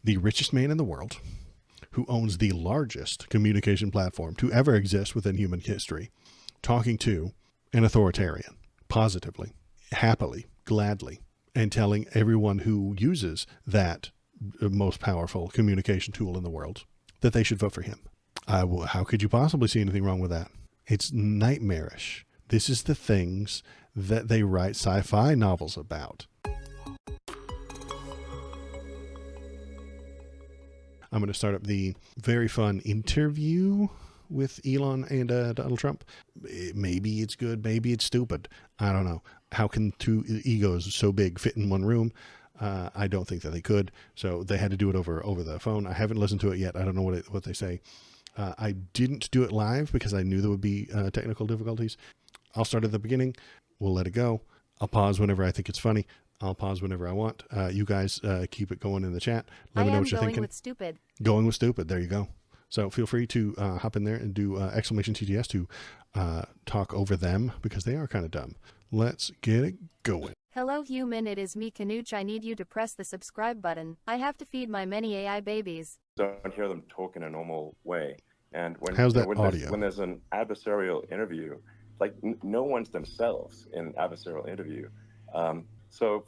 the richest man in the world, who owns the largest communication platform to ever exist within human history, talking to an authoritarian, positively, happily, gladly, and telling everyone who uses that most powerful communication tool in the world that they should vote for him. How could you possibly see anything wrong with that? It's nightmarish. This is the things that they write sci-fi novels about. I'm going to start up the very fun interview with Elon and Donald Trump. Maybe it's good, maybe it's stupid. I don't know. How can two egos so big fit in one room? I don't think that they could. So they had to do it over the phone. I haven't listened to it yet. I don't know what they say. I didn't do it live because I knew there would be technical difficulties. I'll start at the beginning. We'll let it go. I'll pause whenever I think it's funny. I'll pause whenever I want. You guys keep it going in the chat. Let me know what you're thinking. Going with stupid. Going with stupid. There you go. So feel free to hop in there and do exclamation TTS to talk over them because they are kind of dumb. Let's get it going. Hello human, it is me Canuch. I need you to press the subscribe button. I have to feed my many AI babies. Don't hear them talk in a normal way. And when, how's that audio? When there's an adversarial interview, like no one's themselves in an adversarial interview. So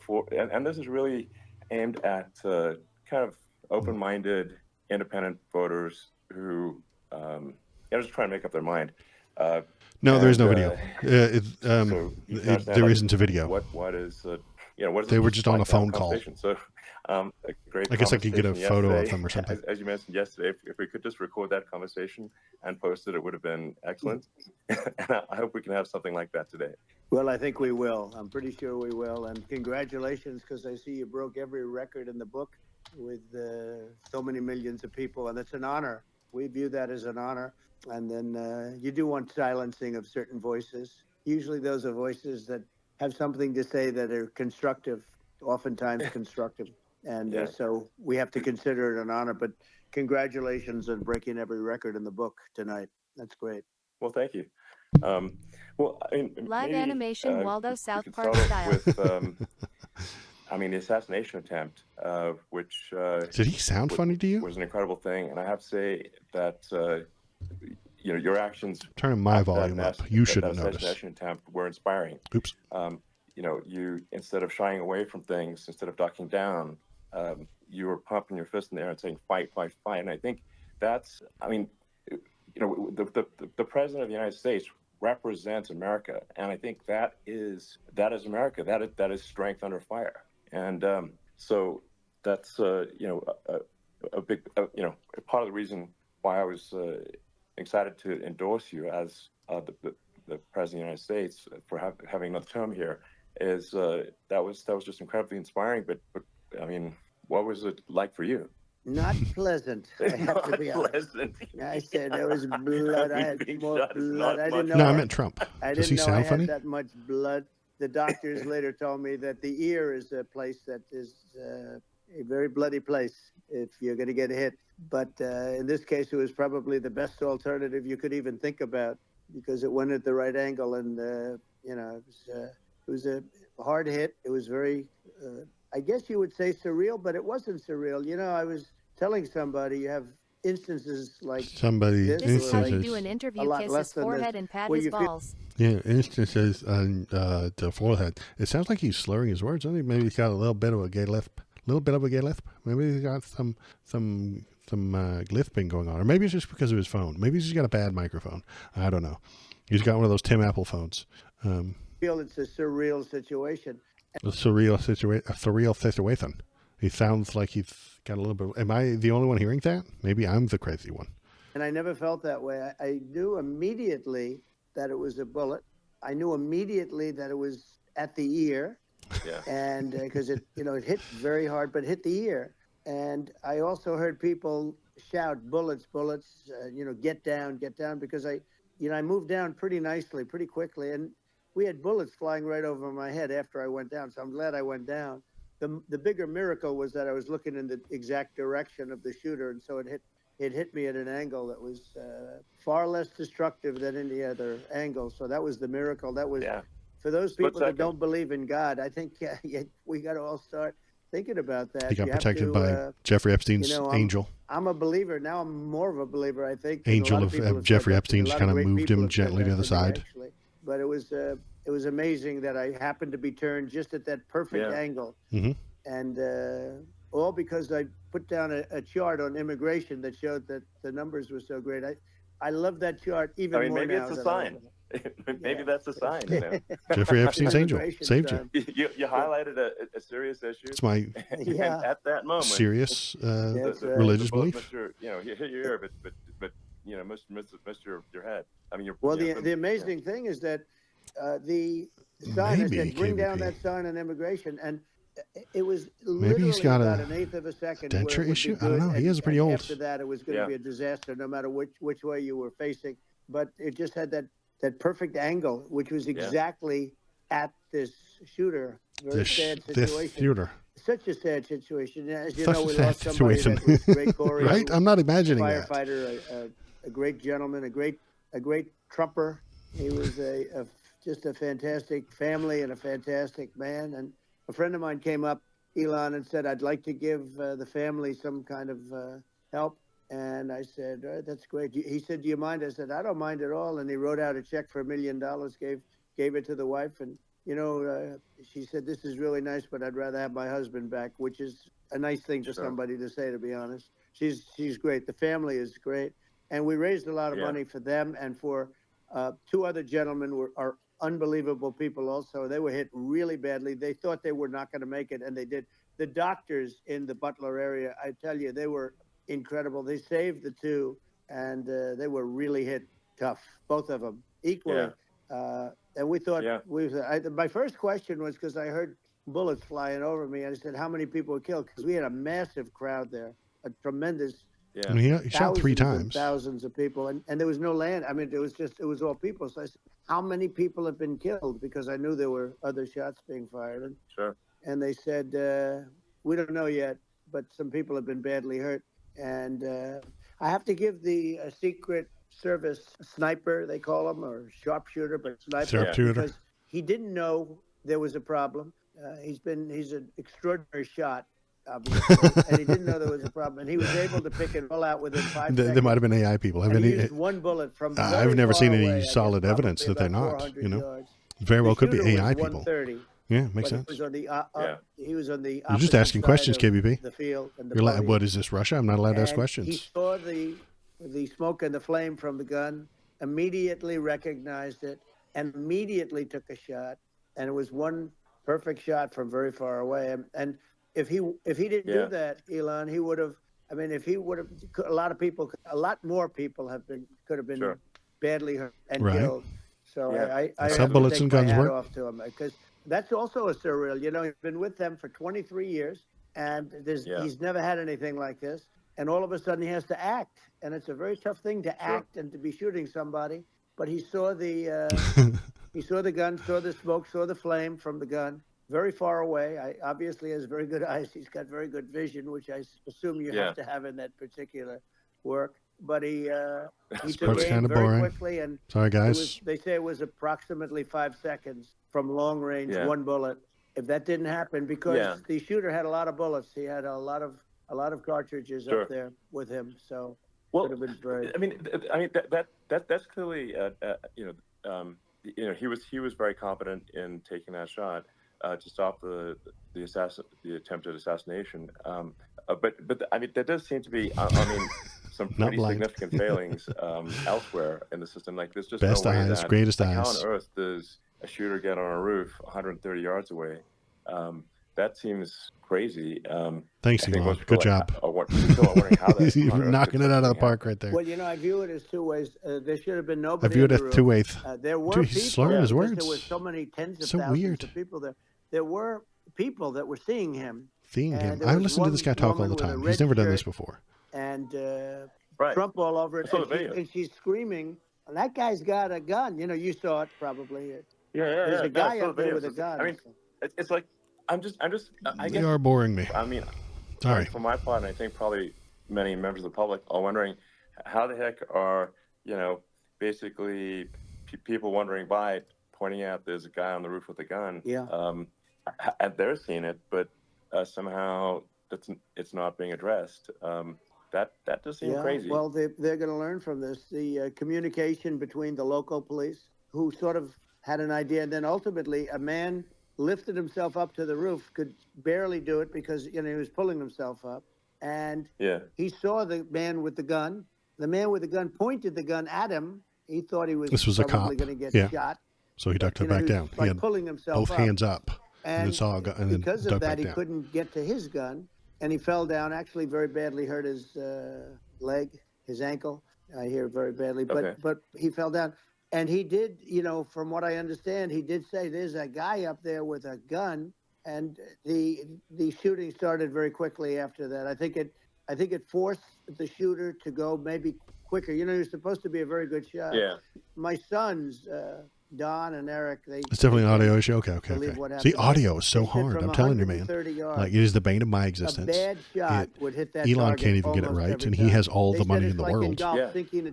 this is really aimed at kind of open-minded, independent voters who just trying to make up their mind. No, there is no video. So there isn't a video. What is what is they were just on a phone call. So a great I guess I could get a photo of them or something. As you mentioned yesterday, if we could just record that conversation and post it, it would have been excellent. And I hope we can have something like that today. Well, I think we will. I'm pretty sure we will. And congratulations, because I see you broke every record in the book with so many millions of people, and it's an honor. We view that as an honor. And then you do want silencing of certain voices. Usually those are voices that have something to say that are constructive, oftentimes constructive. And so we have to consider it an honor. But congratulations on breaking every record in the book tonight. That's great. Well, thank you. Well, I mean, live maybe, animation Waldo South Park style. With, the assassination attempt, which did he sound funny to you? Was an incredible thing, and I have to say that your actions. Turning my volume up. You shouldn't notice. Assassination attempt were inspiring. Oops. You instead of shying away from things, instead of ducking down, you were pumping your fist in the air and saying fight, fight, fight. And I think that's. I mean, the president of the United States represents America, and I think that is America. That is strength under fire, and so that's a big part of the reason why I was excited to endorse you as the president of the United States for having another term here. Is that was just incredibly inspiring. But I mean, what was it like for you? Not pleasant. I have to be honest. I said there was blood. I had more blood. I didn't know. No, I meant Trump. Does he sound funny? I had that much blood. The doctors later told me that the ear is a place that is a very bloody place if you're going to get hit. But in this case, it was probably the best alternative you could even think about because it went at the right angle, and it was a hard hit. It was very. I guess you would say surreal, but it wasn't surreal. I was telling somebody you have instances like this is how you do an interview: kiss his forehead and pat his balls. Yeah, instances on the forehead. It sounds like he's slurring his words. Maybe he's got a little bit of a gay lisp. Maybe he's got some lisping going on, or maybe it's just because of his phone. Maybe he's just got a bad microphone. I don't know. He's got one of those Tim Apple phones. Feel it's a surreal situation. A surreal situation. He sounds like he's got a little bit. Am I the only one hearing that? Maybe I'm the crazy one. And I never felt that way. I knew immediately that it was a bullet. I knew immediately that it was at the ear. Yeah. And because it hit very hard, but hit the ear. And I also heard people shout, bullets, bullets, get down, because I moved down pretty nicely, pretty quickly. And we had bullets flying right over my head after I went down. So I'm glad I went down. The bigger miracle was that I was looking in the exact direction of the shooter. And so it hit me at an angle that was far less destructive than any other angle. So that was the miracle. That was, for those people that don't believe in God, I think we got to all start thinking about that. He got You have protected to, by Jeffrey Epstein's you know, angel. I'm a believer now. I'm more of a believer, I think. 'cause a Angel lot of people have said Jeffrey that to me. Epstein A just lot kind of great moved people him have said gently that to the me, side. actually. But it was amazing that I happened to be turned just at that perfect angle, and all because I put down a chart on immigration that showed that the numbers were so great. I love that chart even more maybe now. It's a sign. Maybe that's a sign. You know? Jeffrey Epstein's angel saved you. You highlighted a serious issue. It's my and at that moment, serious the religious bullet belief. hit your ear, but you know, missed your head. I mean, well, the amazing thing is that the sign, I said, bring down that sign on immigration, and it was literally he's got about an eighth of a second where it would issue. be good, I don't know. He is pretty old. After that, it was going to be a disaster, no matter which way you were facing. But it just had that perfect angle, which was exactly at this shooter. Very sad situation. This shooter. Such a sad situation. As you Such know, a we sad lost somebody situation. that was great, Corey. Right? I'm not imagining a firefighter, a great gentleman, a great Trumper. He was just a fantastic family and a fantastic man. And a friend of mine came up, Elon, and said, I'd like to give the family some kind of help. And I said, that's great. He said, do you mind? I said, I don't mind at all. And he wrote out a check for $1 million, gave it to the wife. And, you know, she said, this is really nice, but I'd rather have my husband back, which is a nice thing for somebody to say, to be honest. She's great. The family is great. And we raised a lot of money for them and for two other gentlemen are unbelievable people also. They were hit really badly. They thought they were not going to make it, and they did. The doctors in the Butler area, I tell you, they were incredible. They saved the two, and they were really hit tough, both of them, equally. And we thought, my first question was, because I heard bullets flying over me, and I said, how many people were killed? Because we had a massive crowd there, a tremendous I mean, he shot 3 times. Thousands of people, and there was no land. I mean, it was all people. So I said, how many people have been killed? Because I knew there were other shots being fired. And they said, we don't know yet, but some people have been badly hurt. And I have to give the Secret Service sniper, they call him, or sharpshooter, but sniper, because he didn't know there was a problem. He's an extraordinary shot. Obviously, and he didn't know there was a problem, and he was able to pick it all out within 5 seconds. There might have been AI people. He used one bullet from I've never seen any away, solid evidence that they're not. You know, yards. Very well could be AI people. Yeah, makes sense. He was on the You're just asking questions, KBP. The field and the You're what is this, Russia? I'm not allowed to ask questions. He saw the smoke and the flame from the gun, immediately recognized it, and immediately took a shot. And it was one perfect shot from very far away. And if he didn't do that, Elon, he would have. I mean, if he would have, a lot more people could have been badly hurt and killed. So I have to take my hat off to him, because that's also a surreal. You know, he's been with them for 23 years, and he's never had anything like this. And all of a sudden, he has to act, and it's a very tough thing to act and to be shooting somebody. But he saw the gun, saw the smoke, saw the flame from the gun. Very far away. Obviously has very good eyes. He's got very good vision, which I assume you have to have in that particular work. But he took aim very quickly, and sorry guys. They say it was approximately 5 seconds from long range, one bullet. If that didn't happen, because the shooter had a lot of bullets, he had a lot of cartridges up there with him. So could have been very. I mean that's clearly he was very competent in taking that shot. To stop the attempted assassination, but I mean there does seem to be some pretty significant failings elsewhere in the system. Like there's just best no way eyes, that, greatest like, eyes. how on earth does a shooter get on a roof 130 yards away? That seems crazy. Thanks, Elon. Good job. You're knocking it out of the park right there. Well, you know, I view it as two ways. There should have been nobody. I view it as 2/8. There were people. He's slurring his words. There were so many tens of thousands of people there. There were people that were seeing him. I listen to this guy talk all the time. He's never done this before. And Trump all over it. And she's screaming, that guy's got a gun. You know, you saw it probably. There's a guy up there with a gun. I mean, it's like, I guess, you are boring me. I mean, sorry. For my part, and I think probably many members of the public are wondering, how the heck are, basically people wondering pointing out there's a guy on the roof with a gun. Yeah. And they're seeing it, but somehow it's not being addressed. That does seem crazy. Well, they're going to learn from this. The communication between the local police, who sort of had an idea, and then ultimately a man lifted himself up to the roof, could barely do it because he was pulling himself up, and he saw the man with the gun. The man with the gun pointed the gun at him. He thought he was probably going to get shot. So he ducked it back down. He had pulling himself both hands up, and then saw a gun, and because then of that, he down. couldn't get to his gun, and he fell down. Actually, very badly hurt his leg, his ankle. I hear very badly, but he fell down. And he did, from what I understand, he did say there's a guy up there with a gun, and the shooting started very quickly after that. I think it forced the shooter to go maybe quicker. You're supposed to be a very good shot. Yeah. My sons, Don and Eric, it's definitely an audio issue. Okay. See, audio is so hard. I'm telling you, man. Yards, like, it is the bane of my existence. A bad shot would hit that Elon can't even get it right, and he has all the money in the world.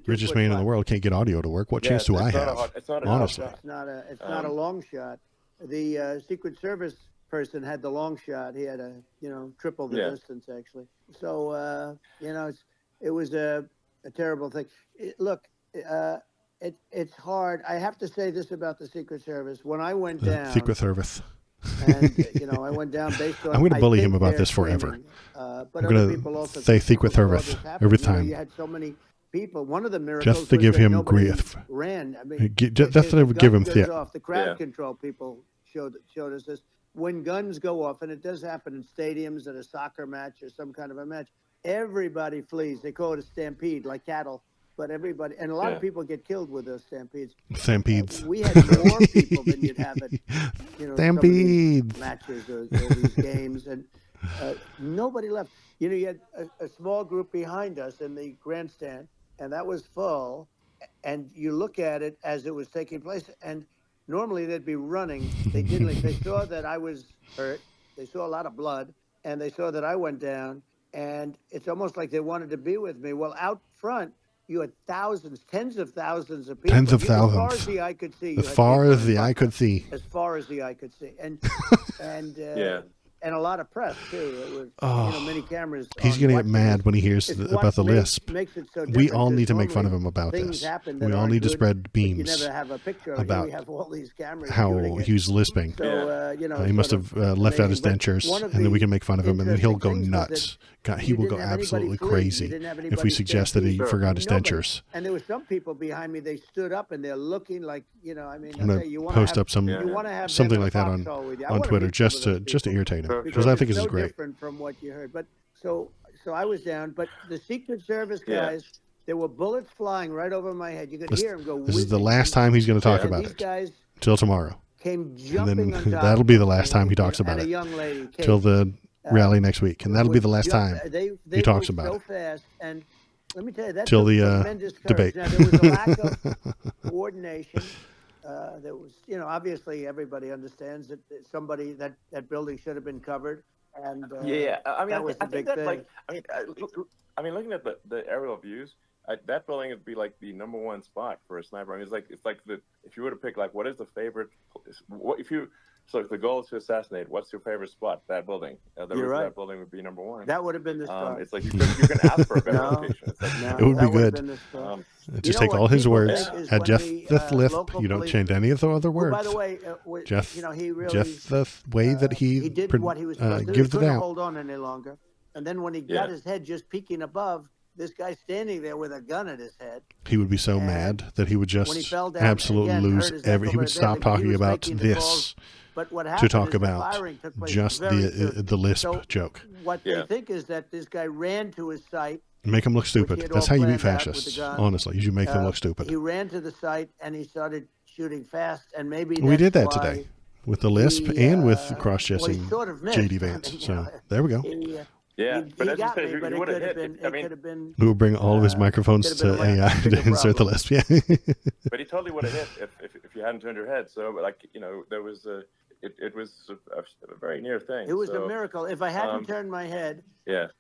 Richest man in the world can't get audio to work. What chance do I have? Honestly, it's not a long shot. The Secret Service person had the long shot. He had triple the distance actually. So it was a terrible thing. It's hard. I have to say this about the Secret Service. When I went down, Secret Service, and I went down based on. I'm going to bully him about this forever. But I'm going to say Secret Service every time. You had so many people. One of the miracles just to give him grief. Ran. I mean, just to give him the crowd control people showed us this. When guns go off, and it does happen in stadiums at a soccer match or some kind of a match, everybody flees. They call it a stampede, like cattle. But everybody, and a lot of people get killed with those stampedes. Stampedes. We had more people than you'd have at, stampedes matches or these games, and nobody left. You had a small group behind us in the grandstand, and that was full. And you look at it as it was taking place, and normally they'd be running. They didn't. They saw that I was hurt. They saw a lot of blood, and they saw that I went down. And it's almost like they wanted to be with me. Well, out front, you had thousands, tens of thousands of people. Tens of thousands. As far as the eye could see. As far as the eye could see. As far as the eye could see. And and a lot of press, too. It was, many cameras. He's going to get mad when he hears about the lisp. Makes it so we all need to make fun of him about this. We all need to spread beams you never have a picture about we have all these cameras how he was lisping. So, he must have left out his dentures, and then we can make fun of him, and then he'll go nuts. God, he will go absolutely crazy if we suggest that he forgot his dentures. And there were some people behind me, they stood up, and they're looking like, I'm going to post up something like that on Twitter just to irritate him. Because I think this is great. Different from what you heard, but so I was down. But the Secret Service guys, there were bullets flying right over my head. You could hear them go. This is the last time he's going to talk about it. Guys till tomorrow. Came jumping and then on top that'll be the last time he talks about and it. A young lady till the rally next week, and that'll be the last time he talks about so it. Fast, and let me tell you, that's till the tremendous debate. Now, there was a lack of coordination. There was, obviously everybody understands that somebody that building should have been covered. And I think that like looking at the aerial views, that building would be like the number one spot for a sniper. I mean, it's like if you were to pick like what is the favorite, so if the goal is to assassinate, what's your favorite spot? That building. You're right. That building would be number one. That would have been the start. It's like you can ask for a better location. It's like, it would be good. Just take all his words, add Jeff the lisp. You don't change any of the other words. By the way, Jeff, he really, Jeff the way that he did what he was supposed to do. He couldn't hold on any longer. And then when he got his head just peeking above, this guy standing there with a gun at his head. He would be so mad that he would just absolutely lose he would stop talking about this to talk about just the lisp joke. What they think is that this guy ran to his site. Make them look stupid. That's how you beat fascists. Honestly, you make them look stupid. He ran to the site and he started shooting fast, and maybe we did that today with the lisp and with cross-chessing JD Vance. So there we go. But as you said, you would have hit. We will bring all of his microphones to AI to insert the lisp. Yeah. But he totally would have hit if you hadn't turned your head. So, there was it was a very near thing. It was a miracle. If I hadn't turned my head,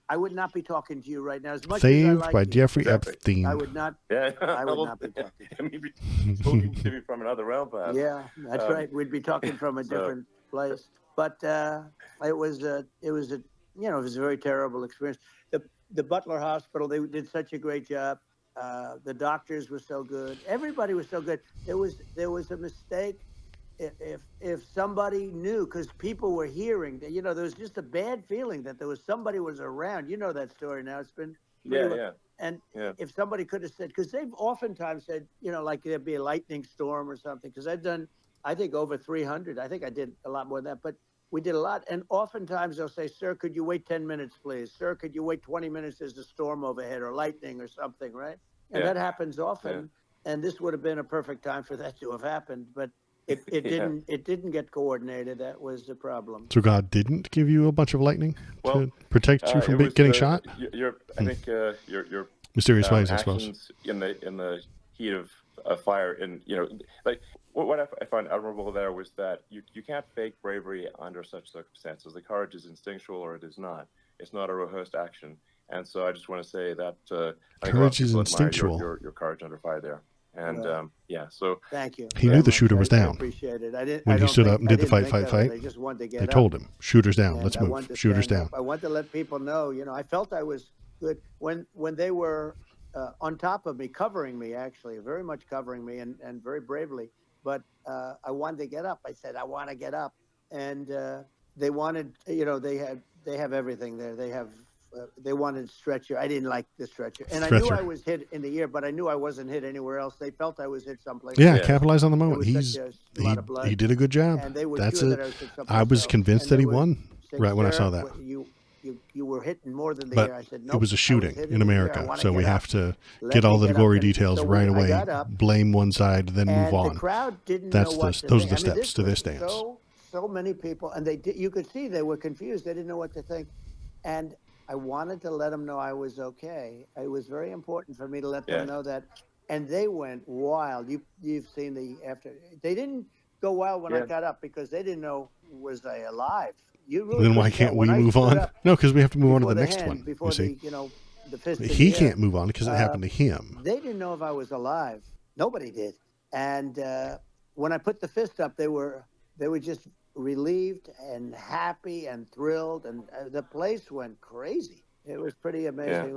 I would not be talking to you right now. As much Saved as I like by you, Jeffrey Epstein. I would not. I would not be talking. Maybe from another realm, perhaps. Yeah, that's right. We'd be talking from a different place. but it was a very terrible experience. The Butler Hospital, they did such a great job. The doctors were so good. Everybody was so good. There was a mistake. If somebody knew, because people were hearing that, there was just a bad feeling that there was somebody was around. You know that story now. It's been and if somebody could have said, because they've oftentimes said, like there'd be a lightning storm or something. Because I've done, I think, over 300. I think I did a lot more than that, but we did a lot. And oftentimes they'll say, "Sir, could you wait 10 minutes, please? Sir, could you wait 20 minutes? There's a storm overhead or lightning or something," right? And that happens often. Yeah. And this would have been a perfect time for that to have happened, but it didn't. It didn't get coordinated. That was the problem. So God didn't give you a bunch of lightning to protect you from getting shot. I think your mysterious ways, I suppose. In the heat of fire, and like what I find admirable there was that you can't fake bravery under such circumstances. The courage is instinctual, or it is not. It's not a rehearsed action. And so I just want to say that I think courage is instinctual. Your courage under fire there. And so thank you. He knew the shooter was down. I appreciate it. When he stood up and did the fight. They just wanted to get They up. told him, "Shooters down. And let's move. Shooters down." I want to let people know. I felt I was good when they were on top of me, covering me, actually, very much covering me, and very bravely. But I wanted to get up. I said, "I want to get up," and they wanted. They have everything there. They wanted stretcher. I didn't like the stretcher. And I knew I was hit in the ear, but I knew I wasn't hit anywhere else. They felt I was hit someplace. Yeah, capitalize on the moment. He did a good job. And they were That's sure it. that I was hit someplace I was else. convinced that he won right when I saw that. You were hitting more than the But ear. I said, no. it was a shooting in America, so we have to Let get me all the get gory up. And details so right I away, got up, blame one side, then move and on. the crowd didn't That's know what the to those think. are the steps to this was dance. So many people, and you could see they were confused. They didn't know what to think. And I wanted to let them know I was okay. It was very important for me to let them know that. And they went wild. You've seen they didn't go wild when I got up, because they didn't know, was I alive? Then why can't we move on? No, because we have to move on to the next one. Before the fist. He can't move on because it happened to him. They didn't know if I was alive. Nobody did. And when I put the fist up, they were just relieved and happy and thrilled, and the place went crazy. It was pretty amazing.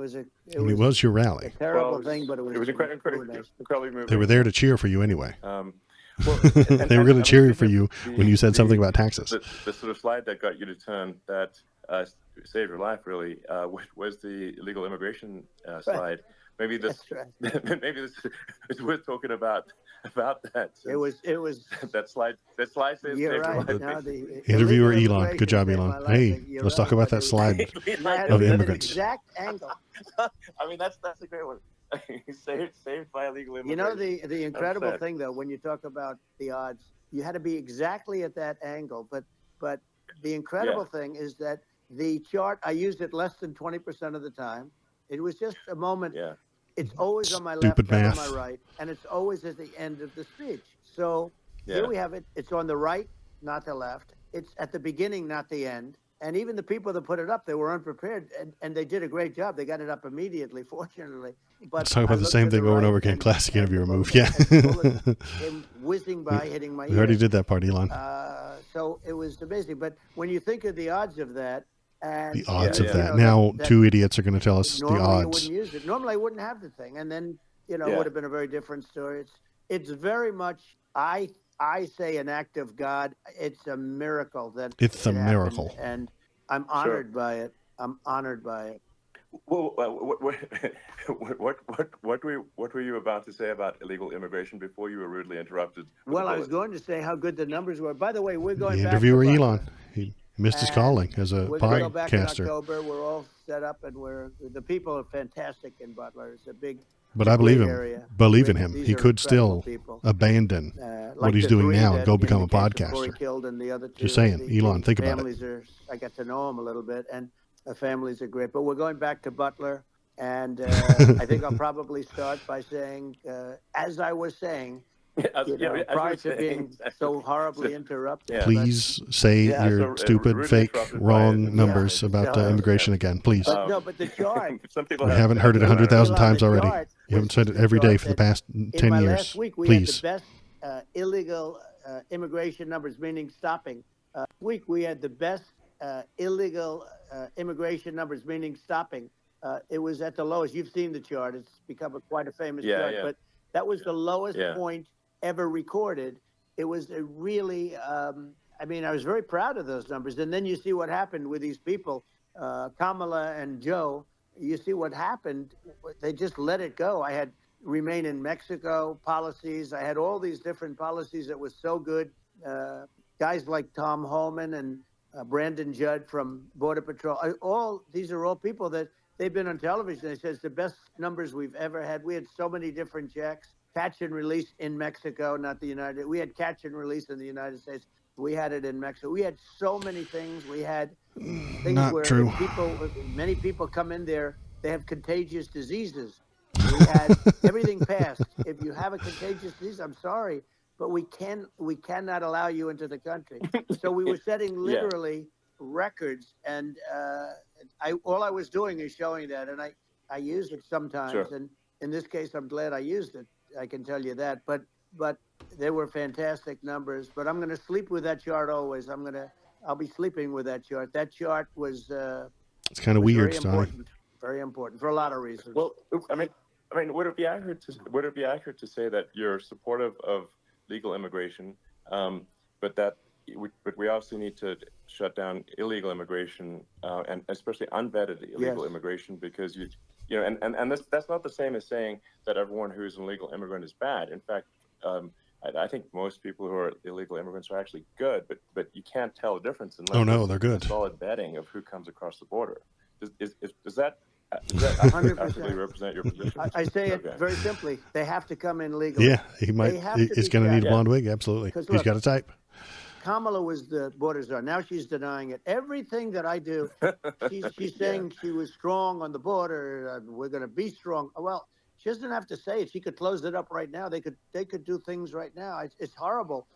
Yeah. It was your rally. A terrible thing, but it was incredibly moving. They were there to cheer for you anyway. They were going to cheer for you when you said something about taxes. The sort of slide that got you to turn that saved your life, really, was the illegal immigration slide. Maybe this it's worth talking about that. It was that slide says you're right. No, Interviewer Elon. Good job, Elon. Hey, let's talk about that slide of immigrants. Exact angle. I mean, that's a great one. saved by illegal immigration. The incredible thing, though, when you talk about the odds, you had to be exactly at that angle. But the incredible thing is that the chart, I used it less than 20% of the time. It was just a moment. Yeah. It's always on my left and on my right, and it's always at the end of the speech. So here we have it. It's on the right, not the left. It's at the beginning, not the end. And even the people that put it up, they were unprepared, and they did a great job. They got it up immediately, fortunately. But let's talk about the same thing over and over again. Classic interviewer move. Yeah. Him whizzing by, hitting my ear. We already did that part, Elon. So it was amazing. But when you think of the odds of that, and the odds of that. Now, two idiots are going to tell us the odds. You wouldn't use it. Normally, I wouldn't have the thing, and then it would have been a very different story. It's very much I say an act of God. It's a miracle that it's a miracle, and I'm honored by it. I'm honored by it. Well, what were you about to say about illegal immigration before you were rudely interrupted? Well, I was going to say how good the numbers were. By the way, we're going back. Interviewer Elon. He missed his calling as a we're podcaster. Go back in October. We're all set up, and the people are fantastic in Butler. It's a big. But I believe him. Area. Believe in him. He could still abandon what he's doing now and go become a podcaster. Killed and the other two, just saying, Elon, think about it. I got to know him a little bit, and the families are great. But we're going back to Butler, and I think I'll probably start by saying, as I was saying, prior to being so horribly interrupted. Please say your stupid, fake, wrong numbers about immigration again, please. But the chart. Some people we haven't heard it 100,000 times already. You haven't said it every day for the past 10 years. Last week, we please. had the best illegal immigration numbers, meaning stopping Week we had the best illegal immigration numbers, meaning stopping. It was at the lowest. You've seen the chart. It's become quite a famous chart. Yeah. But that was the lowest Yeah. point ever recorded. It was a really, I mean, I was very proud of those numbers. And then you see what happened with these people, Kamala and Joe. You see what happened. They just let it go. I had remain in Mexico policies. I had all these different policies that was so good. Guys like Tom Holman and Brandon Judd from Border Patrol. These are all people that they've been on television. They said it's the best numbers we've ever had. We had so many different checks, catch and release in Mexico, not the United. We had catch and release in the United States. We had it in Mexico. We had so many things. We had things Not where true. many people come in there. They have contagious diseases. We had everything passed. If you have a contagious disease, I'm sorry, but we cannot allow you into the country. So we were setting literally records, and all I was doing is showing that, and I use it sometimes. Sure. And in this case, I'm glad I used it. I can tell you that. But they were fantastic numbers. But I'm going to sleep with that chart always. I'll be sleeping with that chart. That chart was. It's kind of weird, very Stalin. important. Very important for a lot of reasons. Well, I mean, would it be accurate to say that you're supportive of legal immigration, but we also need to shut down illegal immigration and especially unvetted illegal immigration, because that's not the same as saying that everyone who's an illegal immigrant is bad. In fact, I think most people who are illegal immigrants are actually good, but you can't tell the difference unless they're good. Solid vetting of who comes across the border. Does that 100% represent your position? I say it very simply. They have to come in legally. Yeah, he might. He's going to need a blonde wig. Absolutely. He's got a type. Kamala was the border czar. Now she's denying it. Everything that I do, she's saying she was strong on the border. We're going to be strong. Well, she doesn't have to say it. She could close it up right now. They could do things right now. It's horrible.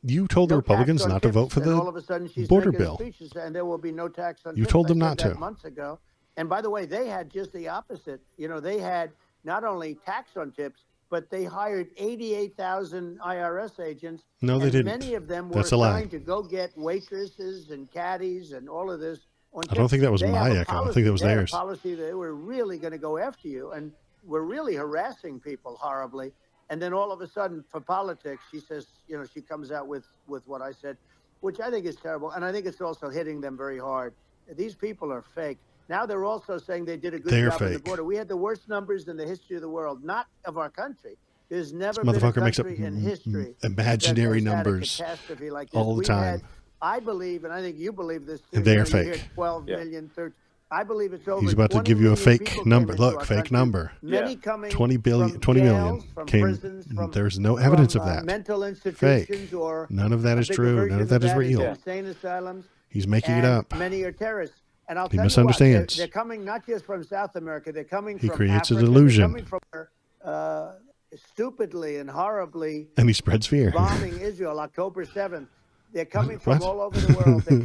You told the Republicans not to vote for the all of a sudden she's border making bill. Speeches, and there will be no tax on You tips. told them I not said that to. months ago. And by the way, they had just the opposite. They had not only tax on tips, but they hired 88,000 IRS agents. No, they didn't. Many of them were That's a lie. trying to go get waitresses and caddies and all of this. I don't think that was my account. I think that was theirs. They had a policy that they were really going to go after you, and were really harassing people horribly. And then all of a sudden, for politics, she says, she comes out with what I said, which I think is terrible. And I think it's also hitting them very hard. These people are fake. Now they're also saying they did a good job on the border. We had the worst numbers in the history of the world, not of our country. There's never been a country in history imaginary that has had a numbers catastrophe like this. all the time. I believe, and I think you believe this too. They're fake. 12 million, 13. I believe it's over. He's about to give you a fake number. Look, fake number. Many coming 20 million came. Prisons, there's no evidence of that. Mental institutions Fake. or None of that is true. None of that is real. Insane asylums. He's making it up. Many are terrorists. And I'll He tell misunderstands. you what, they're coming not just from South America. They're coming He from creates Africa. a delusion. They're coming from stupidly and horribly And he spreads fear. bombing Israel October 7th. They're coming from all over the world. And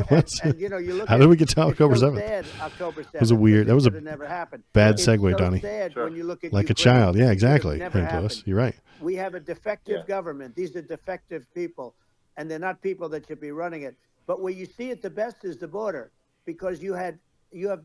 you look How at did we get to October it's so 7th? sad, October 7th. That was a weird. That was a never happened. bad It's segue, so Donnie. sad when you look at Like a Ukraine. child. Yeah, It exactly. never Hank Lewis. happened. You're right. We have a defective government. These are defective people, and they're not people that should be running it. But where you see it the best is the border, because you have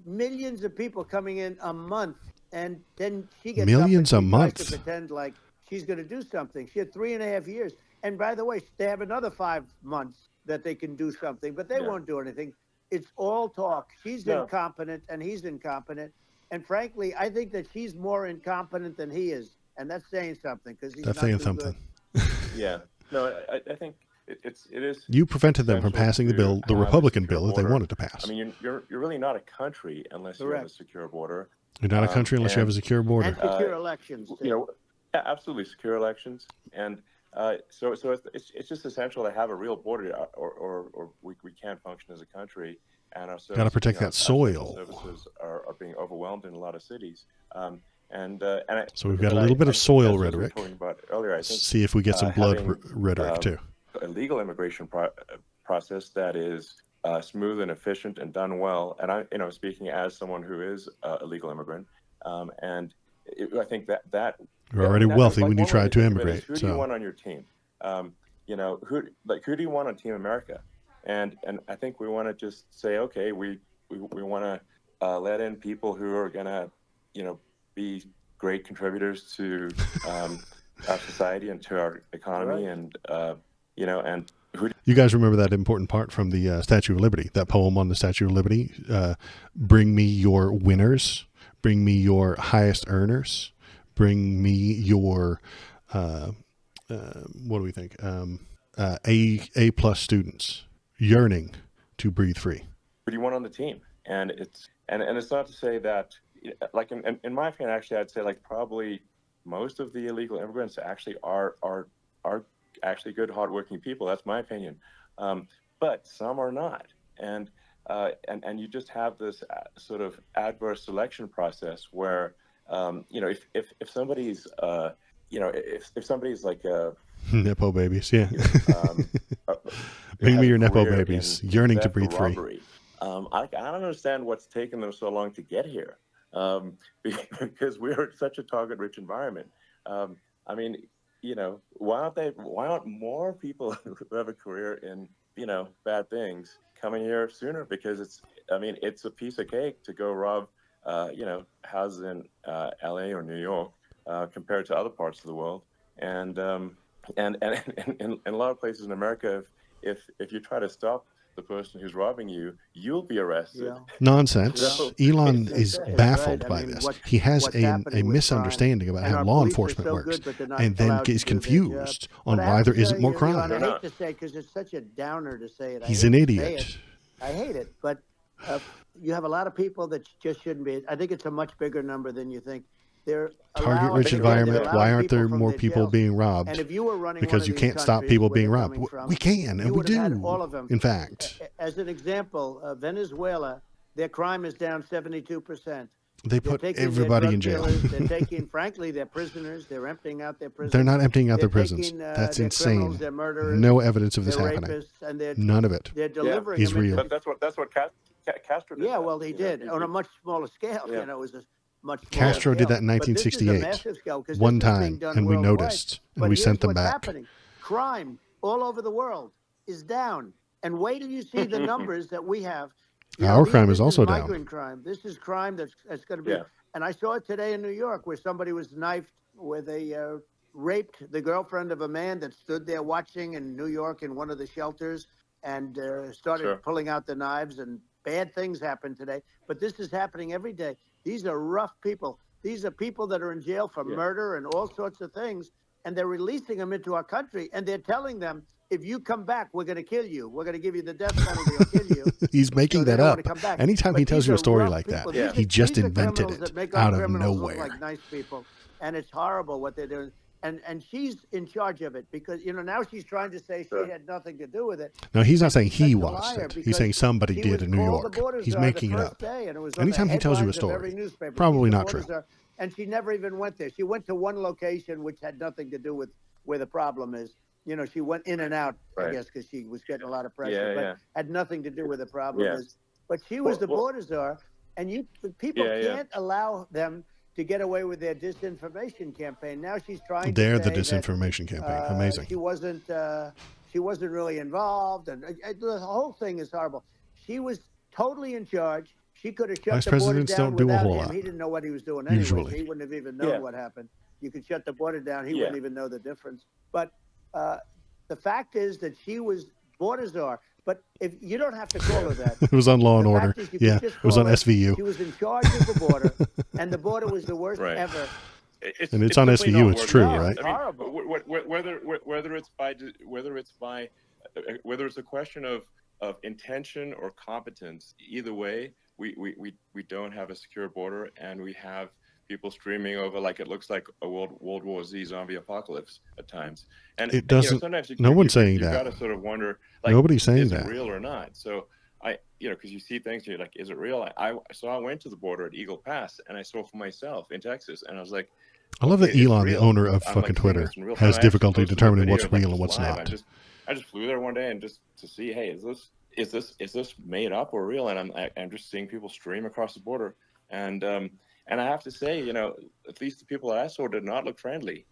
millions of people coming in a month, and then she gets Millions up a and she tries month? to pretend like she's going to do something. She had 3.5 years, and by the way, they have another 5 months that they can do something, but they won't do anything. It's all talk. She's incompetent, and he's incompetent. And frankly, I think that she's more incompetent than he is, and that's saying something, because he's That's not saying too something. good. Yeah. No, I think it is. You prevented them from passing the bill, the Republican bill that they wanted to pass. I mean, you're really not a country unless you have a secure border. You're not a country unless you have a secure border. And secure elections. Too. Absolutely secure elections, and so it's just essential to have a real border, or we can't function as a country. And our Got to protect that soil. Services are being overwhelmed in a lot of cities. So we've got a little bit of soil rhetoric. Talking about earlier, I think, See if we get some blood rhetoric too. A legal immigration process that is smooth and efficient and done well. And I, speaking as someone who is a legal immigrant, I think that you're already wealthy when you try to immigrate. Who do you want on your team? Who do you want on Team America? and I think we want to just say, okay, we want to let in people who are gonna, be great contributors to our society and to our economy, Right. and and who. You guys remember that important part from the Statue of Liberty, that poem on the Statue of Liberty? Bring me your winners, bring me your highest earners, bring me your, what do we think? A plus students yearning to breathe free. Who do you want on the team? And it's not to say that, like in my opinion, actually, I'd say like probably most of the illegal immigrants actually are actually good, hardworking people. That's my opinion. But some are not, and you just have this sort of adverse selection process where, if somebody's if somebody's like Nepo babies, yeah. who Bring has me a your Nepo career babies, in yearning to theft or breathe free. robbery, I don't understand what's taken them so long to get here, because we're such a target-rich environment. I mean, why aren't more people who have a career in, bad things coming here sooner? Because it's a piece of cake to go rob, houses in LA or New York, compared to other parts of the world. And in a lot of places in America, if you try to stop the person who's robbing you, you'll be arrested. Yeah. Nonsense. So Elon it's is insane. baffled Right. I by mean, this. what's- He has what's a happening with misunderstanding crime. about And how our law police are enforcement so works, good, but they're not and then allowed to gets do their confused job. on But I why have there to isn't tell more you, crime. Elon, I They're hate not. to say, because it's such a downer to say it. I He's hate an to say idiot. it. I hate it, but you have a lot of people that just shouldn't be. I think it's a much bigger number than you think. They're Target-rich They're environment. allowing Why aren't there from more their people jails. being robbed? And if you were running one Because of you these can't stop countries people where being they're robbed. coming from, We can, and you we would have had do. all of them. In fact, As an example, Venezuela, their crime is down 72%. they They're put taking their everybody drug in jail. dealers, they're taking, frankly, their prisoners. They're emptying out their prisons. They're not emptying out They're their prisons. taking, That's their insane. criminals, their murderers, No evidence of this their happening. rapists, and None of it. they're delivering He's them into real. But that's what Castro did. Yeah, well, he did on a much smaller scale. Yeah. It was a much smaller Castro scale. did that in But this is a 1968. massive scale because One this is being time, done and we worldwide. noticed, and But we here's sent them what's back. happening. Crime all over the world is down. And wait till you see the numbers that we have. Our crime this is also down. migrant crime. This is crime that's going to be. Yeah. And I saw it today in New York where somebody was knifed, where they raped the girlfriend of a man that stood there watching in New York in one of the shelters and started pulling out the knives, and bad things happened today. But this is happening every day. These are rough people. These are people that are in jail for murder and all sorts of things. And they're releasing them into our country. And they're telling them, if you come back, we're going to kill you. We're going to give you the death penalty or kill you. He's making So they that don't up. want to come back. Anytime But he tells these you a are story rough like people. that, These he just are invented criminals that it make out other of criminals look nowhere. like nice people. And it's horrible what they're doing. And she's in charge of it because, now she's trying to say she had nothing to do with it. No, he's not saying he Such a was liar it. He's because saying somebody she did was in New called the York. border He's czar the making it first up. day, and it was on Anytime the he tells you a headlines of every story, newspaper. probably She's the not border true. czar. And she never even went there. She went to one location which had nothing to do with where the problem is. She went in and out, I guess, because she was getting a lot of pressure, but had nothing to do with the problem is. But she was the border czar, and people can't allow them to get away with their disinformation campaign. Now she's trying They're to the say disinformation that, campaign. Amazing. She wasn't really involved, and the whole thing is horrible. She was totally in charge. She could have shut Vice the border presidents down don't do a without whole him. lot. He didn't know what he was doing anyway. Usually. So he wouldn't have even known what happened. You could shut the border down. He wouldn't even know the difference. But the fact is that she was border czar. But if you don't have to call her that. It was on Law and The Order. fact is you Yeah, could just it was call on her, SVU. She was in charge of the border, and the border was the worst Right. ever. And it's on simply SVU, not it's working. true, No, right? I mean, whether it's a question of intention or competence, either way, we don't have a secure border, and we have people streaming over like it looks like a World War Z zombie apocalypse at times. And It doesn't. Sometimes No one's saying you've that. got to sort of wonder, like, Nobody's saying is that. it real or not? So because you see things, you're like, is it real? So I went to the border at Eagle Pass, and I saw for myself in Texas, and I was like, I love that okay, it's Elon, the real. owner of I'm, fucking like, seeing Twitter, this in real time. has I actually difficulty posted a determining video, what's like, real and just what's live. not. I just flew there one day and just to see, hey, is this made up or real? And I'm just seeing people stream across the border, and I have to say, at least the people that I saw did not look friendly.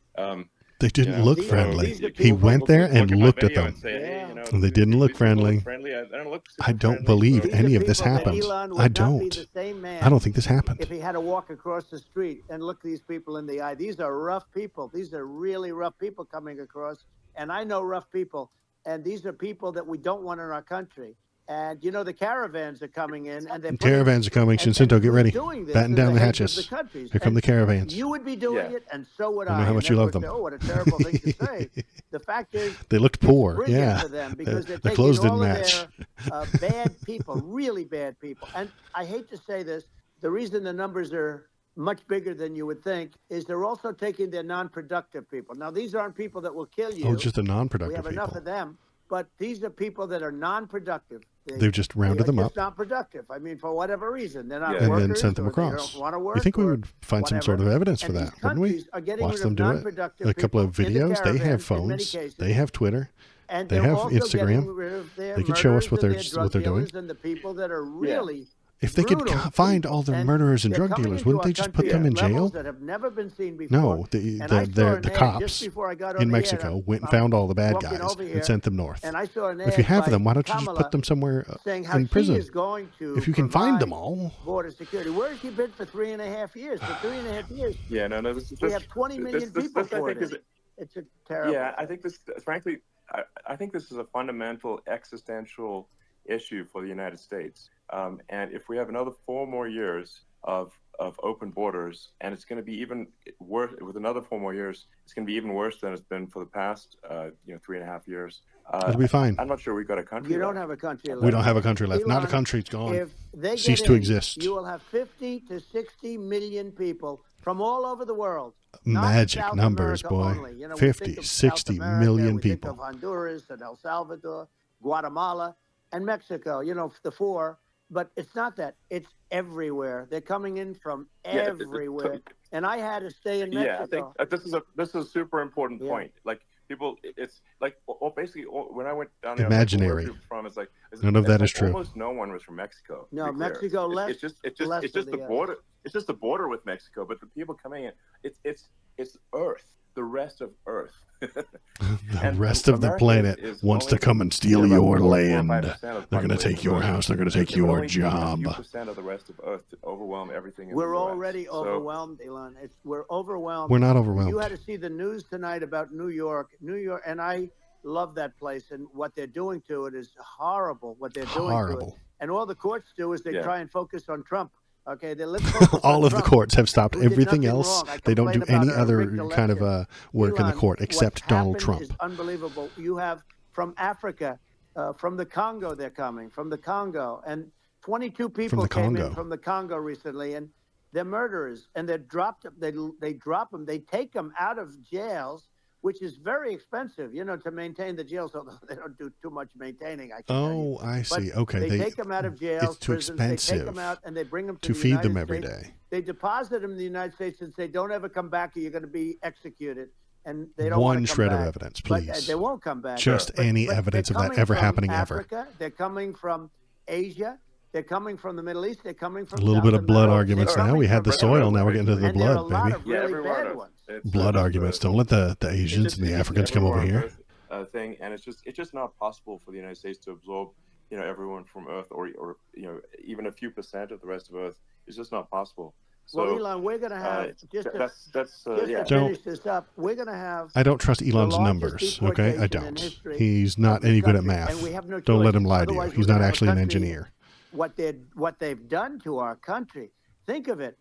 They didn't look These- friendly. these are He people- went there and Look my looked at video them. and say, hey, Yeah. you know, And they didn't look these people friendly. I don't look super I don't friendly, believe so- These any are of this people that happened. Elon would I not be don't. the same man I don't think this happened. if he had to walk across the street and look these people in the eye. These are rough people. These are really rough people coming across. And I know rough people. And these are people that we don't want in our country. And, you know, the caravans are coming in. And they're Caravans are coming. and Shinsinto, get who's ready. doing this Batten is down the heads of hatches. countries. Here come And the caravans. You would be doing Yeah. it, and so would I I. know how And much you love everyone them. say, oh, what a terrible thing to say. The fact is, They looked it's poor. brilliant Yeah. for them because they're The taking clothes all didn't of match. their bad people, really bad people. And I hate to say this, the reason the numbers are much bigger than you would think is they're also taking their non-productive people. Now, these aren't people that will kill you. Oh, just the We non-productive have enough people. of them, but these are people that are non-productive. They've just rounded They are them just up not productive. I mean, for whatever reason, they're not Yeah. and workers, then sent them or across. They don't want to work. You think we or would find some whatever. sort of evidence for And that, these wouldn't we? countries are getting Watch rid them of do it. non-productive A couple of people in the videos. They have caravans in many phones. cases. They have Twitter. And They they're have also Instagram. getting rid of their They can show us murderers what and they're- their drug what they're doing. dealers and the people that are really If they could brutal find people. all the And murderers and they're drug coming dealers, into wouldn't our they just put country them at in jail? levels that have never been seen before. No, And I saw an the ad cops just before I got on in the air. Mexico went and I'm found all the bad walking guys over here, and sent them north. And I saw an ad If you have by them, why don't you just Kamala put them somewhere saying how in she prison? is going to If you can find them provide all. border security. Where has she been for 3.5 years? For 3.5 years, Yeah, no, this is we have 20 million people I for think, it. It's a terrible. yeah, I thing. think this, frankly, I think this is a fundamental existential issue for the United States. And if we have another 4 more years of open borders, and it's going to be even worse with another 4 more years, it's going to be even worse than it's been for the past, 3.5 years. It'll be fine. I'm not sure we've got a country. You don't left. have a country left. We don't have a country left. Not a Elon, country. It's gone. If they Ceased get to in, exist. you will have 50 to 60 million people from all over the world. Not in Magic South numbers, America boy. only. You know, we 50, think of 60 South America, million we think people. of Honduras and El Salvador, Guatemala, and Mexico. You know, the 4. But it's not that. It's everywhere. They're coming in from everywhere. And I had to stay in Mexico. Yeah, I think this is a super important Yeah. point. Like people, it's like basically when I went down there, Imaginary. where people from, it's like None of that is like true. Almost no one was from Mexico. to No, be clear. Mexico less- It's just less it's just of the the border. It's just the border with Mexico, but the people coming in, it's Earth, the rest of Earth. The rest of the America planet is wants to only- come and steal about your 4 or land. 5% of the They're going to population take your of Earth. house. They're going to take It would your only take a job. few percent of the rest of Earth to overwhelm everything. In We're the US. already So- overwhelmed, Elon. We're overwhelmed. We're not You overwhelmed. had to see the news tonight about New York, and I love that place, and what they're doing to it is horrible. What they're doing to it, Horrible. and all the courts do is they Yeah. try and focus on Trump. Okay, they let's focus All on of the Trump, courts have stopped who did everything nothing else. wrong. I They don't do complain any about a other rigged kind of election. work in the Elon, court except what's Donald happened Trump. is unbelievable. You have from Africa, from the Congo, they're coming from the Congo, and 22 people the came Congo. in from the Congo recently, and they're murderers, and they're dropped. They drop them. They take them out of jails, which is very expensive, to maintain the jails. Although they don't do too much maintaining, I can tell you. Oh, I But see. Okay. they take them out of jails, it's too prisons. They take expensive them out and they bring them to the feed them United every States. day. They deposit them in the United States and say, "Don't ever come back, or you're going to be executed." And they don't One want to come shred back. of evidence, But, please. they won't come back. Just any evidence they're of that coming ever from happening ever. Africa, they're coming from Asia. They're coming from the Middle East. They're coming from A little South bit of blood America. arguments They're now. We coming had the from soil. Now we're everywhere. getting to the and there are a blood, lot baby. of really everywhere bad on ones. Earth. It's Blood just, arguments. Don't let the Asians and the Africans come over here. Thing, and it's just not possible for the United States to absorb, everyone from Earth, or even a few percent of the rest of Earth. It's just not possible. So, Well, Elon, we're going to have just that's yeah. to finish this up. We're going to have. I don't trust Elon's largest numbers. Okay, I deportation in don't. history He's not of this any good at country, math. and we have no Don't let choice. him lie to you. Otherwise, He's we're not gonna have a actually an country- engineer. What they've done to our country. Think of it.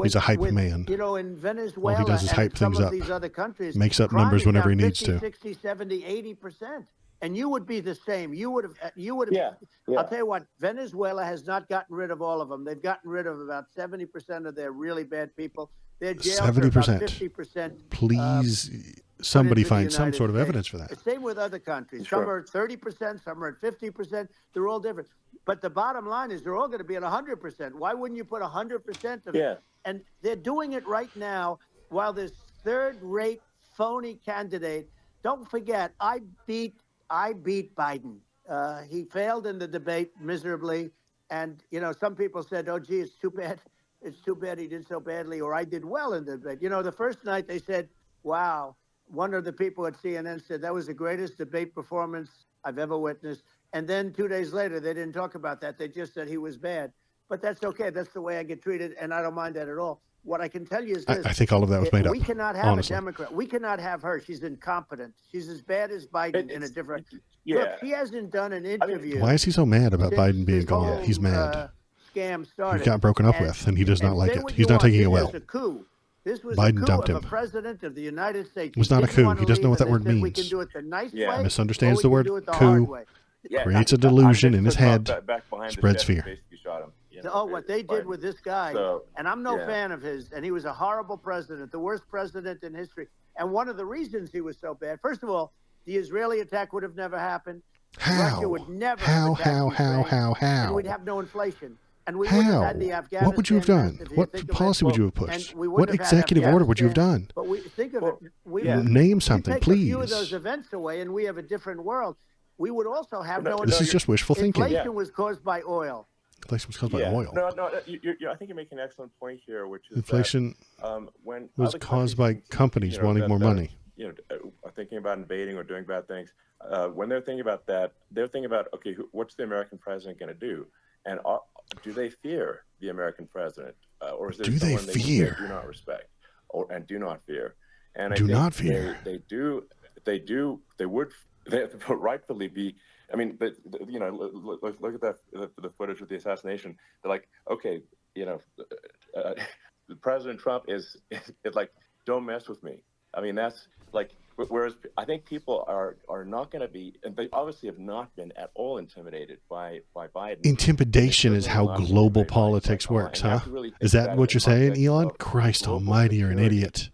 He's a hype man. In Venezuela All he does is hype and some things of up. these other countries, Makes up crime numbers is whenever down he needs 50, to. 60, 70, 80%. And you would be the same. You would have. Yeah. I'll tell you what. Venezuela has not gotten rid of all of them. They've gotten rid of about 70% of their really bad people. Their jails are about 70%. 50%. Please, somebody into the find some United sort of States. evidence for that. The same with other countries. Sure. Some are 30%, some are at 50%. They're all different. But the bottom line is they're all going to be at 100%. Why wouldn't you put 100% of Yeah. it? And they're doing it right now while this third-rate phony candidate. Don't forget, I beat Biden. He failed in the debate miserably. And, some people said, oh, gee, it's too bad. It's too bad he did so badly, or I did well in the debate. The first night they said, wow, one of the people at CNN said that was the greatest debate performance I've ever witnessed. And then 2 days later, they didn't talk about that. They just said he was bad. But that's okay. That's the way I get treated, and I don't mind that at all. What I can tell you is this. I think all of that was made up. We cannot have honestly. a Democrat. We cannot have her. She's incompetent. She's as bad as Biden in a different. Yeah. Look, she hasn't done an interview. Why is he so mad about since Biden being this gone? whole, He's mad. Scam started. He got broken up with, and he does not like it. He's not taking it well. This was a coup. This was Biden a coup dumped of him. a president of the United States. It was not a didn't coup. want to He doesn't know leave, what that and they word said, means. We can do it the nice Yeah. way. Misunderstands or the we word can do it the coup. hard way. Yeah, Creates a delusion in his head, back behind spreads the fear. basically shot him. You know, Oh, what they did Biden. with this guy, So, and I'm no yeah. fan of his, and he was a horrible president, the worst president in history. And one of the reasons he was so bad, first of all, the Israeli attack would have never happened. How? Russia would never How? have attacked Ukraine, and How? we'd have no inflation. And we would have How? had the Afghanistan. What would you have done? mess, if What think of it. policy would you have And pushed? we What wouldn't have had executive order would you have Afghanistan. done? But we think of Well, it. We yeah. would Name you something, take a few of please. those events away, and we have a different world. We would also have No, no. This is just wishful thinking. Inflation Yeah. was caused by oil. Inflation was caused by Yeah. oil. No, I think you're making an excellent point here, which is Inflation that, when was other caused by countries, companies wanting more money. Are thinking about invading or doing bad things. When they're thinking about that, they're thinking about, okay, what's the American president going to do? And do they fear the American president, or is there Do they someone fear? do not respect, and do not fear? And I Do think not fear. They do. They would rightfully be. I mean, look at that the footage of the assassination. They're like, okay, President Trump is like, don't mess with me. I mean, that's like, whereas I think people are not going to be, and they obviously have not been at all intimidated by Biden. Intimidation is how global politics works, huh? Is that what you're saying, Elon? Christ almighty, you're an idiot.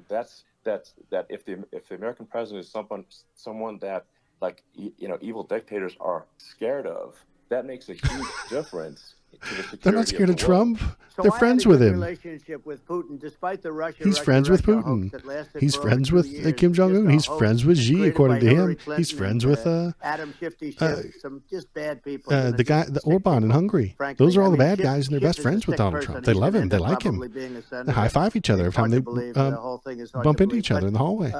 That's if the American president is someone that, like, evil dictators are scared of, that makes a huge difference to the security. They're not scared of the world. Trump. So They're I friends had a with good him. Relationship with Putin, despite the Russia. He's friends with Russia Putin. hoax that lasted He's for over friends 2 with years. Kim Jong Un. Just a He's hoax friends with Xi, created according by to Hillary him. Clinton He's friends and, with Adam Shifty Schiff, some just bad people. the guy, the Orban in Hungary. Frankly, Those are all the I mean, bad Schiff- guys, and they're Schiff best is a friends with sick Donald person. Trump. They He's love gonna him. end They up like him. probably being a They senator. high five each other It's every time hard to they believe. The whole thing is hard bump to into believe. each other But, in the hallway.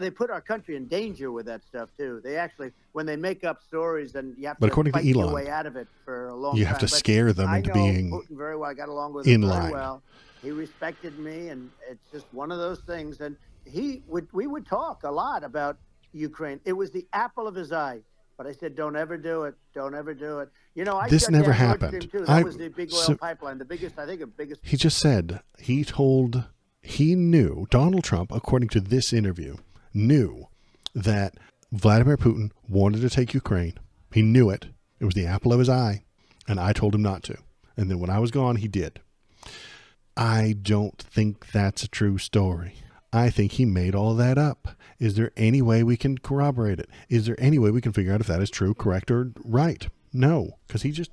they put our country in danger with that stuff too. They actually, when they make up stories, and you have But to according to fight your Elon, way out of it for a long you time. have to But scare them I into know being Putin very well. I got along with in him very line. well. He respected me, and it's just one of those things. And we would talk a lot about Ukraine. It was the apple of his eye. But I said, don't ever do it. Don't ever do it. I This shut never down Nord happened. Stream 2. That was the big oil so- pipeline, the biggest, I think, the biggest. He just said he knew, Donald Trump, according to this interview, knew that Vladimir Putin wanted to take Ukraine. He knew it. It was the apple of his eye. And I told him not to. And then when I was gone, he did. I don't think that's a true story. I think he made all that up. Is there any way we can corroborate it? Is there any way we can figure out if that is true, correct, or right? No, because he just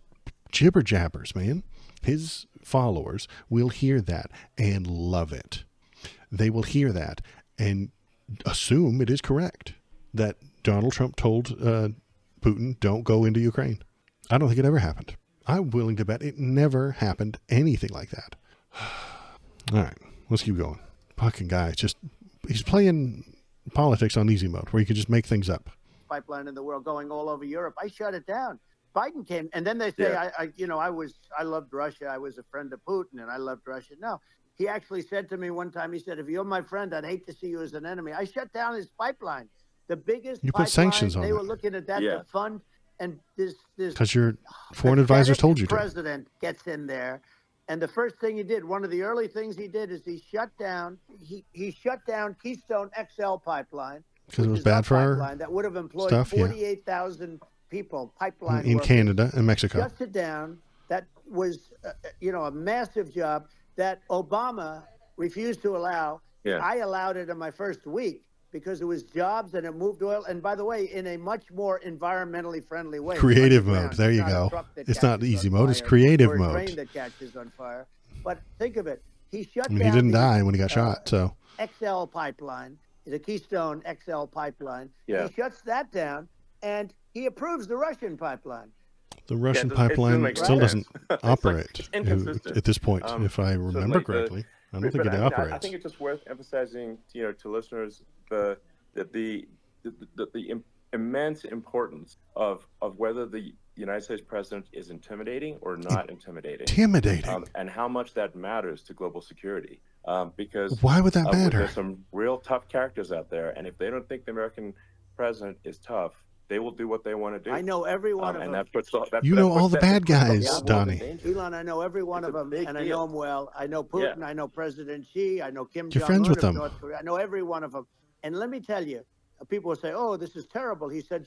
jibber jabbers, man. His followers will hear that and love it. They will hear that and assume it is correct that Donald Trump told Putin, don't go into Ukraine. I don't think it ever happened. I'm willing to bet it never happened, anything like that. All right, let's keep going. Fucking guy, he's playing politics on easy mode where you can just make things up. Pipeline in the world going all over Europe. I shut it down. Biden came, and then they say, Yeah. I loved Russia. I was a friend of Putin, and I loved Russia. No, he actually said to me one time, he said, if you're my friend, I'd hate to see you as an enemy. I shut down his pipeline. The biggest You put pipeline, sanctions on they it. were looking at that Yeah. to fund, and this Because your foreign advisors told you to. President gets in there, and the first thing he did, one of the early things he did, is he shut down Keystone XL pipeline. Because it which was is bad our for our pipeline that would have employed stuff, yeah. 48,000 people, pipeline in workers. Canada and Mexico. Shuts it down. That was, a massive job that Obama refused to allow. Yeah. I allowed it in my first week because it was jobs and it moved oil. And by the way, in a much more environmentally friendly way. Creative Underground. mode. There It's you not a go. truck that It's not catches easy on mode. It's fire creative or a mode. train that catches on fire. But think of it. He shut I mean, down he didn't the, die when he got shot. So XL pipeline, the Keystone XL pipeline. Yeah. He shuts that down, and he approves the Russian pipeline. the Russian it doesn't pipeline make still sense. doesn't It's like- operate it's inconsistent. at this point, if I so remember like correctly. I don't think it operates. I think it's just worth emphasizing, to listeners the immense importance of whether the United States president is intimidating or not intimidating. And how much that matters to global security. Because why would that matter? There's some real tough characters out there, and if they don't think the American president is tough, they will do what they want to do. I know every one of them. And that puts all the bad guys, Donnie. Elon, I know every one of them, and I know them well. I know Putin. I know President Xi. I know Kim You're friends with them. North Korea. I know every one of them. And let me tell you, people will say, "Oh, this is terrible." He said,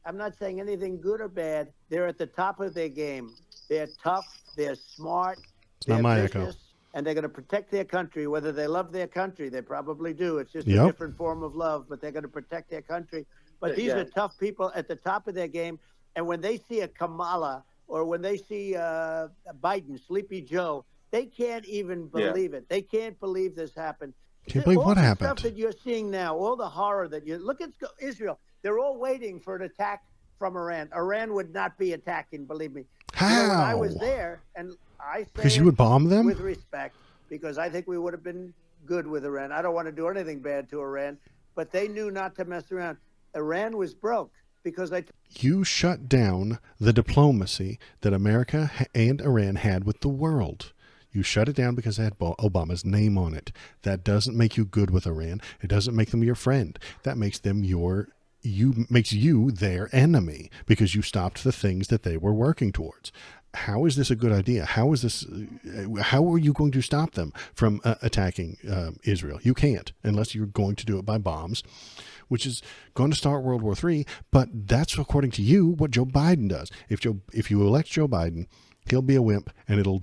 "I'm not saying anything good or bad. They're at the top of their game. They're tough. They're smart. It's not my echo. And they're going to protect their country, whether they love their country. They probably do. It's just a different form of love, but they're going to protect their country. But these are tough people at the top of their game. And when they see a Kamala or when they see Biden, Sleepy Joe, they can't even believe it. They can't believe this happened. Can't believe what happened. All the stuff that you're seeing now, all the horror that you look at Israel, they're all waiting for an attack from Iran. Iran would not be attacking, believe me. How? When I was there, and I say because you would bomb them with respect, because I think we would have been good with Iran. I don't want to do anything bad to Iran, but they knew not to mess around. Iran was broke because you shut down the diplomacy that America and Iran had with the world. You shut it down because it had Obama's name on it. That doesn't make you good with Iran. It doesn't make them your friend. That makes them makes you their enemy because you stopped the things that they were working towards. How is this a good idea? How are you going to stop them from attacking Israel? You can't unless you're going to do it by bombs, which is going to start World War III. But that's, according to you, what Joe Biden does. If you elect Joe Biden, he'll be a wimp and it'll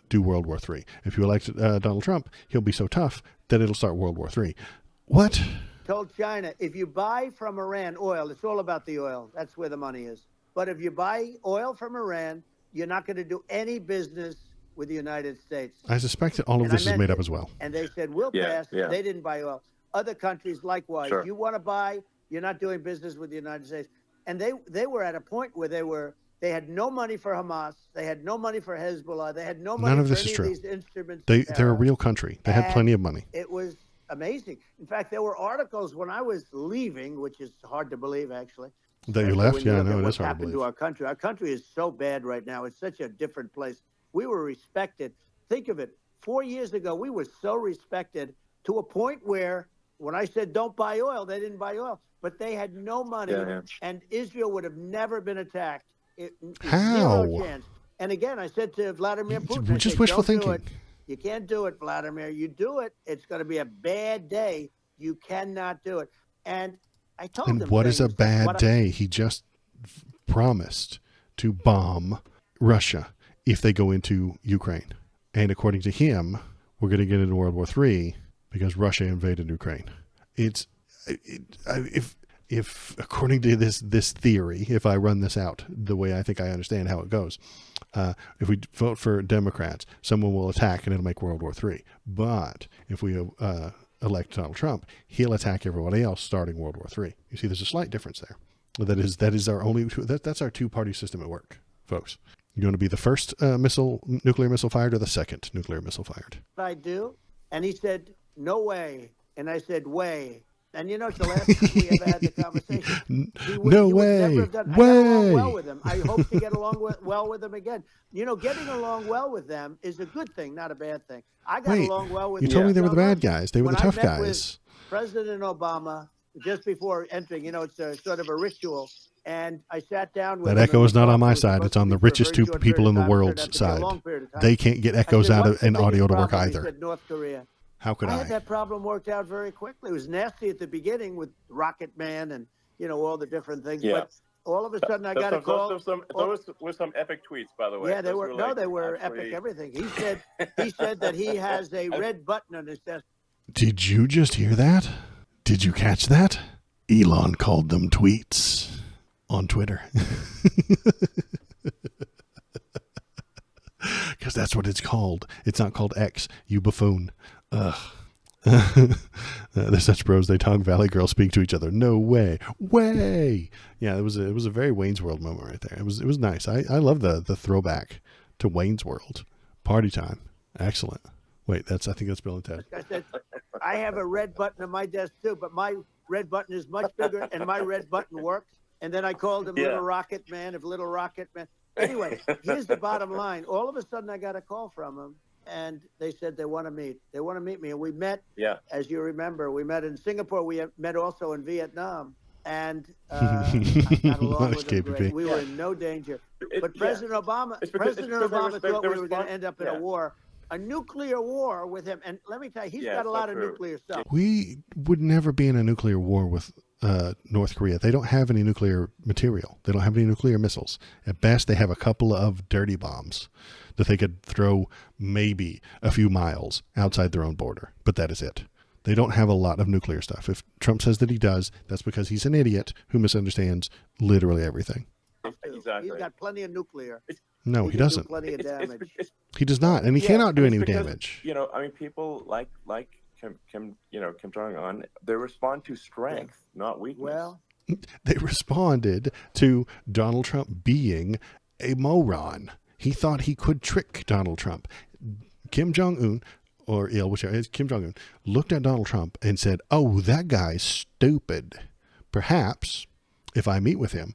do World War III. If you elect Donald Trump, he'll be so tough that it'll start World War III. What? Told China, if you buy from Iran oil, it's all about the oil. That's where the money is. But if you buy oil from Iran, you're not going to do any business with the United States. I suspect that all of this is made up as well. And they said, we'll pass. Yeah. They didn't buy oil. Other countries, likewise. Sure. You want to buy, you're not doing business with the United States. And they were at a point where they had no money for Hamas. They had no money for Hezbollah. They had no money for any of these instruments. They're a real country. They had plenty of money. It was amazing. In fact, there were articles when I was leaving, which is hard to believe, actually. That you left? Yeah, I know, it is hard to happened believe. To our country. Our country is so bad right now. It's such a different place. We were respected. Think of it. 4 years ago, we were so respected to a point where when I said don't buy oil, they didn't buy oil. But they had no money, and Israel would have never been attacked. How? Zero chance. And again, I said to Vladimir Putin, just wishful thinking. You can't do it, Vladimir. You do it, it's going to be a bad day. You cannot do it. And I told him. And what is a bad day? He just promised to bomb Russia if they go into Ukraine. And according to him, we're going to get into World War III because Russia invaded Ukraine. If according to this theory, if I run this out the way I think I understand how it goes, if we vote for Democrats, someone will attack and it'll make World War III. But if we elect Donald Trump, he'll attack everybody else starting World War III. You see, there's a slight difference there. That is our only, that's our two-party system at work, folks. You want to be the first nuclear missile fired or the second nuclear missile fired? I do. And he said, no way. And I said, way. And you know, it's the last time we ever had the conversation. No way. I got along well with him. I hope to get along well with him again. You know, getting along well with them is a good thing, not a bad thing. I got along well with them. You told me they were the bad guys. They were the tough guys. With President Obama, just before entering, you know, it's a sort of a ritual. And I sat down with that echo is not on my side. It's on the richest two people in the world's side. They can't get echoes out of an audio to work either. He said, North Korea. How could I? I had that problem worked out very quickly. It was nasty at the beginning with Rocket Man and, you know, all the different things. Yeah. But all of a sudden I got a call. Those were some epic tweets, by the way. Yeah, they were. No, they were epic everything. He said that he has a red button on his desk. Did you just hear that? Did you catch that? Elon called them tweets on Twitter. Because that's what it's called. It's not called X, you buffoon. Ugh. They're such bros. They talk Valley Girl speak to each other. No way. Way. Yeah, it was a very Wayne's World moment right there. It was nice. I love the throwback to Wayne's World. Party time. Excellent. Wait, I think that's Bill and Ted. I said, I have a red button on my desk too, but my red button is much bigger and my red button works. And then I called him Little Rocket Man of Little Rocket Man. Anyway, here's the bottom line. All of a sudden I got a call from him and they said they want to meet. They want to meet me. And we met, as you remember, we met in Singapore. We met also in Vietnam. And I got along with him great. We were in no danger. But President Obama thought we were going to end up in a war. A nuclear war with him. And let me tell you, he's got a lot of nuclear stuff. We would never be in a nuclear war with North Korea. They don't have any nuclear material. They don't have any nuclear missiles. At best, they have a couple of dirty bombs that they could throw maybe a few miles outside their own border. But that is it. They don't have a lot of nuclear stuff. If Trump says that he does, that's because he's an idiot who misunderstands literally everything. Exactly. He's got plenty of nuclear. No, he doesn't. Plenty of damage. He does not, and he cannot do any damage. You know, I mean, people like Kim Jong Un, they respond to strength, not weakness. Well, they responded to Donald Trump being a moron. He thought he could trick Donald Trump. Kim Jong Un, or whichever is Kim Jong Un, looked at Donald Trump and said, "Oh, that guy's stupid. Perhaps if I meet with him,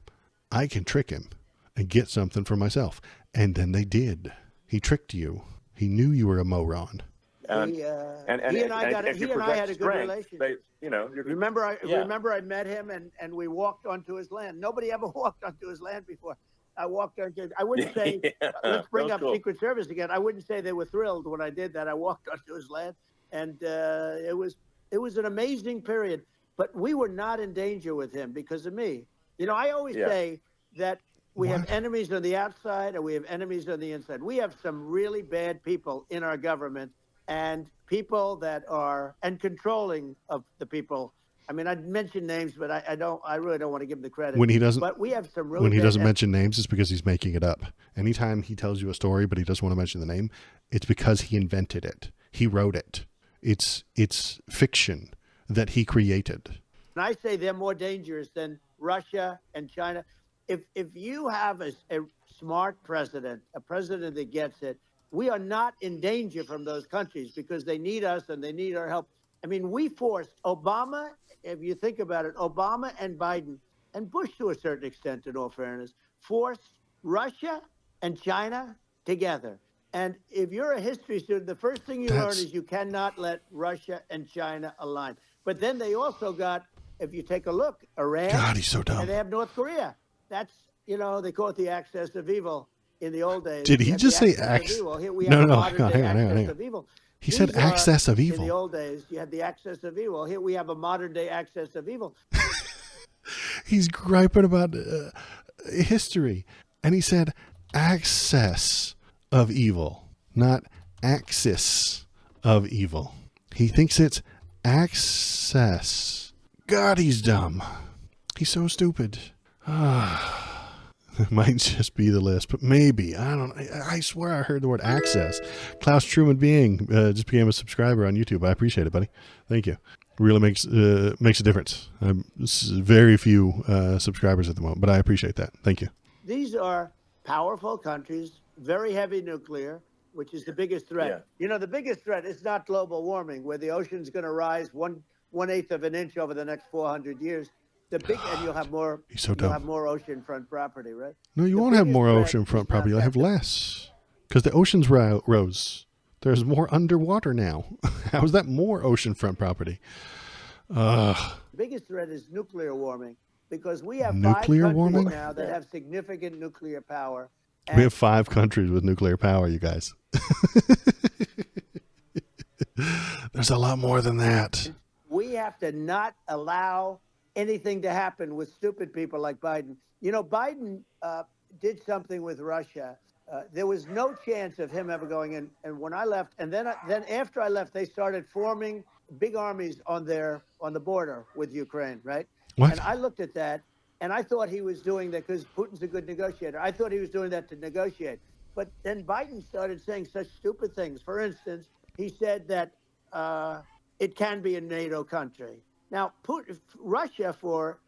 I can trick him and get something for myself." And then they did. He tricked you. He knew you were a moron. He and I had a good relationship. Remember I met him and we walked onto his land. Nobody ever walked onto his land before. I walked onto. I wouldn't say let's bring up Secret Service again. I wouldn't say they were thrilled when I did that. I walked onto his land, and it was an amazing period. But we were not in danger with him because of me. You know, I always say that. We have enemies on the outside and we have enemies on the inside. We have some really bad people in our government and people that are controlling of the people. I mean, I'd mention names, but I really don't want to give them the credit. When he doesn't, but we have some really when he doesn't mention names, it's because he's making it up. Anytime he tells you a story, but he doesn't want to mention the name, it's because he invented it. He wrote it. It's fiction that he created. And I say they're more dangerous than Russia and China. If you have a smart president, a president that gets it, we are not in danger from those countries because they need us and they need our help. I mean, we forced Obama, if you think about it, Obama and Biden, and Bush to a certain extent, in all fairness, forced Russia and China together. And if you're a history student, the first thing you learn is you cannot let Russia and China align. But then they also got, if you take a look, Iran. God, he's so dumb. And they have North Korea. That's, they call it the axis of evil in the old days. Did he just say axis? No, hang on. He said access of evil. In the old days, you had the axis of evil. Here we have a modern day axis of evil. He's griping about history. And he said access of evil, not axis of evil. He thinks it's access. God, he's dumb. He's so stupid. It might just be the list, but maybe. I don't know. I swear I heard the word access. Klaus Truman Being just became a subscriber on YouTube. I appreciate it, buddy. Thank you. Really makes a difference. Very few subscribers at the moment, but I appreciate that. Thank you. These are powerful countries, very heavy nuclear, which is the biggest threat. The biggest threat is not global warming, where the ocean's going to rise 1/8 of an inch over the next 400 years. And you'll have more. He's so dumb. You'll have more oceanfront property, right? No, you won't have more oceanfront property. You'll have less because the oceans rose. There's more underwater now. How is that more oceanfront property? The biggest threat is nuclear warming because we have nuclear 5 countries warming now that have significant nuclear power. We have 5 countries with nuclear power, you guys. There's a lot more than that. We have to not allow anything to happen with stupid people like Biden. Biden did something with Russia. There was no chance of him ever going in. And when I left, and then after I left, they started forming big armies on the border with Ukraine, right? What? And I looked at that, and I thought he was doing that because Putin's a good negotiator. I thought he was doing that to negotiate. But then Biden started saying such stupid things. For instance, he said that it can be a NATO country. Now, Russia, for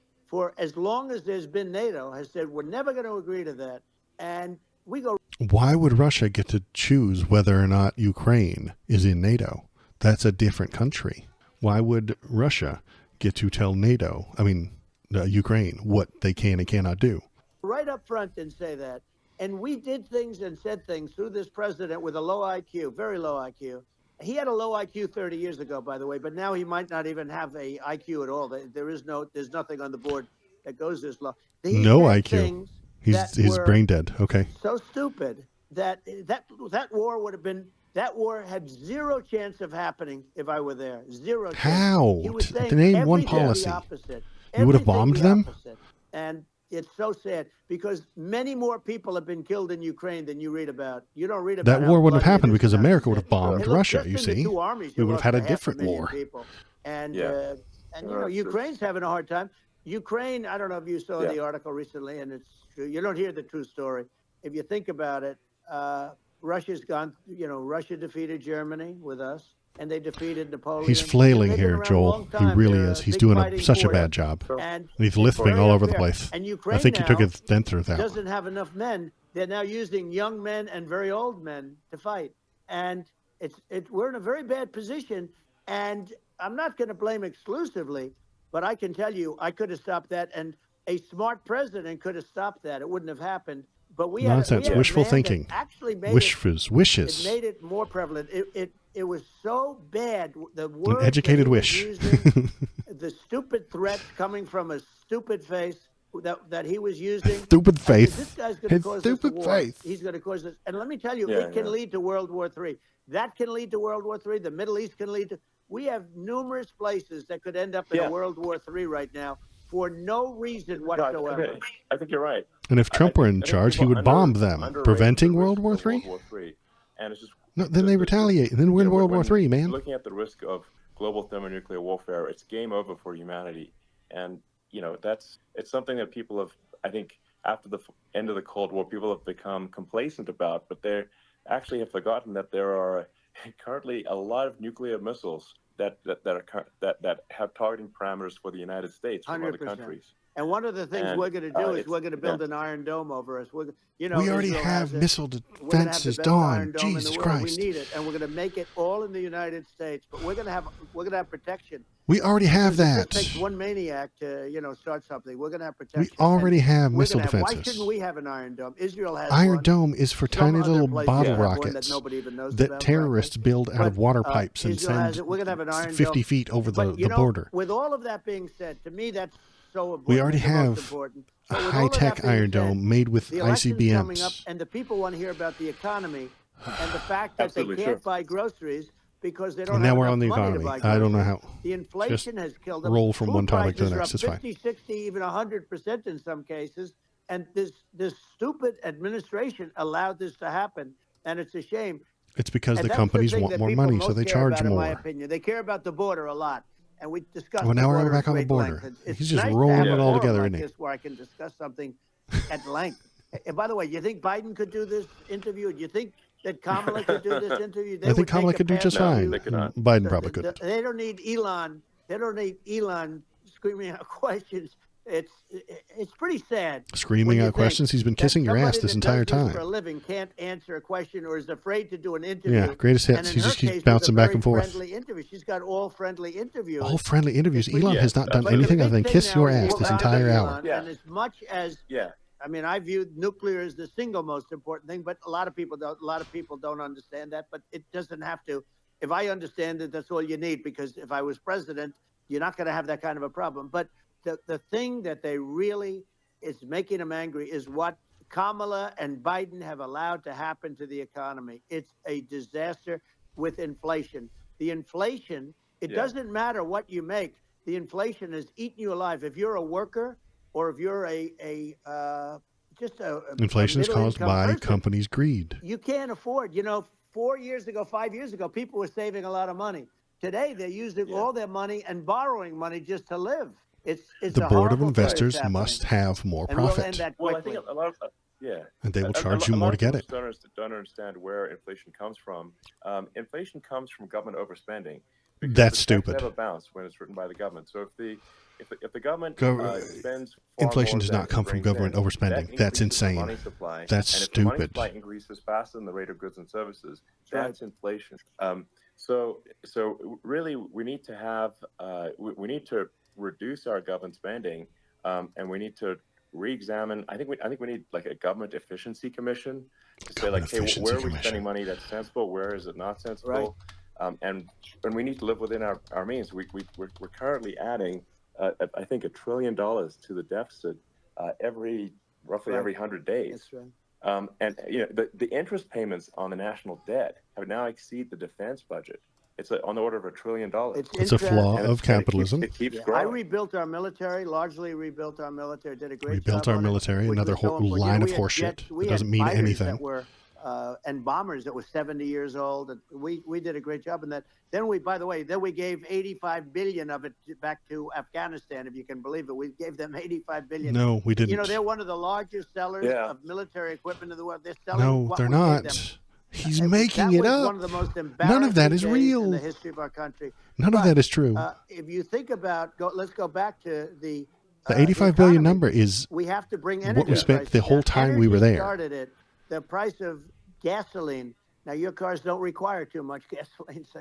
as long as there's been NATO, has said, we're never going to agree to that. And we go. Why would Russia get to choose whether or not Ukraine is in NATO? That's a different country. Why would Russia get to tell Ukraine, what they can and cannot do? Right up front and say that. And we did things and said things through this president with a low IQ, very low IQ. He had a low IQ 30 years ago, by the way, but now he might not even have a IQ at all. There's nothing on the board that goes this low. No IQ. He's brain dead. Okay. So stupid that war would have been, that war had zero chance of happening if I were there. Zero chance. How? He was saying name one everything policy. the opposite. You would have bombed them? Opposite. And it's so sad because many more people have been killed in Ukraine than you read about. You don't read about that war wouldn't have happened because America would have bombed Russia, you see. We would have had a different war. And Ukraine's having a hard time. Ukraine, I don't know if you saw the article recently, and it's true. You don't hear the true story. If you think about it, Russia's gone, Russia defeated Germany with us. And they defeated Napoleon. He's flailing here, Joel. He really is. He's doing such a bad job. And he's lisping all over the place. And Ukraine, I think he took his dent through that. Doesn't have enough men. They're now using young men and very old men to fight. And we're in a very bad position. And I'm not going to blame exclusively, but I can tell you I could have stopped that. And a smart president could have stopped that. It wouldn't have happened. But Nonsense. Wishful thinking. Actually made wishes. It made it more prevalent. It was so bad. The an educated wish. The stupid threats coming from a stupid face that he was using. Stupid faith. This guy's going to cause stupid us a war. Faith. He's going to cause this. And let me tell you, it can lead to World War III. That can lead to World War III. The Middle East can lead to. We have numerous places that could end up in a World War III right now for no reason whatsoever. I think you're right. And if Trump were in charge, he would bomb them, preventing World War III. And it's just no, then they retaliate, and then we're in World War III, man. Looking at the risk of global thermonuclear warfare, it's game over for humanity. And, it's something that people have, I think, after the end of the Cold War, people have become complacent about, but they actually have forgotten that there are currently a lot of nuclear missiles that have targeting parameters for the United States from 100%. Other countries. And one of the things we're going to do is we're going to build an Iron Dome over us. We already have missile defenses done. Jesus Christ! We need it, and we're going to make it all in the United States. But we're going to have protection. We already have that. It takes one maniac to start something. We're going to have protection. We already have missile defenses. Why shouldn't we have an Iron Dome? Israel has Iron Dome is for tiny little bottle rockets that nobody even knows that terrorists build out of water pipes and send we're going to have an Iron 50 feet over the border. With all of that being said, to me that's so important. We already have a high-tech Iron Dome made with ICBMs. Coming up, and the people want to hear about the economy and the fact that they can't buy groceries because they don't have enough money. And now we're on the economy. I don't know how. The inflation has killed them. Roll from one topic to the next. It's fine. 50, 60, even 100% in some cases. And this stupid administration allowed this to happen, and it's a shame. It's because the companies want more money, so they charge more. In my opinion, they care about the border a lot. And we discussed. Well, now we're back on the border. He's just rolling it all together, isn't he? Where I can discuss something at length. And by the way, you think Biden could do this interview? Do you think that Kamala could do this interview? I think Kamala could do just fine. Biden probably couldn't. They don't need Elon. They don't need Elon screaming out questions. It's pretty sad. Screaming out questions? He's been kissing your ass this entire time. For a living can't answer a question or is afraid to do an interview. Yeah, greatest hits. He just keeps bouncing back and forth. Friendly interview. She's got all friendly interviews. All friendly interviews. Elon has not done anything other than kiss your ass this entire hour. And as much as I mean, I view nuclear as the single most important thing, but a lot of people don't understand that. But it doesn't have to. If I understand it, that's all you need. Because if I was president, you're not going to have that kind of a problem. But the thing that they really is making them angry is what Kamala and Biden have allowed to happen to the economy. It's a disaster with inflation. The inflation, it doesn't matter what you make. The inflation has eaten you alive. If you're a worker or if you're inflation is caused by person, companies' greed. You can't afford. 5 years ago, people were saving a lot of money. Today, they're using all their money and borrowing money just to live. It's the board of investors must have more profit. Well, I think Yeah. and they will charge A you lot more to of get people it. don't understand where inflation comes from. Inflation comes from government overspending because That's the checks stupid. never bounce when it's written by the government. So if the government Go- spends far Inflation more does than not it come from brings government in, overspending. that That's increases the insane. money supply. That's and if the money stupid. supply increases faster than the rate of goods and services, Right. that's inflation. So really, we need to have we need to reduce our government spending, and we need to re-examine. I think we need like a government efficiency commission to say like, hey, where are we spending money that's sensible? Where is it not sensible? Right. And we need to live within our means. We're currently adding, I think, $1 trillion to the deficit roughly every 100 days. That's right. And the interest payments on the national debt have now exceed the defense budget. It's on the order of $1 trillion. It's a flaw of capitalism. It keeps Yeah, growing. I rebuilt our military, largely rebuilt our military, did a great job. Rebuilt our on it, military, which another was so important. line of we had horseshit. jets, we It had doesn't mean fighters anything. That were, and bombers that were 70 years old. And we did a great job in that. Then we gave 85 billion of it back to Afghanistan, if you can believe it. We gave them 85 billion. No, we didn't. You know, they're one of the largest sellers Yeah. of military equipment in the world. They're selling No, what they're we gave not. them. He's That making it was up. one of the most None embarrassing of that is days real. in the history of our country. None of that is true. If you think about, let's go back to the 85 billion economy. number is We have to bring energy what we spent prices the whole down. time we were Energy there. Started it. The price of gasoline. Now your cars don't require too much gasoline, so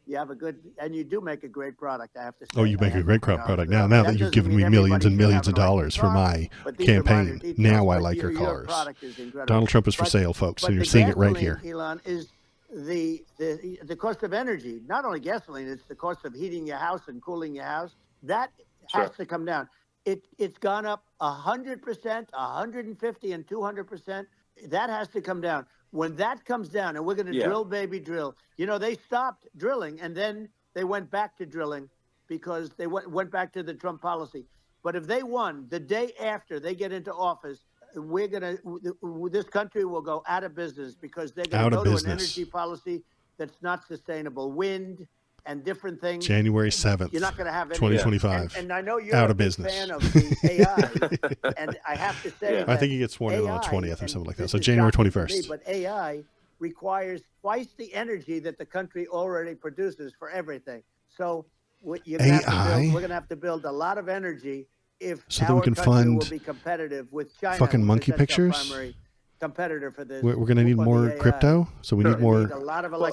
you have a good, and you do make a great product. I have to say. Oh, you make a great crop product now. That Now that you've doesn't given me mean millions and everybody should millions have of an electric dollars for car, my but these are minor campaign, details, now I but like your your cars. product is incredible. Donald Trump is for But- sale, folks, but and you're the seeing it right gasoline, here. Elon, is the cost of energy. Not only gasoline, it's the cost of heating your house and cooling your house. That has to come down. It's gone up 100%, 150, and 200%. That has to come down. When that comes down, and we're going to drill, baby, drill. They stopped drilling, and then they went back to drilling because they went back to the Trump policy. But if they won the day after they get into office, this country will go out of business because they're going to go to an energy policy that's not sustainable. Wind and different things. January 7th, You're not going to have any. 2025. And I know you're out a of big business. fan of the AI, and I have to say, I think he gets sworn in on the 20th or something like that. So January 21st. But AI requires twice the energy that the country already produces for everything. So we're going to have to build a lot of energy if so that we can country fund will be competitive with China. fucking monkey pictures. Primary competitor for this. We're going to need more crypto, so we need more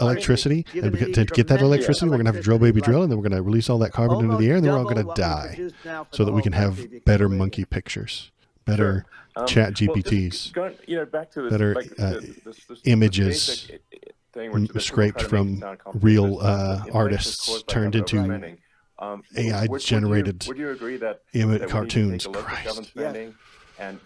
electricity. And to get that electricity, we're going to have to drill, baby, drill, and then we're going to release all that carbon into the air, and then we're all going to die, so that we can have better monkey pictures, better chat GPTs, back to this, better this images thing scraped from real artists turned into AI-generated would you agree that cartoons. we need to take a look at government spending and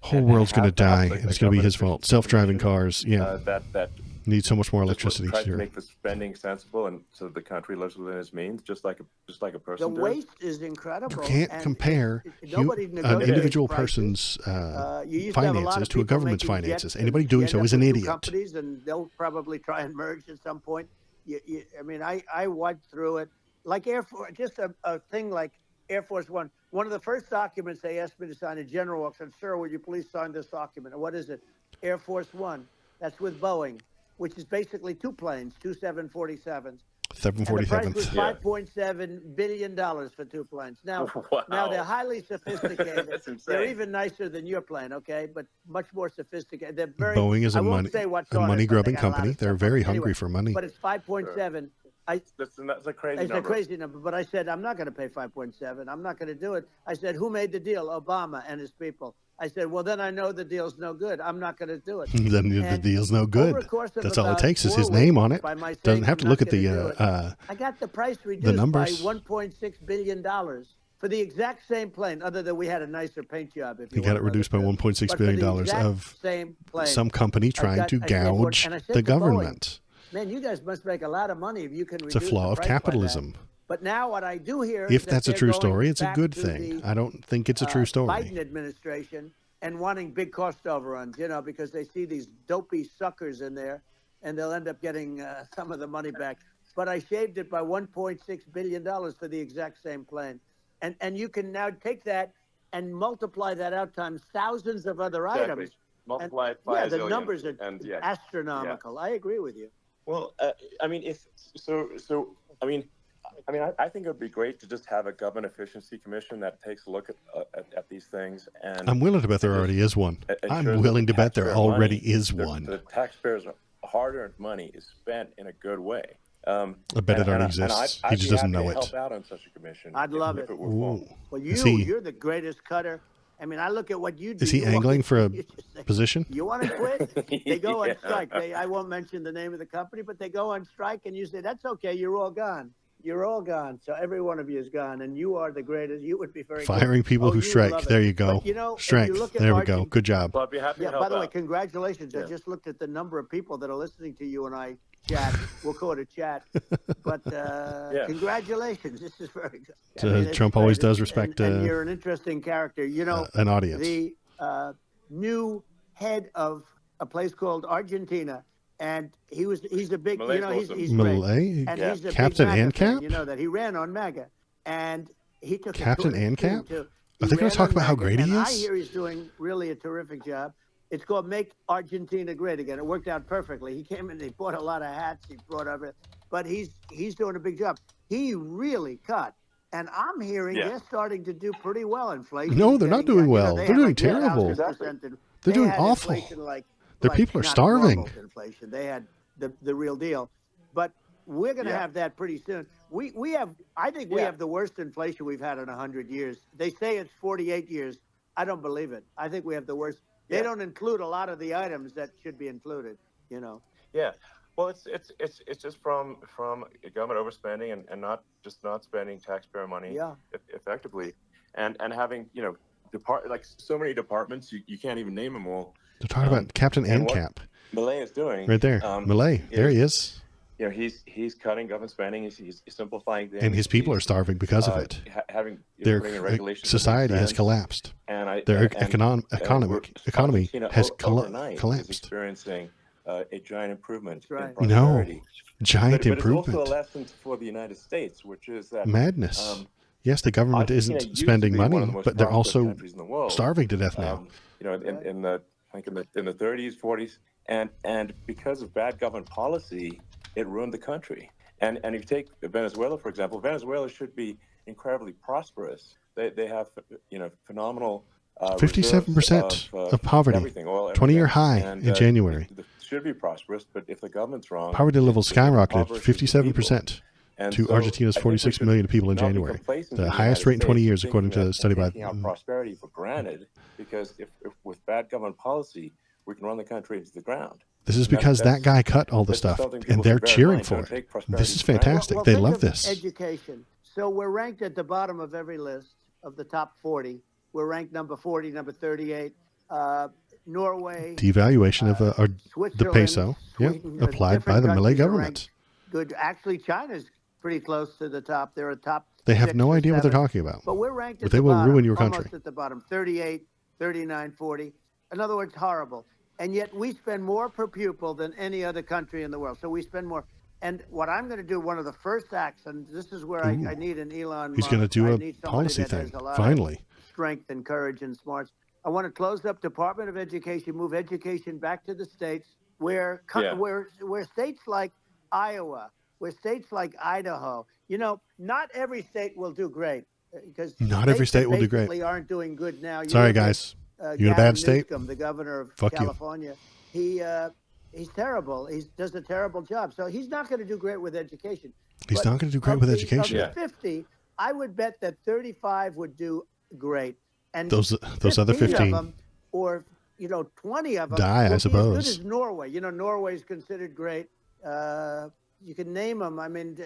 whole world's going to die, and like it's going to be his fault. Self-driving cars, that need so much more electricity. Try to make the spending sensible, and so the country lives within its means, just like a person. The waste is incredible. You can't compare an individual person's finances to a government's finances. Anybody doing so is an idiot. Companies, and they'll probably try and merge at some point. I mean, I went through it like Air Force, just a thing like Air Force One. One of the first documents they asked me to sign, a general said, "Sir, would you please sign this document?" And what is it? Air Force One. That's with Boeing, which is basically two planes, two 747s. 747s. And the price was $5.7 billion for two planes. Now, now they're highly sophisticated. That's insane. They're even nicer than your plane, okay? But much more sophisticated. They're very. Boeing is a money-grubbing company. They're very hungry for money. But it's 5.7. That's a crazy it's number. a crazy number, but I said, I'm not going to pay 5.7. I'm not going to do it. I said, who made the deal? Obama and his people. I said, well, then I know the deal's no good. I'm not going to do it. Then the deal's no good. That's all it takes is his name on it. Doesn't have to look at the I got the price reduced by $1.6 billion for the exact same plane, other than we had a nicer paint job. If you got it reduced by $1.6 billion of some company trying to gouge the government. Man, you guys must make a lot of money if you can reduce It's a flaw of capitalism. But now what I do hear if that's a true story, it's a good thing. I don't think it's a true story. Biden administration and wanting big cost overruns, because they see these dopey suckers in there, and they'll end up getting some of the money back. But I shaved it by $1.6 billion for the exact same plane. And you can now take that and multiply that out times thousands of other Exactly. items. Multiply it by a the zillion, numbers are and astronomical. I agree with you. Well, I mean, I think it would be great to just have a government efficiency commission that takes a look at these things. And I'm willing to bet there already is one. I'm willing to bet there already is one. The taxpayers' hard-earned money is spent in a good way. I bet it already exists. He just doesn't know it. Help out on such a commission. I'd love it. Ooh. Well, you're the greatest cutter. I mean, I look at what you do. Is he angling for a position? You want to quit? They go on strike. I won't mention the name of the company, but they go on strike, and you say, that's okay, you're all gone. You're all gone. So every one of you is gone, and you are the greatest. You would be very firing good. people who strike. There you go. But, strength. There we go. Good job. Well, I'd be happy to help by the way, out. congratulations. Yeah. I just looked at the number of people that are listening to you and I chat. We'll call it a chat. But congratulations. This is very good. Trump always does respect and you're an interesting character. You know, an audience. The new head of a place called Argentina, and he's a big, Malay's he's Malay? great. And he's a Captain big MAGA fan, ANCAP? You know that he ran on MAGA, and he took Captain ANCAP. ANCAP? Are they going to talk about how great he is? I hear he's doing really a terrific job. It's called Make Argentina Great Again. It worked out perfectly. He came in, he bought a lot of hats, he brought up it, but he's doing a big job. He really cut. And I'm hearing they're starting to do pretty well. Inflation. No, they're not doing well. They're doing terrible. They're doing awful. Their people are starving. Inflation. They had the real deal. But we're going to have that pretty soon. I think we have the worst inflation we've had in 100 years. They say it's 48 years. I don't believe it. I think we have the worst. They don't include a lot of the items that should be included, Yeah. Well, it's just from government overspending and not spending taxpayer money effectively, and having like so many departments you can't even name them all. They're talking about Captain ANCAP. Malay is doing right there. Malay, there he is. He's cutting government spending. He's simplifying things. And his people are starving because of it. Their society has collapsed. Their economy has collapsed. Is experiencing a giant improvement in prosperity. No, giant improvement. But it's also a lesson for the United States, which is that madness. Yes, the government isn't spending money, but they're also starving to death now. In the 30s, 40s, and because of bad government policy, it ruined the country. And if you take Venezuela, for example, Venezuela should be incredibly prosperous. They have phenomenal 57% of poverty, 20-year high in January. It should be prosperous, but if the government's wrong, poverty level skyrocketed 57% to Argentina's 46 million people in January, the highest rate in 20 years, according to a study by. Taking our prosperity for granted, because if with bad government policy, we can run the country into the ground. This is because that guy cut all the stuff, and they're cheering for it. This is fantastic. They love this. Education. So we're ranked at the bottom of every list of the top 40. We're ranked number 40, number 38. Norway. Devaluation of the peso, applied by the Malay government. Good. Actually, China's pretty close to the top. They're a top. They have no idea what they're talking about. But we're ranked at they the will bottom, ruin your country. almost at the bottom, 38, 39, 40. In other words, horrible. And yet we spend more per pupil than any other country in the world. So we spend more. And what I'm going to do, one of the first acts, and this is where I need an Elon. He's going to do a policy thing, finally. Strength and courage and smarts. I want to close up Department of Education, move education back to the states, where states like Iowa, where states like Idaho, not every state will do great. Because not every state will do great. Aren't doing good now. Sorry, guys. You in a bad state? Newsom, the governor of Fuck California. He's terrible. He does a terrible job. So he's not going to do great with education. He's not going to do great with education. Of the 50, I would bet that 35 would do great. And those other 15 of them, or 20 of them die, I suppose. As good as Norway. Norway's considered great. You can name them. I mean,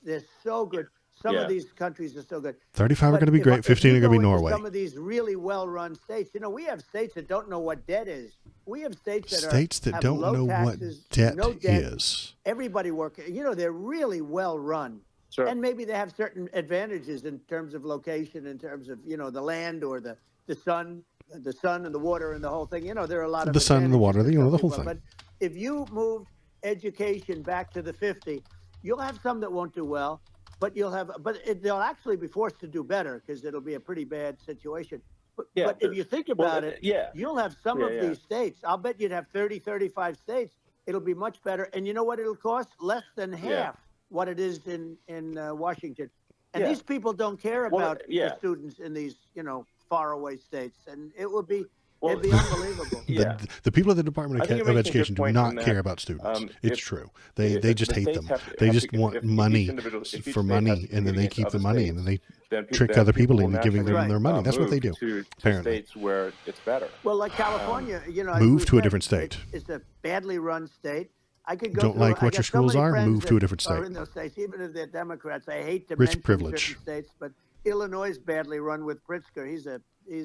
they're so good. Some of these countries are so good. 35 are going to be great. 15 are going to be Norway. Some of these really well-run states. We have states that don't know what debt is. We have states that don't know taxes, what debt is. Everybody working. They're really well-run. Sure. And maybe they have certain advantages in terms of location, in terms of the land or the sun and the water and the whole thing. There are a lot of the sun and the water. The whole thing. But if you moved education back to the 50, you'll have some that won't do well. But they'll actually be forced to do better because it'll be a pretty bad situation. But if you think about it, yeah, you'll have some Yeah, of yeah. these states. I'll bet you'd have 30, 35 states. It'll be much better. And you know what it'll cost? Less than half what it is in Washington. And Yeah. these people don't care Well, about yeah. the students in these, faraway states. And it would be, Well, it'd be unbelievable. Yeah. The people at the Department I think of you're making a good Education do point not in that, care about students. It's if- true. They if just the hate states them. have to- They have just to- want if each money individual- if each for state has money, to and then compete they against keep the other money, states, and then they then trick then other people will into giving them naturally, their money. That's what they do. move to apparently. states where it's better. Well, like California, Move as to a we different said, state. It's a badly run state. I could go Don't through, like I what got your so schools many are? friends Move to a that different are state. in those states, even if they're Democrats. I hate to Rich mention privilege. certain states, but Illinois is badly run with Pritzker. He's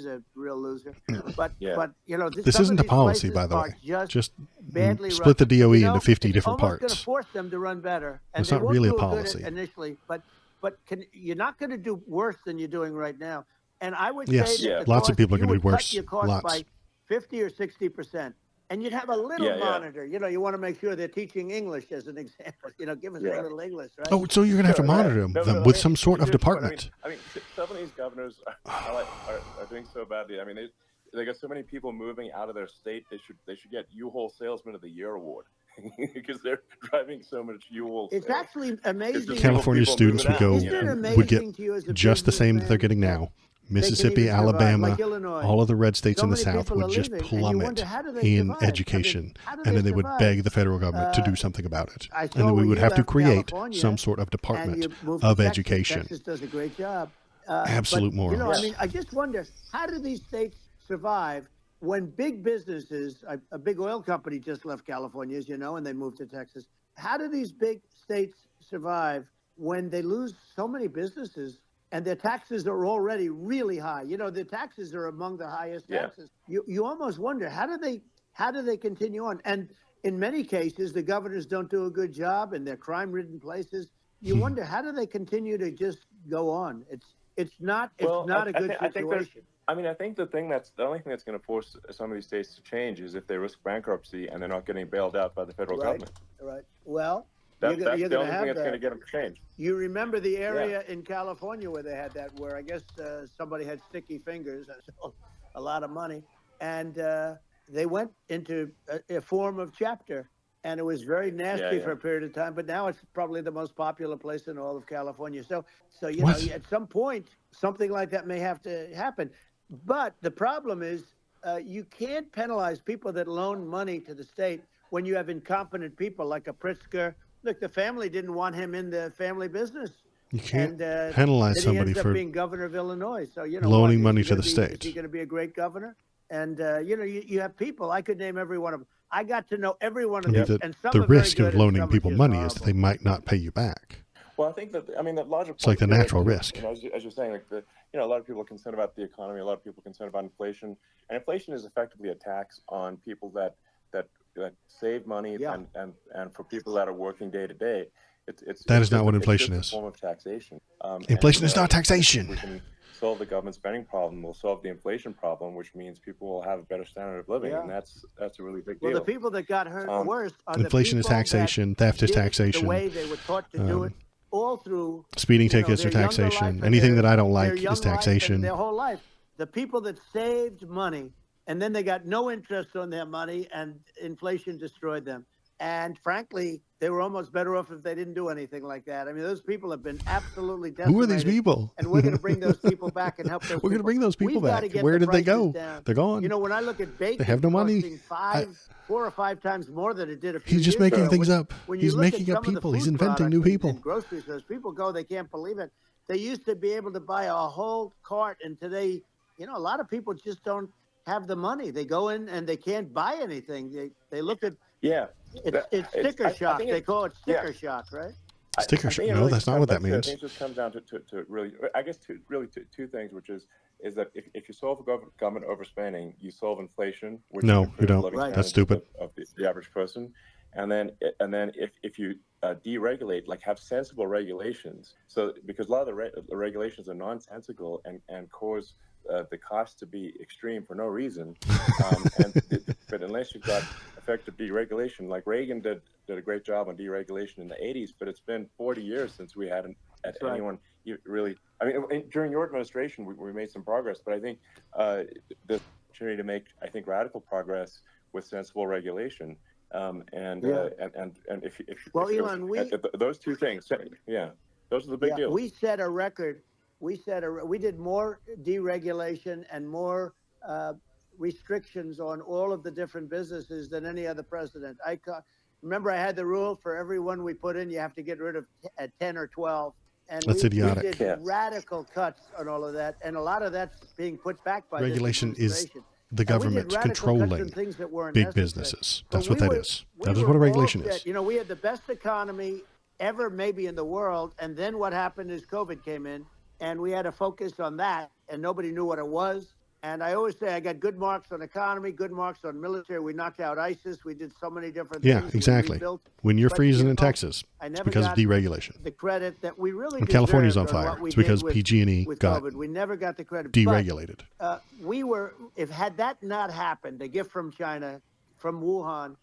a real loser. But This some isn't of a these policy, places by the are way. Just badly split run. the DOE You know, into 50 it's different almost going parts. to force them to run better, and It's they not won't really a do it good policy. initially. But you're not going to do worse than you're doing right now. And I would Yes, say that the lots of cost, people are you going to would do cut worse. your cost Lots. by 50 or 60%. And you'd have a little Yeah, yeah. monitor. You want to make sure they're teaching English as an example. Give us a little English, right? Oh, so you're going to have to monitor them with some sort of department. I mean, some of these governors are doing so badly. I mean, they got so many people moving out of their state. They should get U-Haul Salesman of the Year award because they're driving so much U-Haul. It's actually amazing. California people students would moving go out, Isn't it amazing would get to you as a just the same that they're businessman getting now. Mississippi, even survive, Alabama, like Illinois. all of the red states So in the many South people would are just leaving, and you plummet wonder, how do they in survive? I mean, education, how do and they then they would survive? beg the federal government to do something about it. I And saw then we when would you have to left create California some sort of and department you moved to of Texas. education. Texas does a great job. Absolute but, morons. I mean, I just wonder, how do these states survive when big businesses, a big oil company just left California, as you know, and they moved to Texas. How do these big states survive when they lose so many businesses and their taxes are already really high? Their taxes are among the highest taxes. You almost wonder, how do they continue on? And in many cases, the governors don't do a good job in their crime-ridden places. You wonder, how do they continue to just go on? It's not a good situation. I think the only thing that's going to force some of these states to change is if they risk bankruptcy and they're not getting bailed out by the federal government. Right. Well, That's you're the only going to thing have that's going to that. get them to change. You remember the area in California where they had that, where I guess somebody had sticky fingers and sold a lot of money, and they went into a form of chapter, and it was very nasty for a period of time. But now it's probably the most popular place in all of California. So at some point, something like that may have to happen. But the problem is, you can't penalize people that loan money to the state when you have incompetent people like a Pritzker. Look, the family didn't want him in the family business. You can't And penalize then he somebody ends up for being governor of Illinois. So loaning what, money is he to the gonna state. Is he going to be a great governor? And you have people. I could name every one of them. I got to know every one of them. And some the are very risk good of and loaning some are people just money is that horrible. they might not pay you back. Well, I think that the larger It's like the point natural is, risk. as you're saying, like a lot of people are concerned about the economy. A lot of people are concerned about inflation, and inflation is effectively a tax on people that save money and for people that are working day to day. That is not what inflation is. It's a form of taxation. Inflation is not taxation. We can solve the government spending problem. We'll solve the inflation problem, which means people will have a better standard of living, and that's a really big deal. Well, the people that got hurt worst are inflation the is people taxation, that theft is did it taxation. The way they were taught to do it, all through Speeding tickets are their younger life taxation. and Anything their- that I don't their like young is life and taxation. Their whole life. The people that saved money and then they got no interest on their money and inflation destroyed them. And frankly, they were almost better off if they didn't do anything like that. I mean, those people have been absolutely decimated. Who are these people? And we're going to bring those people back and help those We're going to bring those people We've gotta back. get Where the did they prices go? down. They're gone. When I look at bacon, They have no money. costing 4 or 5 times more than it did a few He's just years making ago. things up. When you He's look at making up some of the people. He's food inventing new products people. in grocery stores, people go, they can't believe it. They used to be able to buy a whole cart, and today, a lot of people just don't have the money. They go in and they can't buy anything. They look at it's sticker shock. They call it sticker shock, right? Sticker shock. No, that's not what that means. I think it just comes down to really, I guess, two things, which is that if you solve government overspending, you solve inflation, which No, improves you don't. living Right. standards That's stupid. of the average person. and then if you deregulate, like have sensible regulations, so because a lot of the regulations are nonsensical and cause the cost to be extreme for no reason, but unless you've got effective deregulation, like Reagan did a great job on deregulation in the 80s, but it's been 40 years since we had anyone really. I mean, during your administration, we made some progress, but I think the opportunity to make, I think, radical progress with sensible regulation. Elon, those two things, those are the big deals. We set a record. We did more deregulation and more restrictions on all of the different businesses than any other president. Remember, I had the rule for every one we put in, you have to get rid of 10 or 12. And That's idiotic. We did radical cuts on all of that, and a lot of that's being put back by regulation. This is the government controlling big businesses. That's what that is. That is what a regulation is. You know, we had the best economy ever, maybe in the world, and then what happened is COVID came in, and we had to focus on that, and nobody knew what it was. And I always say I got good marks on economy, good marks on military. We knocked out ISIS. We did so many different things. Yeah, exactly. When you're freezing in Texas, it's because of deregulation. The credit that we really when California's on fire, it's because PG&E got COVID. We never got the credit. Deregulated. But, had that not happened, a gift from China, from Wuhan,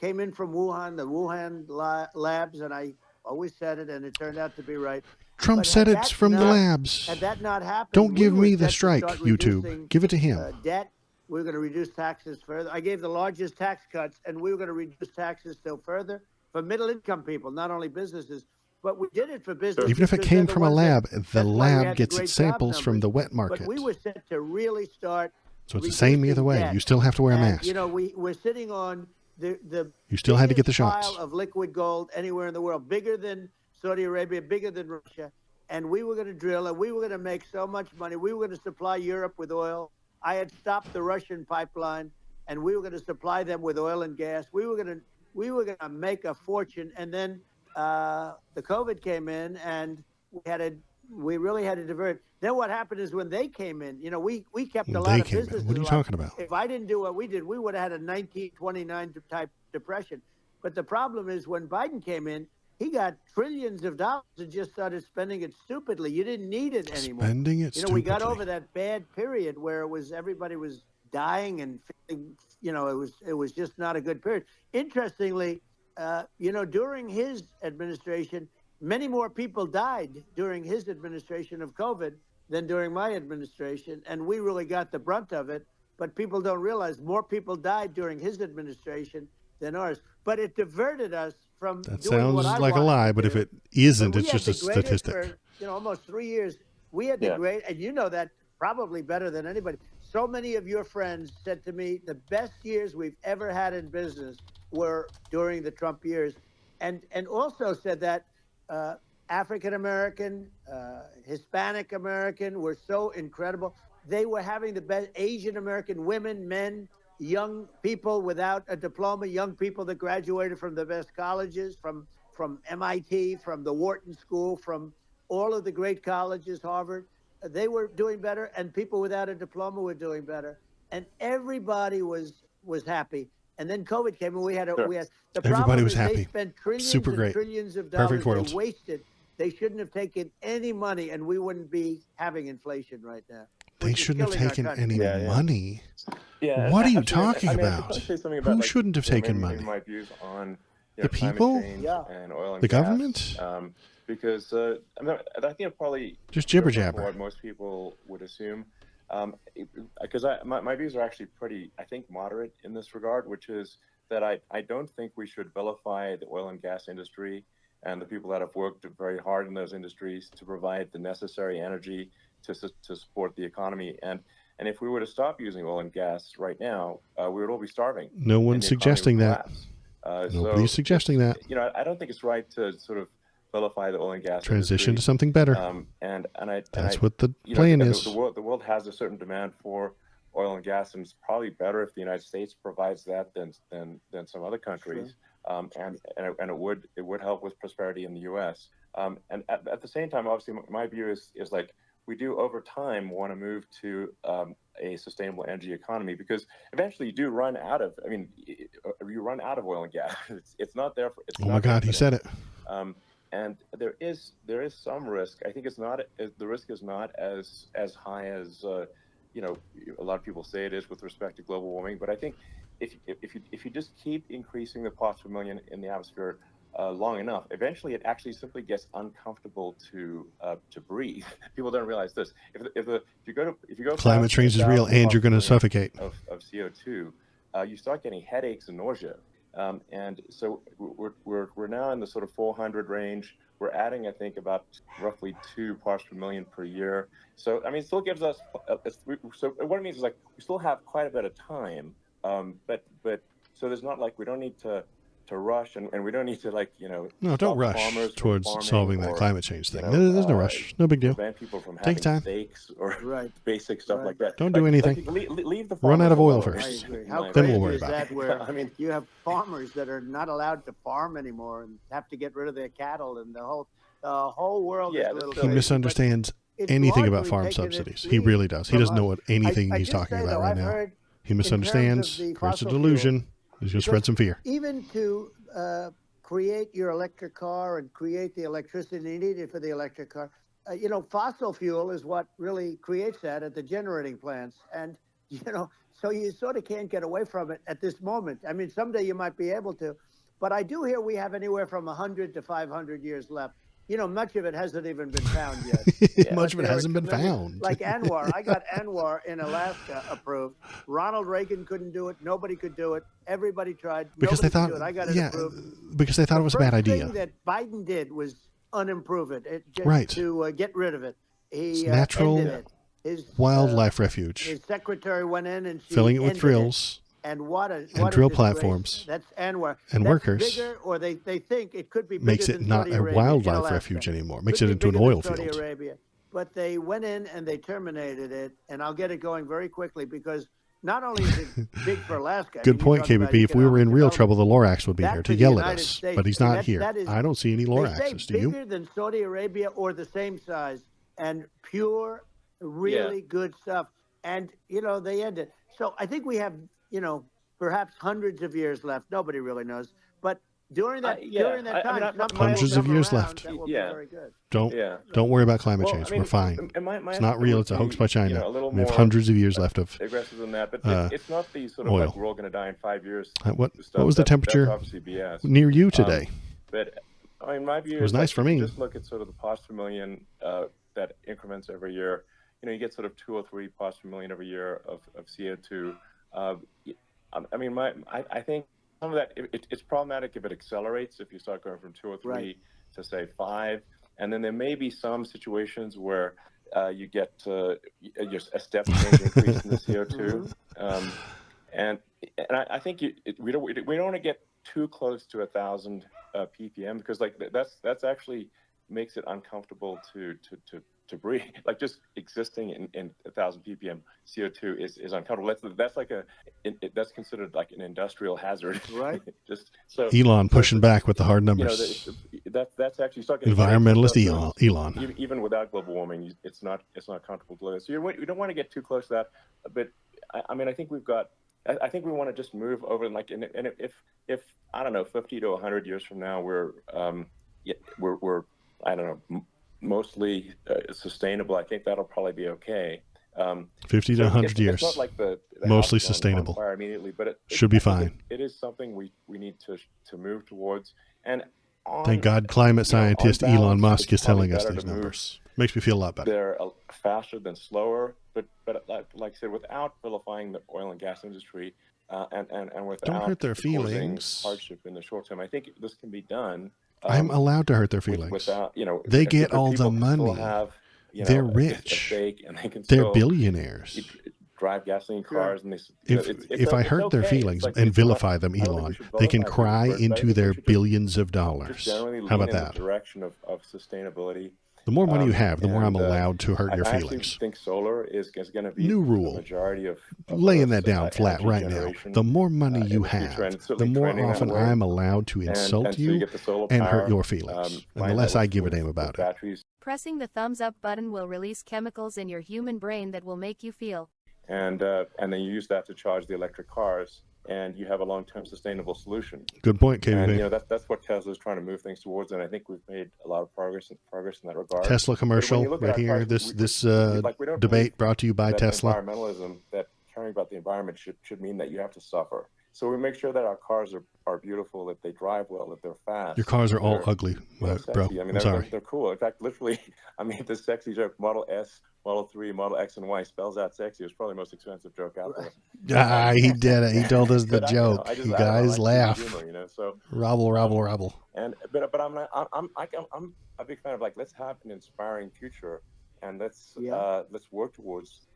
came in from Wuhan, the Wuhan labs, and I always said it, and it turned out to be right. Trump said it's from the labs. Had that not happened, don't give me the strike, YouTube. Give it to him. Debt. We were going to reduce taxes further. I gave the largest tax cuts, and we were going to reduce taxes still further for middle-income people, not only businesses. But we did it for business. Even if it came from a lab, the lab gets its samples from the wet market. But we were set to really start. So it's the same either way. Debt. You still have to wear a mask. You know, we're sitting on the you still had to get the shots. Pile of liquid gold anywhere in the world, bigger than Saudi Arabia, bigger than Russia. And we were going to drill, and we were going to make so much money. We were going to supply Europe with oil. I had stopped the Russian pipeline, and we were going to supply them with oil and gas. We were going to make a fortune. And then the COVID came in, and we really had to divert. Then what happened is when they came in, you know, we kept a lot of businesses. What are you talking about? If I didn't do what we did, we would have had a 1929 type depression. But the problem is when Biden came in, he got trillions of dollars and just started spending it stupidly. You didn't need it anymore. Spending it stupidly. We got over that bad period where everybody was dying and, you know, it was just not a good period. Interestingly, during his administration, many more people died during his administration of COVID than during my administration, and we really got the brunt of it. But people don't realize more people died during his administration than ours. But it diverted us from that doing sounds what I like a lie, but if it isn't, it's just a statistic. For, almost 3 years, we had the great, and you know that probably better than anybody. So many of your friends said to me, the best years we've ever had in business were during the Trump years, and also said that African American, Hispanic American were so incredible. They were having the best. Asian American women, men, young people without a diploma, young people that graduated from the best colleges, from MIT, from the Wharton School, from all of the great colleges, Harvard, they were doing better, and people without a diploma were doing better, and everybody was happy. And then COVID came, and we had the everybody was happy. They spent trillions Super great. And trillions of dollars. Perfect world. They wasted. They shouldn't have taken any money, and we wouldn't be having inflation right now. They shouldn't have taken any money. Yeah, what are you talking about? Who shouldn't have taken money? My views on the people, and oil and the gas, government, because I think probably just jibber jabber. What most people would assume, because my views are actually pretty, I think, moderate in this regard, which is that I don't think we should vilify the oil and gas industry and the people that have worked very hard in those industries to provide the necessary energy to support the economy. And if we were to stop using oil and gas right now, we would all be starving. No one's suggesting that. Nobody's suggesting that. You know, I don't think it's right to sort of vilify the oil and gas transition industry to something better. That's what the plan is. The world has a certain demand for oil and gas, and it's probably better if the United States provides that than some other countries. Sure. And it would help with prosperity in the U.S. And at the same time, obviously, my view is like we do over time want to move to a sustainable energy economy, because eventually you do run out of, I mean, you run out of oil and gas. It's not there for, it's Oh not my God, he said it. And there is some risk. I think it's not, the risk is not as high as you know, a lot of people say it is with respect to global warming. But I think if you just keep increasing the parts per million in the atmosphere long enough, eventually it actually simply gets uncomfortable to breathe. People don't realize this. If you go Climate change is real, and you're going to suffocate. of CO2, you start getting headaches and nausea. And so we're now in the sort of 400 range. We're adding, I think, about roughly 2 parts per million per year. So I mean, it still gives us. So what it means is, like, we still have quite a bit of time. But so there's not, like, we don't need to rush, and we don't need to, like, you know. No, don't rush towards solving that climate change thing. There's no rush. No big deal. Prevent people from Take having time. steaks or basic stuff like that. Don't do anything. Leave the Run out of oil farmers first. alone. How Then crazy we'll worry is about that? it. Where I mean, you have farmers that are not allowed to farm anymore and have to get rid of their cattle, and the whole world is a little He crazy. misunderstands It's anything about largely farm taken its subsidies. He lead really does. He from doesn't know us. what anything I he's just talking say, about though, right I've now. heard He in terms of misunderstands, the creates a fossil delusion. He's going to spread some fear. Even to create your electric car and create the electricity needed for the electric car, you know, fossil fuel is what really creates that at the generating plants. And, you know, so you sort of can't get away from it at this moment. I mean, someday you might be able to. But I do hear we have anywhere from 100 to 500 years left. You know, much of it hasn't even been found yet. Much of it There are hasn't been tremendous- found. Like Anwar. I got Anwar in Alaska approved. Ronald Reagan couldn't do it. Nobody could do it. Everybody tried. Because Nobody they thought, could do it. I got it yeah, approved. because they thought it was a bad First idea. thing that Biden did was unimprove it, Right. to get rid of it. It's He natural ended it. His wildlife refuge, his secretary went in and she filling it with ended drills. And what a drill disgrace. platforms. That's Anwar. And That's workers. Bigger, or they think it could be bigger Makes it than not Saudi a Arabia in wildlife Alaska. refuge anymore. Makes Could it be into an bigger oil than Saudi field. Arabia. But they went in and they terminated it, and I'll get it going very quickly, because not only is it big for Alaska. I Good mean, point, you're talking KBP. about If we were in real economic trouble, the Lorax would be That here for to the yell at United us. States, But he's I mean, not here. that is- I don't see any They say Loraxes. Do you? bigger than Saudi Arabia or the same size, and pure, really good stuff. And, you know, they end it. So I think we have, you know, perhaps hundreds of years left. Nobody really knows. But during that Yeah. I time, mean, something Hundreds will of come years around left. That will Yeah. be very good. Don't worry about climate Well, change. I mean, We're fine. and my It's not answer real. would It's a be, hoax by China. you know, a little We have more hundreds of years left of. aggressive than that, but it's not the sort of oil. like we're all going to die in 5 years. What stuff. was the That's temperature obviously BS. near you today? But I mean, my view It was is, nice like, for if you me. just look at sort of the parts per million that increments every year. You know, you get sort of 2 or 3 parts per million every year of CO2. I mean, I think some of that it's problematic if it accelerates. If you start going from 2 or 3 Right. to say 5, and then there may be some situations where you get just a step change increase in the CO2. And I think we don't want to get too close to 1,000 ppm, because like that's actually makes it uncomfortable to breathe. Like just existing in 1,000 ppm CO2 is uncomfortable. That's like that's considered like an industrial hazard. Right. Just so Elon pushing back with the hard you know, numbers. that's actually stuck in Environmentalist Elon. Even without global warming, it's not comfortable to live. So you don't want to get too close to that. But I mean, I think we've got. I think we want to just move over, and like, and if I don't know, 50 to 100 years from now, we're I don't know, mostly sustainable. I think that'll probably be okay. 50 to 100 years. It's not like the Mostly house is on sustainable. fire immediately, but it Should be I think fine. it is something we need to move towards. And Thank God climate scientist on balance, Elon Musk it's is telling probably us better these to move numbers. Makes me feel a lot better. They're faster than slower, but like I said, without vilifying the oil and gas industry, and without Don't hurt their causing feelings. hardship in the short term. I think this can be done. I'm allowed to hurt their feelings. Without, you know, They if get all people the can still money. have, you know, They're a rich. stake, and they can They're still billionaires. drive gasoline cars, and they. If I hurt their feelings like, and it's vilify not- them, I don't think we Elon, should they can vilify cry people first, but I into think we their should just billions of dollars. generally How about lean in that? the direction of sustainability. The more money you have, the more I'm And, allowed to hurt your I actually feelings. think solar is going to be New the rule. majority of Laying that Earth's, down flat energy right now. generation, The more money you in the future, and have, it's the certainly more trending that often way. I'm allowed to insult And so you you get the solar and power, hurt your feelings. And the combine less that I with- give a with- damn with about it. batteries. Pressing the thumbs up button will release chemicals in your human brain that will make you feel. And then you use that to charge the electric cars, and you have a long-term sustainable solution. Good point, And KVP. that's what Tesla's trying to move things towards, and I think we've made a lot of progress in that regard. Tesla But when commercial you look at right our here. cars, This we don't debate believe brought to you by that Tesla. environmentalism, that caring about the environment should mean that you have to suffer. So we make sure that our cars are beautiful, that they drive well, that they're fast. Your cars are all they're, ugly, bro. sexy. I mean, I'm sorry. they're cool. In fact, literally, I made this sexy joke. Model S, Model 3, Model X, and Y spells out sexy. It was probably the most expensive joke out there. He did it. He told us the But joke. I You don't know, guys I like laugh. humor, So Robble, robble, robble. and but I'm a big fan of, like, let's have an inspiring future, and let's work towards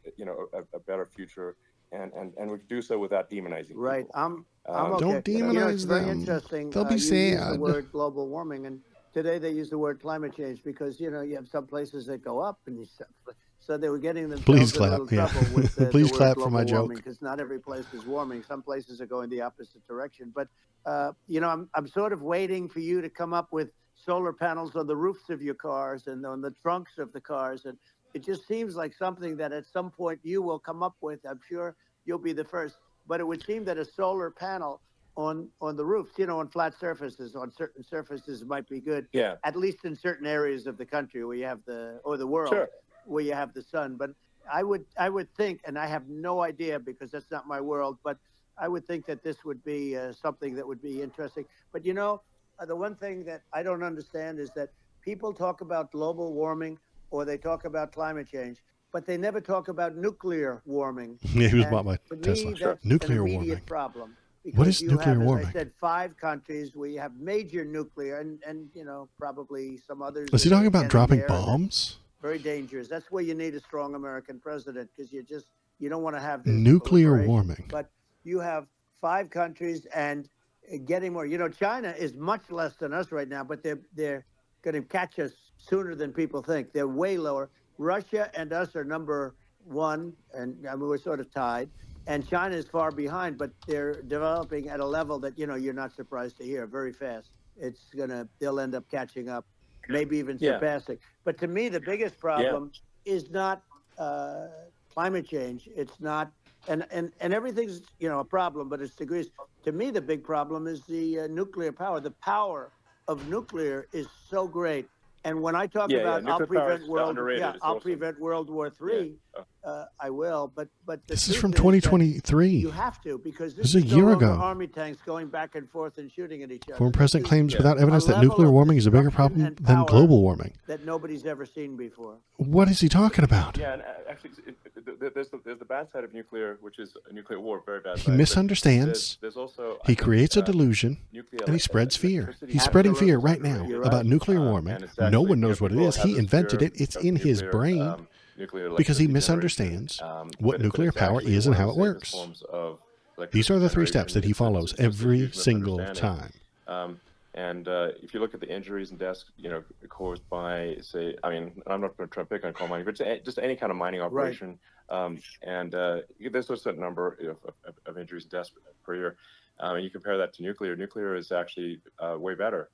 a better future, and we can do so without demonizing Right. people. I'm okay. Don't You know, it's demonize very them. interesting. They'll be you use the sad. word global warming, and today they use the word climate change because you have some places that go up, and so they were getting themselves Please in clap, a little yeah. trouble with Please the word clap for my global warming, joke. because not every place is warming. Some places are going the opposite direction. But I'm sort of waiting for you to come up with solar panels on the roofs of your cars and on the trunks of the cars, and it just seems like something that at some point you will come up with. I'm sure you'll be the first. But it would seem that a solar panel on the roofs, on flat surfaces, on certain surfaces might be good. Yeah. At least in certain areas of the country where you have the world, Sure. where you have the sun. But I would think, and I have no idea because that's not my world, but I would think that this would be something that would be interesting. But the one thing that I don't understand is that people talk about global warming or they talk about climate change, but they never talk about nuclear warming. Yeah, he was And bought by to Tesla. me, that's Nuclear an immediate warming. problem. What is You nuclear have, warming? as I said, 5 countries where you have major nuclear and probably some others. Is he that talking are about getting dropping there, and that's bombs? very dangerous. That's where you need a strong American president, because you don't want to have this Nuclear proliferation. warming. But you have 5 countries and getting more. China is much less than us right now, but they're going to catch us sooner than people think. They're way lower. Russia and us are number 1, and we're sort of tied. And China is far behind, but they're developing at a level that you're not surprised to hear, very fast. They'll end up catching up, maybe even surpassing. But to me, the biggest problem is not climate change. It's not, and everything's a problem, but it's degrees. To me, the big problem is the nuclear power. The power of nuclear is so great. And when I talk about I'll prevent World War III, I will. But this is from 2023. You have to, because this is a year ago. Army tanks going back and forth and shooting at each other. Former president claims without evidence that nuclear warming is a bigger problem than global warming. That nobody's ever seen before. What is he talking about? Yeah, and actually, there's the bad side of nuclear, which is a nuclear war, very bad. He misunderstands. There's also, he creates a delusion, and he spreads fear. He's spreading fear right now about nuclear warming. No one knows what it is. He invented it. It's in his brain because he misunderstands what nuclear power is and how it works. These are the 3 steps that he follows every single time. And if you look at the injuries and deaths, caused by, say, I'm not going to try to pick on coal mining, but just any kind of mining operation, and there's a certain number of injuries and deaths per year. And you compare that to nuclear. Nuclear is actually way better.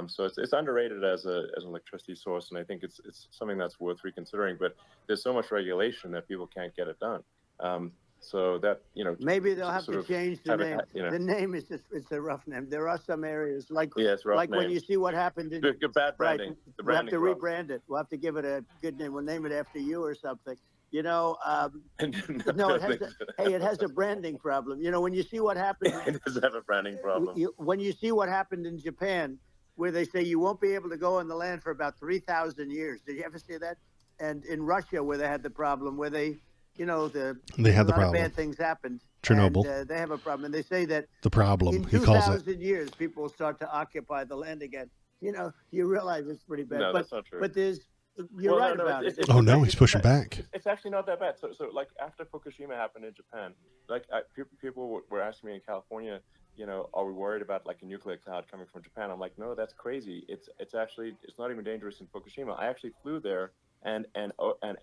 So it's underrated as an electricity source, and I think it's something that's worth reconsidering. But there's so much regulation that people can't get it done. So that maybe they'll have to change the name. The name is it's a rough name. There are some areas like when you see what happened in bad branding. The we'll have to rebrand it. We'll have to give it a good name. We'll name it after you or something. No, it has a branding problem. When you see what happened, it does have a branding problem. When you see what happened in Japan, where they say you won't be able to go on the land for about 3,000 years. Did you ever see that? And in Russia, where they had the problem, where they had the problem. Bad things happened. Chernobyl. And, they have a problem, and they say that the problem. In 2,000 years, people will start to occupy the land again. You realize it's pretty bad. No, that's not true. But you're right about it. Oh no, he's pushing back. It's actually not that bad. So like after Fukushima happened in Japan, like people were asking me in California, are we worried about like a nuclear cloud coming from Japan? I'm like, no, that's crazy. It's actually, it's not even dangerous in Fukushima. I actually flew there and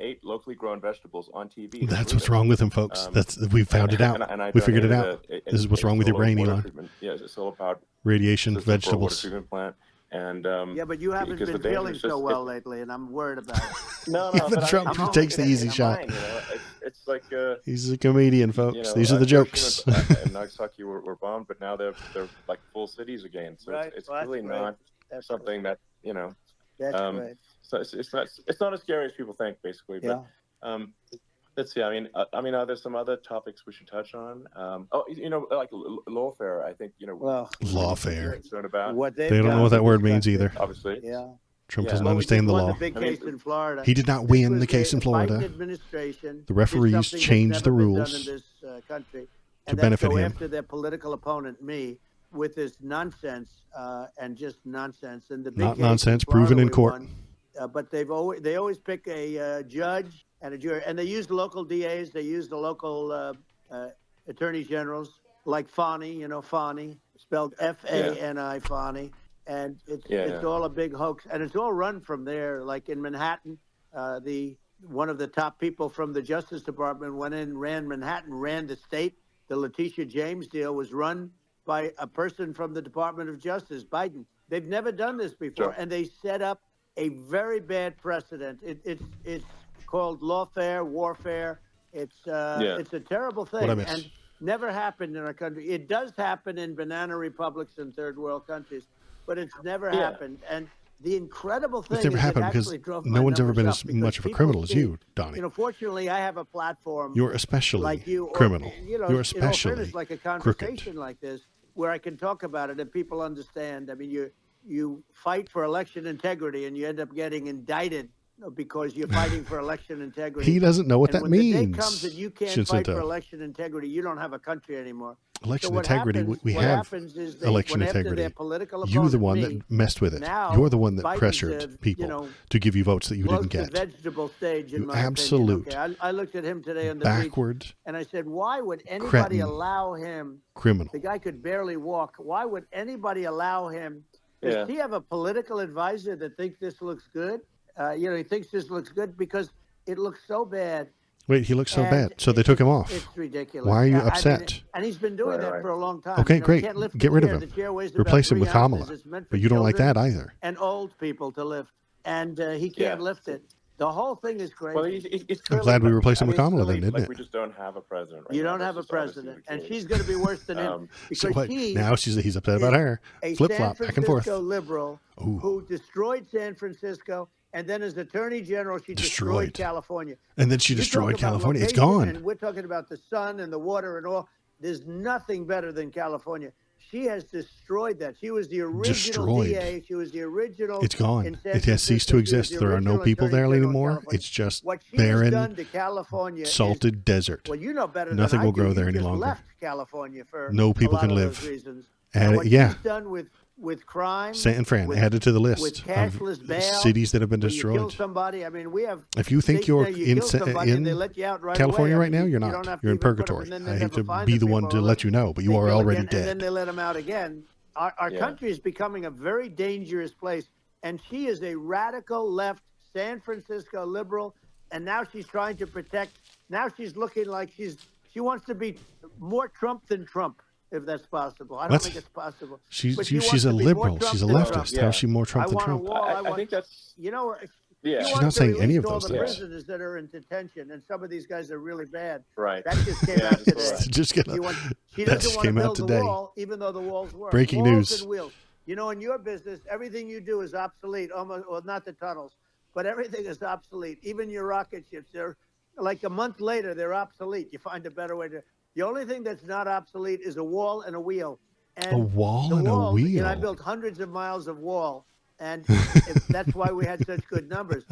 ate locally grown vegetables on TV. That's what's wrong with him, folks. We found it out. We figured it out. This is what's wrong with your brain, Elon. Yeah, it's a solar powered radiation, system for a water vegetables. treatment plant. And yeah, but you haven't been feeling so well lately, and I'm worried about it. No, but Trump takes the easy shot. It's like he's a comedian, folks. These are the jokes. And Nagasaki were bombed, but now they're like full cities again. So right. it's really not something that That's right. So it's not as scary as people think, basically. But let's see. I mean, are there some other topics we should touch on? Like lawfare. I think lawfare. Concerned about what they don't know what that word means either. Obviously, Trump doesn't understand the law. The big case in Florida. He did not win the case in Florida. The referees changed the rules in this country, to benefit him. After their political opponent, me, with this nonsense and just nonsense. And the big not nonsense, proven in court. But they always pick a judge and a jury, and they use the local DAs. They use the local attorney generals, like Fani, Fani, spelled F-A-N-I, Fani. And it's all a big hoax, and it's all run from there. Like in Manhattan, one of the top people from the Justice Department went in, ran Manhattan, ran the state. The Letitia James deal was run by a person from the Department of Justice, Biden. They've never done this before, and they set up a very bad precedent. It's called lawfare, warfare. It's a terrible thing, and never happened in our country. It does happen in banana republics and third world countries, but it's never happened. And the incredible thing it's never happened because no one's ever been as much of a criminal as you, Donnie. Fortunately, I have a platform. You're especially like you, criminal. You're especially in all fairness, like a conversation like this where I can talk about it and people understand. I mean, you fight for election integrity and you end up getting indicted because you're fighting for election integrity. He doesn't know what that means. When the day comes that you can't fight for election integrity, you don't have a country anymore. Election integrity, we have election integrity. You're the one that messed with it. You're the one that pressured people to give you votes that you didn't get. Vegetable stage, in you my absolute opinion. I looked at him today on the backward beach, and I said, why would anybody allow him? Criminal. The guy could barely walk. Why would anybody allow him? Does he have a political advisor that thinks this looks good? He thinks this looks good because it looks so bad. Wait, he looks so bad, so they took him off. It's ridiculous. Why are you upset? And he's been doing that for a long time. Okay, great. Get rid of him. Replace him with Kamala. But you don't like that either. And old people to lift. And he can't lift it. The whole thing is crazy. Well, I'm glad we replaced him with Kamala then, didn't it? We just don't have a president right You now. don't have a president. And she's going to be worse than him. Because so now he's upset about her. Flip-flop, back and forth. A San Francisco liberal who destroyed San Francisco. And then as Attorney General, she destroyed California. And then she destroyed California. It's gone. And we're talking about the sun and the water and all. There's nothing better than California. She has destroyed that. She was the original DA. She was the original. It's gone. It has ceased to exist. There are no people there anymore. It's just barren, salted desert. Well, you know better than Nothing will grow there any longer. Left California for no people can live. And what she's done with crime, San Fran added to the list with cashless bail, cities that have been destroyed. You kill somebody. I mean, we have. If you think you're in California right now, you're you not. You're in purgatory. I hate to be the one to let you know, but you are already dead. And then they let them out again. Our country is becoming a very dangerous place, and she is a radical left San Francisco liberal, and now she's trying to protect. Now she's looking like she wants to be more Trump than Trump. If that's possible. I don't think it's possible. She's a liberal. She's a leftist. How's she more Trump than Trump? I think that's... She's not saying any of those things. Prisoners that are in detention, and some of these guys are really bad. Right. That just came out today. She doesn't want to build the wall, even though the walls work. Breaking news. And wheels. In your business, everything you do is obsolete. Almost, well, not the tunnels, but everything is obsolete. Even your rocket ships, they're like a month later, they're obsolete. You find a better way to... The only thing that's not obsolete is a wall and a wheel. And a wall and a wheel. I built hundreds of miles of wall, and that's why we had such good numbers.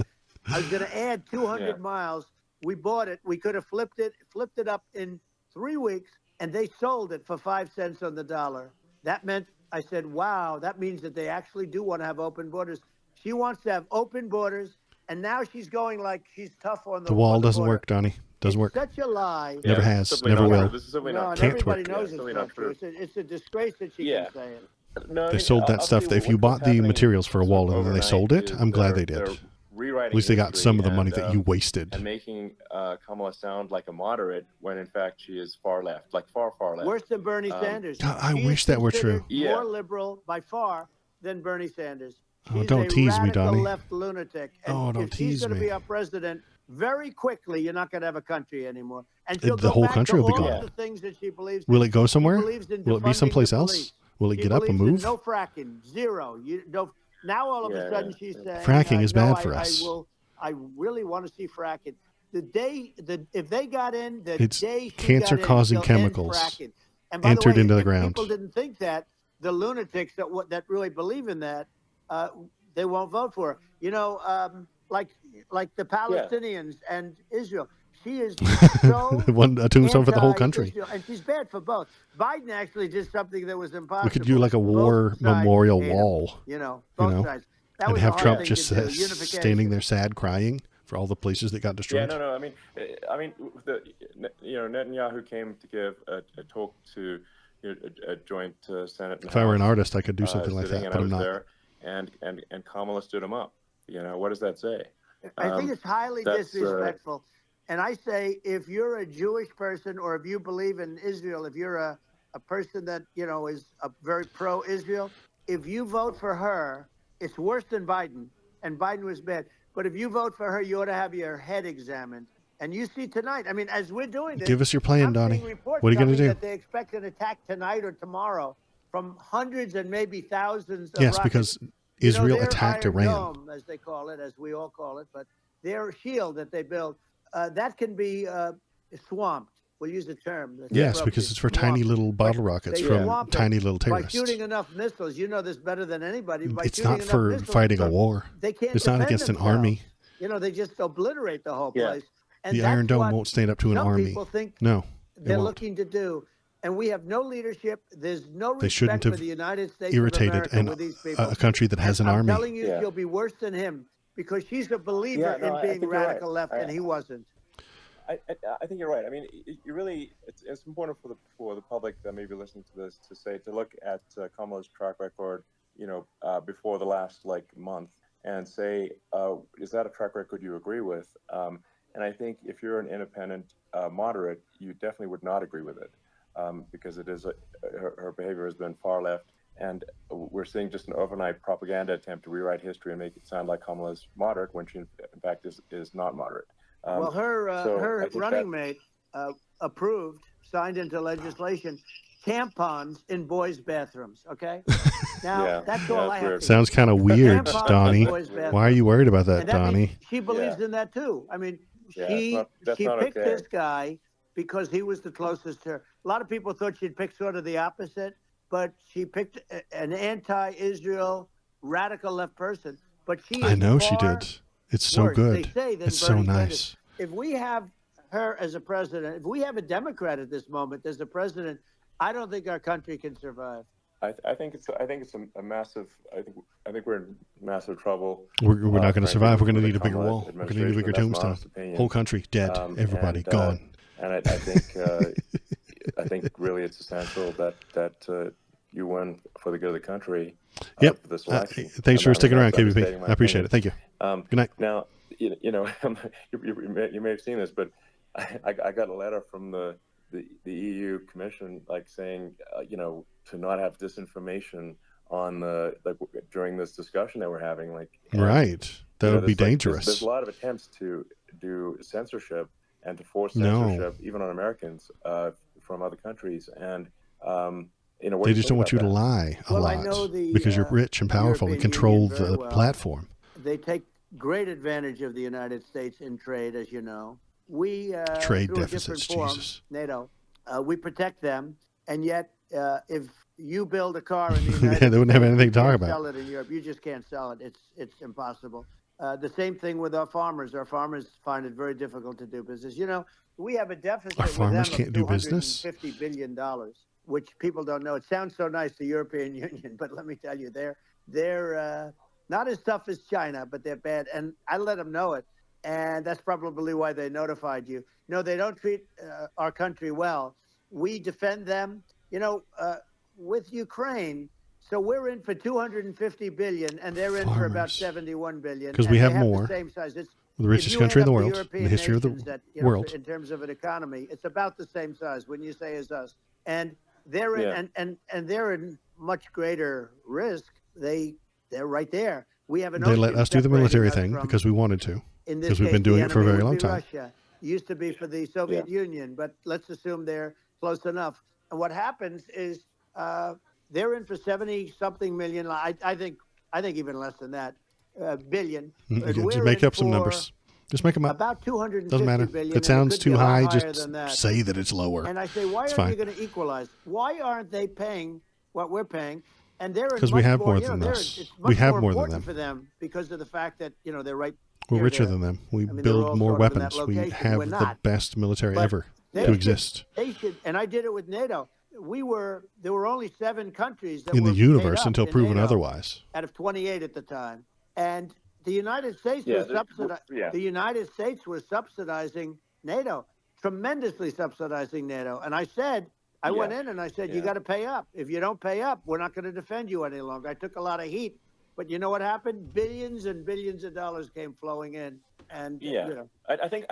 I was going to add 200 miles. We bought it. We could have flipped it up in 3 weeks, and they sold it for 5 cents on the dollar. That meant, I said, wow, that means that they actually do want to have open borders. She wants to have open borders, and now she's going like she's tough on the wall doesn't border. work, Donnie. Doesn't work. Such a lie. Never Yeah, has, simply never not will. true. This is simply No, not and true. Can't everybody work. knows Yeah, it's simply not not true. true. It's a disgrace that she Yeah. can say it. No, I They mean, sold that obviously stuff. If you what's bought the happening materials for a sort wall of and then they overnight sold it, is I'm glad they they're did. rewriting At least they got history some of the money and, that you wasted. and making Kamala sound like a moderate when in fact she is far left, like far left. Worse than Bernie Sanders. God, I She is wish that were considered true. Yeah. more liberal by far than Bernie Sanders. Oh, She's don't a tease me, radical Donnie. left lunatic. And Oh, don't if she's tease going to me. be our president, very quickly, you're not going to have a country anymore. And she'll The go whole back country to will be all gone. of the things that she believes Will in. it go somewhere? She believes in Will it be defunding someplace the else? police. Will it She get up and believes in move? no fracking, zero. Now all of a sudden she's saying, Fracking is no, bad for us. I really want to see fracking. If they got in, It's day she cancer-causing got in, she'll end chemicals fracking. And by entered the way, into the if ground. people didn't think that, the lunatics that really believe in that, they won't vote for her. Like the Palestinians and Israel. She is so A tombstone for the whole country. anti-Israel, and she's bad for both. Biden actually did something that was impossible. We could do like a Both war sides memorial hate him. wall, Both sides. That and was have a hard Trump thing just to do. Unification. standing there sad crying for all the places that got Yeah, destroyed. no. I mean, Netanyahu came to give a talk to a joint Senate. And If I were an House, artist, I could do something like sitting, that, and but I I'm was not. there, and Kamala stood him up. What does that say? I think it's highly that's, disrespectful. And I say, if you're a Jewish person or if you believe in Israel, if you're a person that, is a very pro-Israel, if you vote for her, it's worse than Biden. And Biden was bad. But if you vote for her, you ought to have your head examined. And you see tonight, I mean, as we're doing this, Give us your plan, I'm Donnie. seeing reports What are you going to coming do? that they expect an attack tonight or tomorrow from hundreds and maybe thousands of Yes, rockets. because Israel their attacked Iron Iran. Dome, as they call it, as we all call it, but their shield that they built, that can be swamped. We'll use the term. Yes, because it's for tiny little bottle rockets from tiny little by terrorists. shooting enough missiles. You know this better than anybody. By It's shooting not enough for missiles, fighting a war. They can't It's not defend against an themselves. army. They just obliterate the whole place. And The that's Iron Dome what won't stand up to an some army. people think No, it they're won't. looking to do. And we have no leadership. There's no They shouldn't respect for have the United States irritated of America with these people. a country that has an I'm army. telling you, she'll be worse than him because she's a believer in being radical left, and he wasn't. I think you're right. I mean, it's important for the public that may be listening to this to look at Kamala's track record, before the last month, and say, is that a track record you agree with? And I think if you're an independent moderate, you definitely would not agree with it, because it is her behavior has been far left, and we're seeing just an overnight propaganda attempt to rewrite history and make it sound like Kamala's moderate when she in fact is not moderate. Well, her running mate signed into legislation, tampons in boys' bathrooms. Okay, now that's all I have. Sounds kind of weird, Tampons in Donnie. boys' bathrooms. Why are you worried about that, And that Donnie? means she believes in that too. I mean, she picked this guy because he was the closest to her. A lot of people thought she'd pick sort of the opposite, but she picked an anti-Israel radical left person. But I know she did. It's so good. It's so nice. If we have her as a president, if we have a Democrat at this moment as the president, I don't think our country can survive. I think it's a massive. I think we're in massive trouble. We're not going to survive. We're going to need a bigger wall. We're going to need a bigger tombstone. Whole country dead. Everybody gone. And I think I think really it's essential that you win for the good of the country. Yep. For this election. Thanks for sticking around, KBP. I appreciate it. Thank you. Good night. Now, you may have seen this, but I got a letter from the EU Commission saying to not have disinformation on during this discussion that we're having. Right. That would be dangerous. There's a lot of attempts to do censorship and to force censorship even on Americans from other countries, and they just don't want you to lie a lot because you're rich and powerful and control the platform. They take great advantage of the United States in trade, as you know. We trade through deficits, a different form, Jesus. NATO. We protect them, and yet if you build a car in the United they wouldn't have anything to talk about. Sell it in Europe. You just can't sell it. It's impossible. The same thing with our farmers. Our farmers find it very difficult to do business. We have a deficit. Our farmers with them can't do business. $250 billion, which people don't know. It sounds so nice, the European Union, but let me tell you, they're not as tough as China, but they're bad. And I let them know it. And that's probably why they notified you. No, they don't treat our country well. We defend them, with Ukraine. So we're in for 250 billion, and they're in for about Farmers. 71 billion. Because and we they have more. the same size. It's The if richest you country add in the up world, in European the history of the nations that, world. in terms of an economy, it's about the same size when you say as us. And they're in, and they're in much greater risk. They're right there. We have an They let ocean us do the separating military us thing from- because we wanted to. in this Because we've case, been doing the it for a enemy very would long be time. Russia. It used to be for the Soviet Union, but let's assume they're close enough. And what happens is they're in for 70-something million. I think even less than that, billion. And Just we're make in up some for numbers. Just make them up. About 250 Doesn't matter. billion. If it and sounds could too be a lot high, higher just than that. say that it's lower. And I say, why It's aren't you fine. going to equalize? Why aren't they paying what we're paying? And they're Because we have more than us. It's We much have more more than important them. for them because of the fact that they're right. We're near richer there. than them. We I mean, they're build all more sort of in that weapons. We location. have We're the not. best military But ever they to should- exist They should, and I did it with NATO. There were only 7 countries that in were the universe made up until in proven NATO otherwise. out of 28 at the time, and the United States was The United States was subsidizing NATO, tremendously subsidizing NATO. And I said, I went in and I said, you got to pay up. If you don't pay up, we're not going to defend you any longer. I took a lot of heat, but you know what happened? Billions and billions of dollars came flowing in, and I think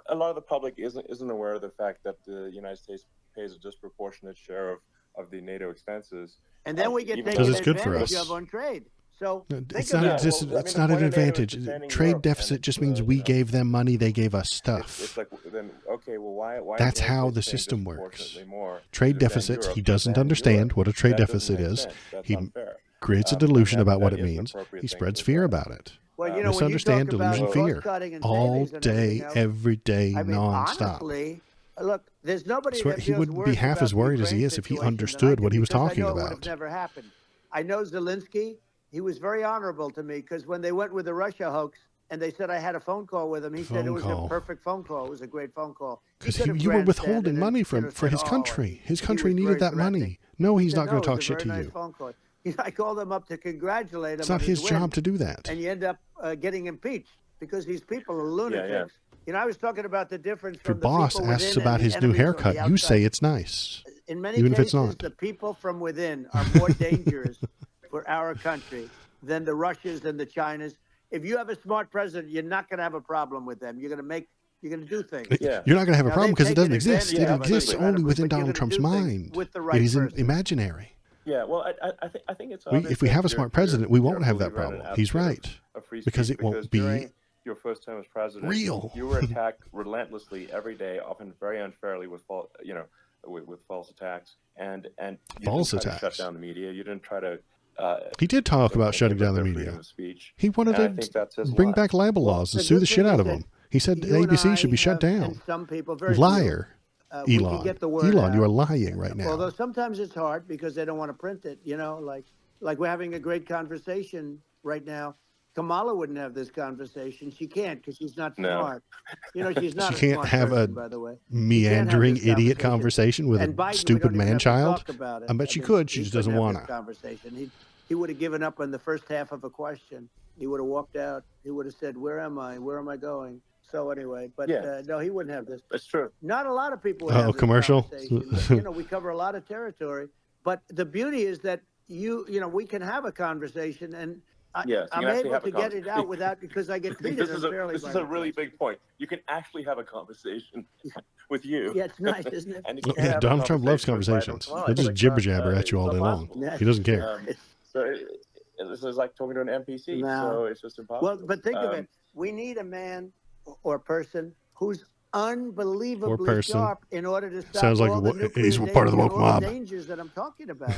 a lot of the public isn't aware of the fact that the United States pays a disproportionate share of the NATO expenses, and then we get even taken Because it's good for advantage us. of on trade. So It's think not, about it. it's not an advantage. Trade deficit just means we gave them money, they gave us It's stuff. like, then okay, well, why? That's is the United how States the paying system works. disproportionately more Trade than deficits, Europe, he doesn't than understand Europe? what a trade That doesn't deficit make is. sense. That's He unfair. creates a And delusion about what that it is the means. appropriate He thing spreads to fear do. about it. Well, when you Misunderstand, talk about delusion, fear. cost-cutting and All savings and day, everything else, every day, I mean, nonstop. honestly, look, there's nobody Swear, that he feels wouldn't worse be half about as the worried as he Ukraine is if he situation than understood I what do, he was because I talking know it would have about. never happened. I know Zelensky. He was very honorable to me because when they went with the Russia hoax and they said I had a phone call with him, he said it was a perfect phone call. It was a great phone call. Because could have you were grandstanded withholding and, money for said, his "Oh," country. His he country was needed very that threatening. money. No, he's He said, not going to "No, it talk was a shit to very nice you. phone call." I called him up to congratulate him. It's not on his job win, to do that. and you end up getting impeached because these people are lunatics. I was talking about the difference If your from the boss people asks within about and his the new enemies on haircut, the you outside. say it's nice. In many even if cases, it's not. the people from within are more dangerous for our country than the Russians and the Chinas. If you have a smart president, you're not going to have a problem with them. You're going to do things. Yeah. You're not going to have a Now, problem they've because it doesn't taken exist. advantage It of it, exists but only within you're Donald gonna Trump's do things mind. with the It right is person. imaginary. Yeah, well, I think it's obvious If we that have a you're- smart president, you're- we won't you're a have that believer in an problem. He's absolute right. of free Because speech, it won't be during your first term as president, real. You were attacked relentlessly every day, often very unfairly with false attacks, and you False didn't try to attacks. shut down the media. You didn't try to. He did talk about shutting down the their media. freedom of speech. He wanted And I think that to says a bring lot. back libel laws and the sue good the shit thing out is of that him. He said you and ABC should be I shut have- down. And some people, very Liar. few, we Elon. can get the word Elon, out. you are lying right now. Although sometimes it's hard because they don't want to print it, like we're having a great conversation right now. Kamala wouldn't have this conversation. She can't because she's not No. smart. She's not She a can't smart have person, a by the way. meandering this idiot conversation. conversation with And a Biden, we stupid don't even have to man-child. talk about it. I bet she mean, could. She he just couldn't doesn't have want this to. conversation. He would have given up on the first half of a question. He would have walked out. He would have said, "Where am I? Where am I going?" So anyway, but no, he wouldn't have this. That's true. Not a lot of people would have this commercial? conversation. But, we cover a lot of territory. But the beauty is that we can have a conversation, and Yes, you I'm can actually able have a to get it out without because I get treated unfairly. This is a really big point. You can actually have a conversation with you. Yeah, it's nice, isn't it? And you can't Yeah, have a Donald Trump loves conversation with conversations. Biden. He'll just It's jibber not, jabber at you all it's day not long. possible. He doesn't care. This is like talking to an NPC. No. So it's just impossible. Well, but think of it. We need a man or person who's unbelievably person. sharp in order to stop Sounds like all the nuclear he's part of the danger, woke all mob. the dangers that I'm talking about.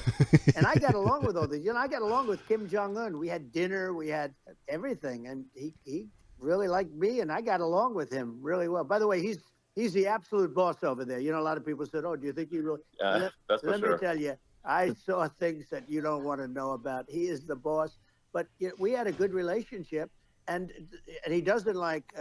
And I got along with all these. I got along with Kim Jong-un. We had dinner. We had everything. And he really liked me, and I got along with him really well. By the way, he's the absolute boss over there. A lot of people said, "Oh, do you think you really?" That's for Let sure. me tell you, I saw things that you don't want to know about. He is the boss. But we had a good relationship, and he doesn't like.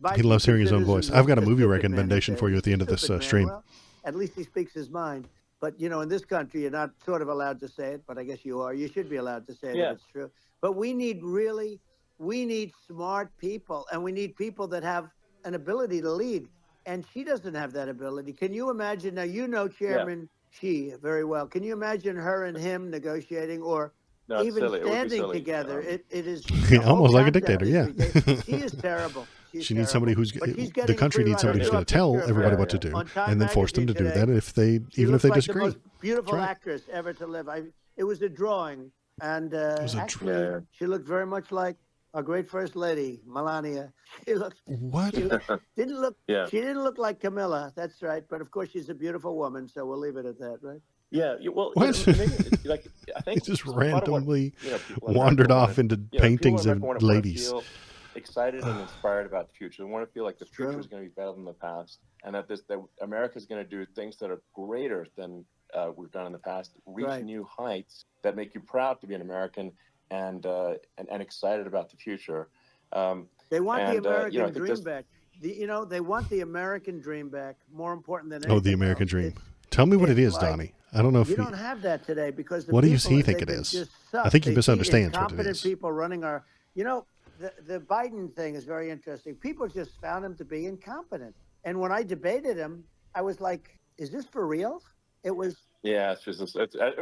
Biden. He loves hearing his own considers voice. him I've got a movie stupid man, recommendation he for you says. at the end of this Stupid man. stream. Well, at least he speaks his mind. But in this country, you're not sort of allowed to say it. But I guess you are. You should be allowed to say it if it's true. But we need really we need smart people, and we need people that have an ability to lead. And she doesn't have that ability. Can you imagine? Now, you know Chairman Xi very well. Can you imagine her and him negotiating, or No, it's even silly. It would be standing silly. together? It is the whole Almost like a concept dictator. is Yeah. ridiculous. She is terrible. She's She needs somebody terrible. who's But she's the getting a country free needs ride. somebody I who's saw going a to tell picture of everybody her what to do on Time and then force them to Magazine do today. that if they She even if looks they like the disagree. most beautiful right. actress ever to live. It was a drawing, and was a actually, she looked very much like our great First Lady, Melania. She looked. What? She didn't look. Yeah. She didn't look like Camilla. That's right. But of course, she's a beautiful woman, so we'll leave it at that, right? Yeah, well, What? maybe, like, I think It just part of what, randomly people in wandered America off wanna- into people in paintings America of wanna ladies. feel excited and inspired about the future. They want to feel like the It's true. future is going to be better than the past, and that America is going to do things that are greater than we've done in the past, reach Right. new heights that make you proud to be an American and excited about the future. They want the and, American I think dream this- back. They want the American dream back. More important than anything. Oh, the American else. dream. Tell me what it it's is, like- Donnie. I don't know if You don't have that today because the What does people, he think they've it been is? just I sucked. think he They see misunderstands what it incompetent is. people running our. The Biden thing is very interesting. People just found him to be incompetent, and when I debated him, I was like, "Is this for real?" It was. Yeah, it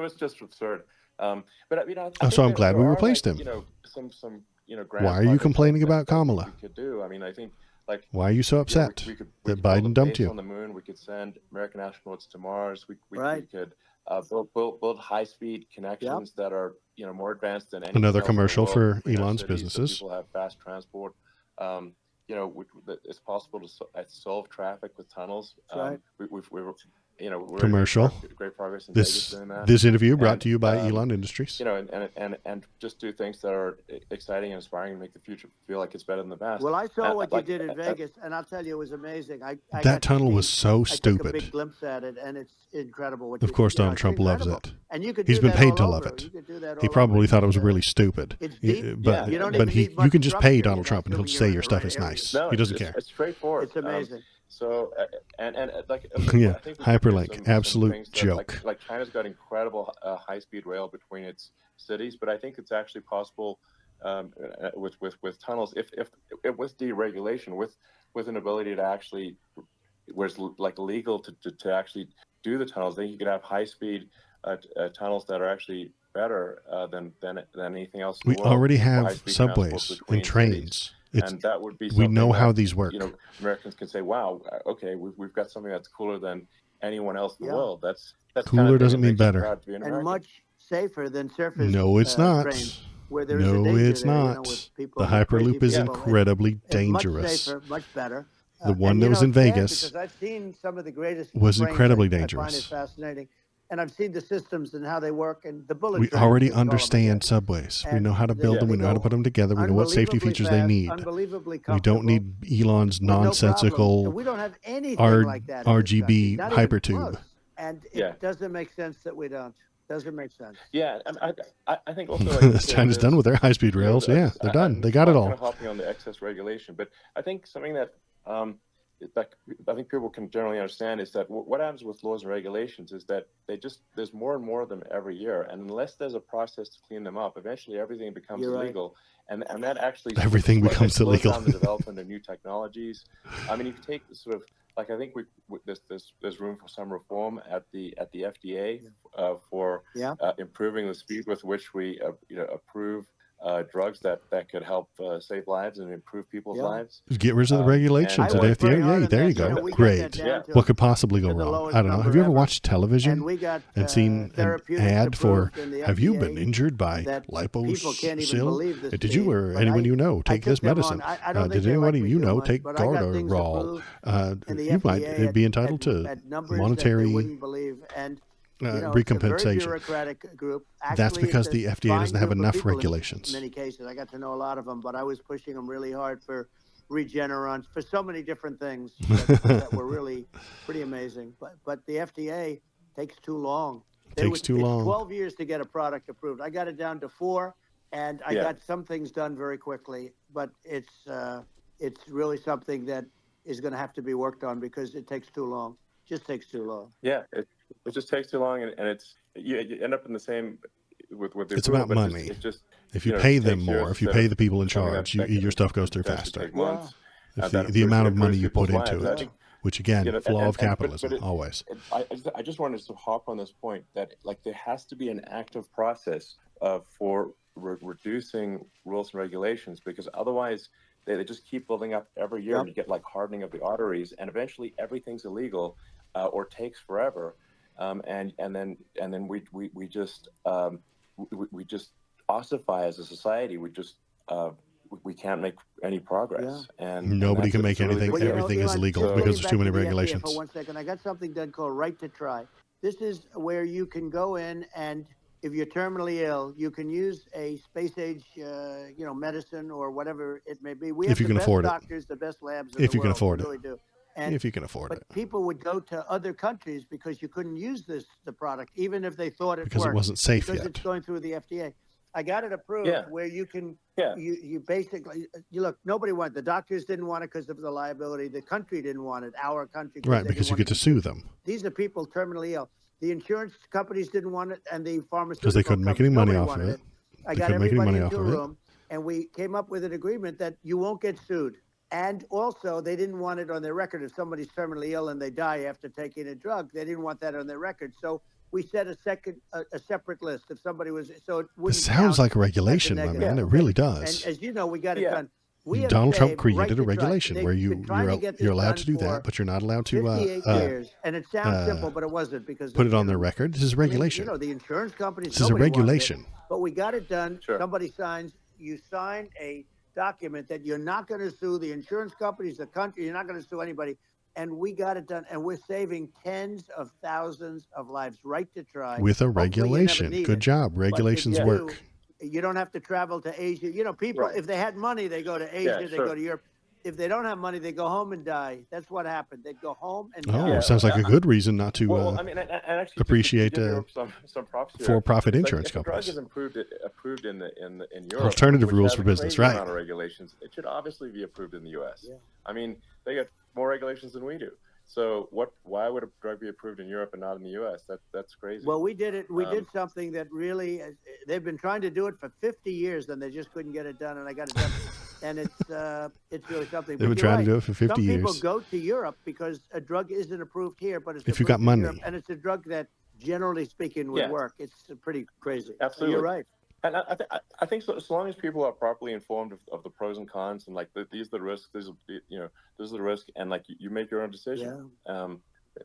was just absurd. But I Oh, so I'm think glad there we are, replaced like, him. Some grand Why are you projects complaining that about Kamala? we could do. I mean, I think, like, Why are you so upset we could that build Biden a dumped base you? on the moon. We could send American astronauts to Mars. We Right. could build high-speed connections that are more advanced than anything Another else in the commercial world for between our Elon's cities, so businesses. people have fast transport. It's possible to solve traffic with tunnels. That's right. We're Commercial. great progress in Vegas This doing that. this interview brought And, to you by Elon Industries. And just do things that are exciting and inspiring and make the future feel like it's better than the past. Well, I saw And, what like, you did in Vegas, and I'll tell you, it was amazing. I got That to tunnel see- was so I took a stupid. big glimpse at it, and it's incredible. Of course, Donald it's Trump loves incredible. it. And you could He's do been that paid all to love over. it. You could do that He all probably over. thought it was It's, really stupid. It's deep. But You don't but even need you much can just structure, pay you Donald know, Trump and he'll assuming say you're your in the stuff right is area. nice. No, He doesn't it's, care. It's straightforward. It's amazing. So and like Yeah, I think we could do hyperlink, some absolute things that, joke. Like China's got incredible high-speed rail between its cities, but I think it's actually possible with tunnels if with deregulation, with an ability to actually where it's like legal to actually do the tunnels. Then you could have high-speed tunnels that are actually better than anything else in We the world. already for have high-speed transport subways between and trains. cities. It's, And that would be we something know how that, these work. Americans can say, "Wow, okay, we've got something that's cooler than anyone else in the Yeah. world." That's Cooler kind of doesn't mean makes you better. proud to be an And American. much safer than surface No, it's not. trains, where there is a No, danger it's there, not. with people, The with crazy Hyperloop is people. incredibly It's dangerous. Much safer, much better. The one and, that was in it's sad Vegas because I've seen some of the greatest was brains incredibly I find dangerous. it fascinating, and I've seen the systems and how they work and the bullet. We trains, already we call them, I understand guess. subways. We And know how to build them. We they know how to go put them together. We know what safety unbelievably features they fast, need. Unbelievably We don't need Elon's with no problems. nonsensical And we don't have anything like that in this RGB country, not even hypertube. close. And it Yeah. doesn't make sense that we don't. Doesn't make sense. Yeah, and I think also like China's done with their high-speed rails. Yeah, they're done. They got it all. Kind of hopping on the excess regulation, but I think something that I think people can generally understand is that what happens with laws and regulations is that there's more and more of them every year, and unless there's a process to clean them up, eventually everything becomes You're right. illegal, and that actually Everything becomes slows illegal. down the development of new technologies. I mean, if you take sort of like I think there's room for some reform at the FDA for improving the speed with which we approve drugs that could help save lives and improve people's lives. Get rid of the regulations and, at I worked very FDA. hard Yay, on there that. you go. We got Great. that down Yeah. to- What could possibly go to the wrong? lowest I don't know. Have number you ever ever. watched television And we got and seen an therapeutics ad for approved in the "Have you been FDA injured by that people can't even liposil? believe the Did you speed, or but anyone I- you know I take took this them on. medicine? I don't think Did they anybody like me you know doing it, take but I got things Garderol? approved in the You might FDA be entitled to at numbers that monetary they wouldn't believe. And it's a very recompensation. bureaucratic group. That's Actually, because it's the a FDA fine doesn't have group of enough people in regulations. many cases, I got to know a lot of them, but I was pushing them really hard for Regeneron, for so many different things that were really pretty amazing. But the FDA takes too long. Takes too long. 12 years to get a product approved. I got it down to 4, and I got some things done very quickly. But it's really something that is going to have to be worked on because it takes too long. Just takes too long. Yeah, it just takes too long, and it's you end up in the same with the It's approval, about but money. It just If you know, pay takes them years more, if you instead pay of the people in something charge, that your can stuff goes through potentially faster. take months. If That the amount of improves money you put people's into lives. I it, think, which again, you know, flaw of but capitalism, always. I just wanted to hop on this point that like there has to be an active process for reducing rules and regulations, because otherwise they just keep building up every year, and you get like hardening of the arteries, and eventually everything's illegal or takes forever, and then we just ossify as a society. We can't make any progress, and Nobody can make it's really anything. big deal. Everything is Elon, illegal just because getting there's too back many to the FDA regulations. For 1 second, I got something done called Right to Try. This is where you can go in, and if you're terminally ill, you can use a space age, medicine or whatever it may be. We have If you the can best afford it. doctors, the best labs in If the you can world. afford We it. really do. And, If you can afford but it. people would go to other countries because you couldn't use the product, even if they thought it Because it worked, wasn't safe because yet. it's going through the FDA. I got it approved where you can, you basically, look, nobody wanted, the doctors didn't want it because of the liability. The country didn't want it, our country. Right, because you get to sue them. These are people terminally ill. The insurance companies didn't want it, and the pharmaceutical Because they couldn't make any money off of it. I They got couldn't make any everybody money into off a of it. room, and we came up with an agreement that you won't get sued. And also, they didn't want it on their record. If somebody's terminally ill and they die after taking a drug, they didn't want that on their record. So we set a separate list. If somebody was, so it wouldn't This sounds count like a as regulation, my negative. man. It really does. And as you know, we got it done. We have Donald Trump saved created Right a to Try. regulation They've where been trying to get this you're allowed done to do for that, but you're not allowed to 58 years, and it sounds simple, but it wasn't, because put it on their record. This is a regulation. the insurance companies. This is a nobody wanted it, regulation. but we got it done. Sure. Somebody signs. You sign a document that you're not going to sue the insurance companies, the country. You're not going to sue anybody, and we got it done. And we're saving tens of thousands of lives. Right to Try With a Hopefully you never regulation. need Good it. job. Regulations But if you work. do, you don't have to travel to Asia. People, Right. if they had money, they go to Asia, Yeah, they sure. go to Europe. If they don't have money, they go home and die. That's what happened. They'd go home and Oh, die. sounds like a good reason not to Well, I mean, and actually, appreciate to give Europe some props here. for-profit It's like insurance if a drug companies. is approved in Europe, Alternative which rules has for a business, crazy right. amount of regulations, it should obviously be approved in the U.S. Yeah. I mean, they get more regulations than we do. So why would a drug be approved in Europe and not in the U.S.? That's crazy. Well, we did it. We did something that really, they've been trying to do it for 50 years, and they just couldn't get it done, and I got it done. And it's really something. They've been But you're trying to right. do it for 50 Some years. people go to Europe because a drug isn't approved here, but it's If you approved got in money. Europe, and it's a drug that, generally speaking, would Yeah. work. It's pretty crazy. Absolutely. You're right. And I think so long as people are properly informed of the pros and cons, and like these are the risks, this is the risk, and like you make your own decision.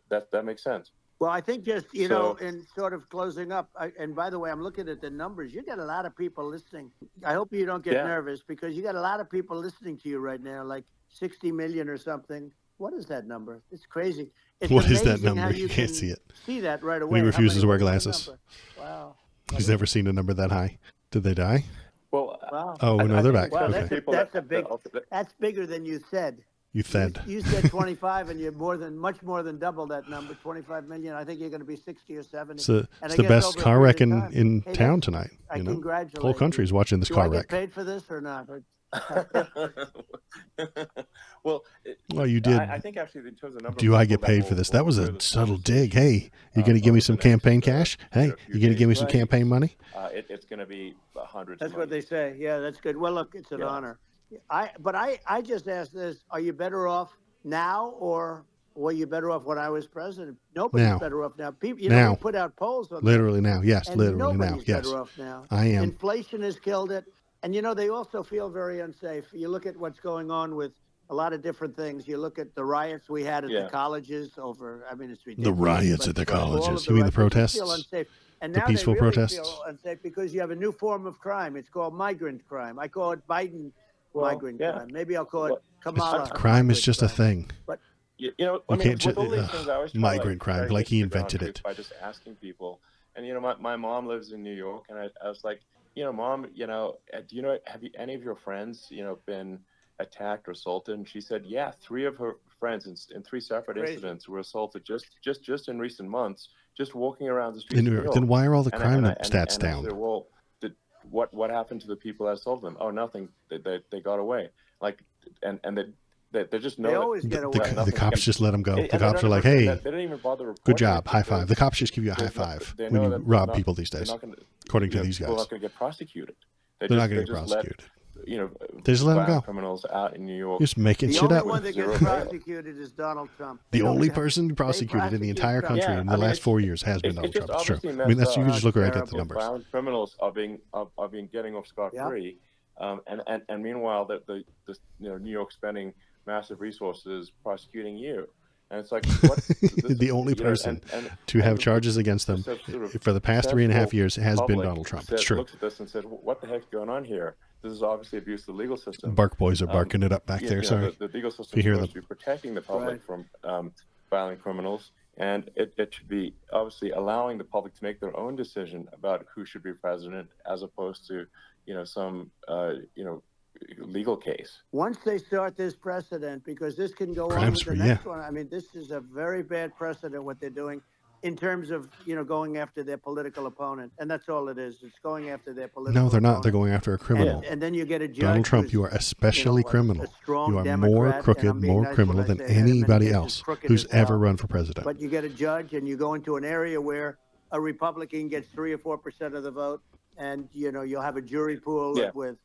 That makes sense. Well, I think just, So- in sort of closing up, and by the way, I'm looking at the numbers. You got a lot of people listening. I hope you don't get nervous, because you got a lot of people listening to you right now, like 60 million or something. What is that number? It's crazy. It's What is that amazing how number? You can't can see it. See that right away. He refuses to wear What's that glasses. number? Wow. He's never seen a number that high. Did they die? Well, Wow. Oh, no, they're back. Wow, Okay. that's bigger than you said. You said. You said 25, and you're much more than double that number, 25 million. I think you're going to be 60 or 70. It's I the guess best over a car period wreck of time. in Hey, town tonight. I You know, congratulate the whole country's you. watching this Do car I get wreck. paid for this or not? Well, You did. I think actually in terms of number. Do of I people get paid that for this? will That was hear a this subtle dig. conversation, Hey, you going to give me over some the next, campaign cash? Hey, few you going to give me days, some right. campaign money? It's going to be hundreds. That's of what they millions. say. Yeah, that's good. Well, look, it's an honor. I just asked this: are you better off now, or were you better off when I was president? Nobody's Now. better off now. People, Now. we put out polls on Literally now. Yes, and literally now. nobody's Yes. better off now. I am. Inflation has killed it, and they also feel very unsafe. You look at what's going on with a lot of different things. You look at the riots we had at the colleges over. I mean, it's ridiculous. The riots at the but all of colleges. You mean the riots, people protests? feel unsafe. And The now peaceful they really protests? feel unsafe because you have a new form of crime. It's called migrant crime. I call it Biden migrant crime. Maybe I'll call it Kamala. Crime is migrant just a crime. thing. But You can't with all these just- things, I always try migrant to, crime, try to like get he to the ground invented truth it. by just asking people. And my mom lives in New York, and I was like, Mom, do you know, have any of your friends, been attacked or assaulted? And she said, yeah, 3 of her friends in 3 separate incidents were assaulted just in recent months, just walking around the streets In New of York. New Then York. why are all the And crime I stats and I down? said, well, what happened to the people that assaulted them? Oh, nothing. They got away. Like, and they just know they that always get away. The nothing cops can- just let them go. and The they cops don't are like, even- hey, they don't even bother good reporting job, it high five. The because cops just give you a high there's no- five they when know you that rob they're people these they're days, not gonna- according to these people are guys. not going to get prosecuted. They They're not just, going they to get just let, prosecuted. you know, They just let them violent go. criminals out in New York. Just making The shit only up. one that Zero gets bail. prosecuted is Donald Trump. The They only don't- person they prosecuted in the prosecute entire Trump. country Yeah, in I the mean, last 4 years has been it's Donald just Trump. It's true. obviously I mean, messed that's you up. can just look right at the Terrible. numbers. Violent criminals are being getting off scot free, and meanwhile, the New York spending massive resources prosecuting you, and it's like what The only person to have charges against them sort of for the past 3.5 years has been public Donald Trump. It's true. looks at this and said, what the heck's going on here? This is obviously abuse of the legal system. Bark boys are barking it up back there. Sorry. The legal system is supposed to be protecting the public from violent criminals, and it should be obviously allowing the public to make their own decision about who should be president, as opposed to some legal case. Once they start this precedent, because this can go on Crime with spree, the next one. I mean, this is a very bad precedent what they're doing in terms of going after their political opponent, and that's all it is. It's going after their political. No, they're not. opponent. They're going after a criminal. And then you get a judge. Donald Trump, who's, you are especially criminal. a strong You are Democrat, more and crooked, I'm being more nice criminal when I than say that. In many anybody cases, else crooked who's as hell. ever run for president. But you get a judge, and you go into an area where a Republican gets 3 or 4% of the vote, and you'll have a jury pool with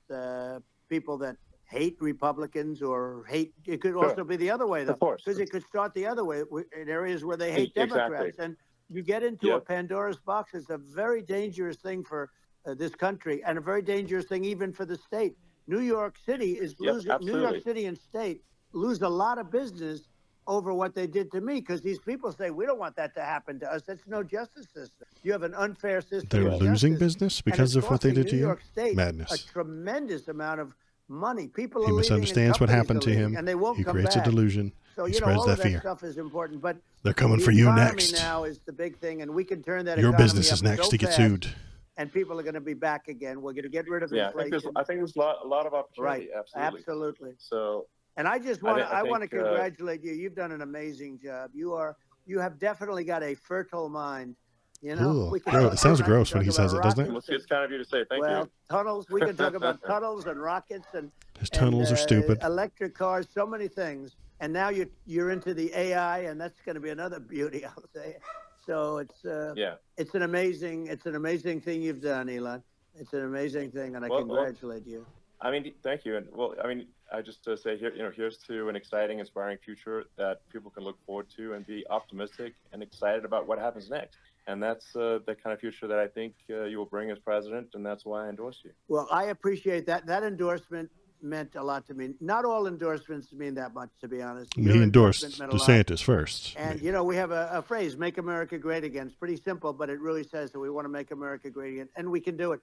people that hate Republicans or hate. It could also be the other way, though, because it could start the other way in areas where they hate Democrats, and you get into a Pandora's box. It's a very dangerous thing for this country, and a very dangerous thing even for the state. New York City is losing. New York City and state lose a lot of business over what they did to me, because these people say, we don't want that to happen to us. That's no justice system. You have an unfair system. They're of losing justice, business because of what they did to New you? York State Madness. a tremendous amount of money. People are He leaving, misunderstands what happened to him. and they won't He come creates back. a delusion. So he you know, spreads all that of that fear. stuff is important, but They're coming the for you economy next. now is the big thing, and we can turn that. Your economy business is up next so to get fast, sued. and people are going to be back again. We're going to get rid of Yeah, inflation. I think there's a lot of opportunity. Right, Absolutely. So. And I just want I to think, congratulate you. You've done an amazing job. You have definitely got a fertile mind. Ooh, it sounds gross when he says it, doesn't it? Well, it's kind of you to say. Thank you. Tunnels. We can talk about tunnels and rockets and his tunnels are stupid. Electric cars, so many things. And now you're into the AI, and that's going to be another beauty, I'll say. So it's an amazing thing you've done, Elon. It's an amazing thing, and I congratulate you. I mean, thank you. And I just say here, here's to an exciting, inspiring future that people can look forward to and be optimistic and excited about what happens next. And that's the kind of future that I think you will bring as president, and that's why I endorse you. Well, I appreciate that. That endorsement meant a lot to me. Not all endorsements mean that much, to be honest. He endorsed DeSantis first. And, we have a phrase, make America great again. It's pretty simple, but it really says that we want to make America great again. And we can do it.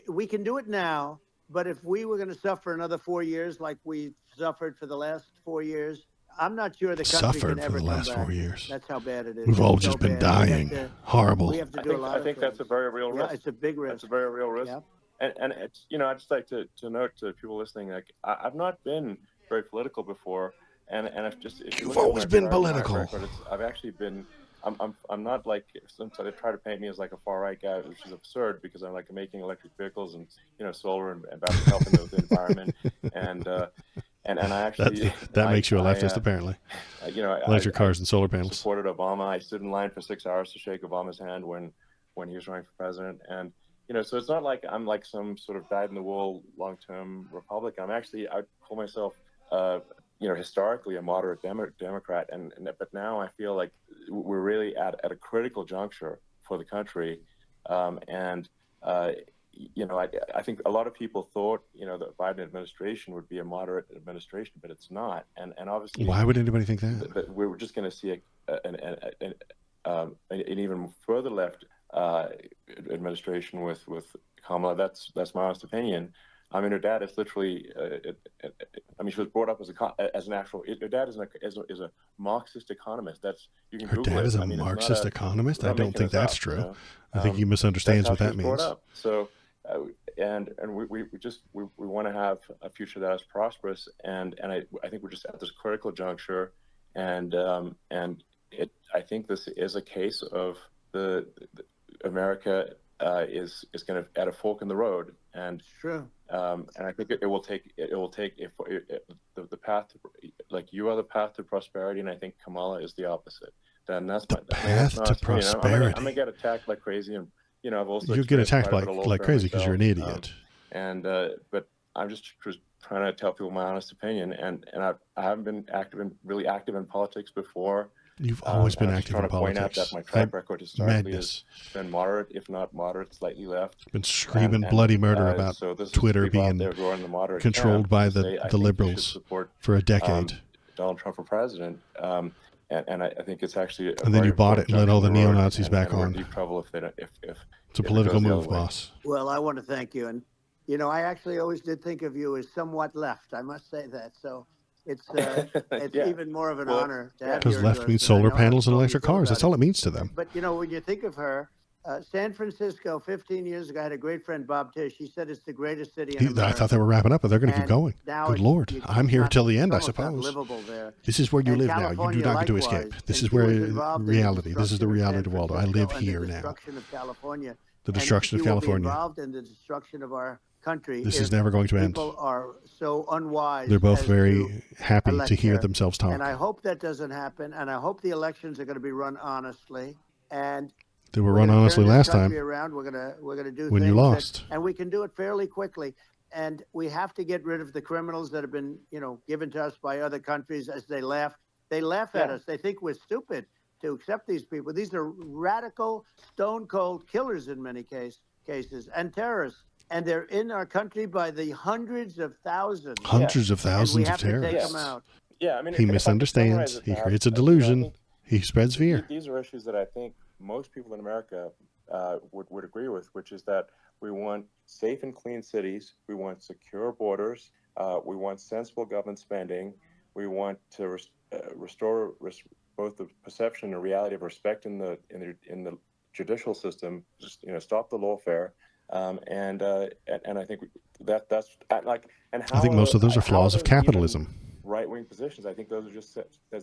We can do it now. But if we were going to suffer another 4 years like we suffered for the last 4 years, I'm not sure the country can ever come back. Suffered for the last 4 years. That's how bad it is. We've all just been dying. Horrible. We have to do a lot I think that's a very real risk. Yeah, it's a big risk. It's a very real risk. Yep. And it's, I'd just like to note to people listening, like I've not been very political before, and I've just you've always been political. Record, I've actually been. I'm not like some they try to paint me as like a far right guy, which is absurd because I'm like making electric vehicles and solar and helping the environment and I actually that makes you a leftist apparently. Electric cars and solar panels. Supported Obama. I stood in line for 6 hours to shake Obama's hand when he was running for president, and so it's not like I'm like some sort of dyed-in-the-wool long-term Republican. I call myself historically a moderate Democrat, but now I feel like we're really at a critical juncture for the country, I think a lot of people thought the Biden administration would be a moderate administration, but it's not, and obviously why would anybody think that? But we're just going to see an even further left administration with Kamala. That's my honest opinion. I mean, her dad is literally. She was brought up as an actual. Her dad is a Marxist economist. You can Google it. Her dad is a Marxist economist. I don't think that's true. I think he misunderstands what that means. So, and we want to have a future that is prosperous, and I think we're just at this critical juncture, and I think this is a case of the America is going to at a fork in the road, and true. And I think it will take the path to, like you are the path to prosperity, and I think Kamala is the opposite. Then that's the path to prosperity. I'm gonna get attacked like crazy, and I've also you get attacked like crazy because you're an idiot. And but I'm just trying to tell people my honest opinion, and I haven't been really active in politics before. You've always been I'm just active trying in to point out politics. that my track record historically Madness. has been moderate, if not moderate, slightly left. Been screaming bloody murder about so this Twitter is people out being there who are in the moderate controlled camp by who the say, I think you should liberals support, for a decade. Donald Trump for president. And I think it's actually And then you bought it and let all the neo-Nazis back we're on. in deep trouble if they don't, if It's a if it political goes the move, other way. boss. Well, I want to thank you. And, you know, I actually always did think of you as somewhat left. I must say that. So it's Yeah. even more of an Well, honor to have Because your left means endorsement. I solar know how panels and strongly you electric feel cars. about That's all it means to them. But, you know, when you think of her, San Francisco, 15 years ago, I had a great friend, Bob Tish. He said it's the greatest city in America. I thought they were wrapping up, but they're going to keep And going. now Good it's- Lord. it's I'm here not- till the end, I it's almost not suppose. livable there. This is where you And live now. You do California not get to likewise. escape. This And is she was where involved in the reality. This is the destruction of reality San of Waldo. I Francisco live and here the now. destruction of California. The destruction And of she will be California. involved in the destruction of our country. This if is never going to end. People are so unwise. They're both as very to happy elect to hear her. themselves talk. And I hope that doesn't happen. And I hope the elections are going to be run honestly. And They were we're run gonna honestly turn this last country time. around. We're gonna do When you things that- lost. and we can do it fairly quickly. And we have to get rid of the criminals that have been, you know, given to us by other countries as they laugh. They laugh at Yeah. us. They think we're stupid to accept these people. These are radical, stone cold killers in many cases and terrorists. And they're in our country by the hundreds of thousands. Hundreds of And we thousands have of to take terrorists. them out. Yeah, I mean, He if I could summarize misunderstands. it, He perhaps, creates a I delusion. think He spreads fear. these are issues that I think most people in America would agree with, which is that we want safe and clean cities, we want secure borders, we want sensible government spending, we want to restore both the perception and reality of respect in the judicial system, just, you know, stop the lawfare, and I think that's like, and how I think most of those are flaws of capitalism. Right-wing positions, I think those are just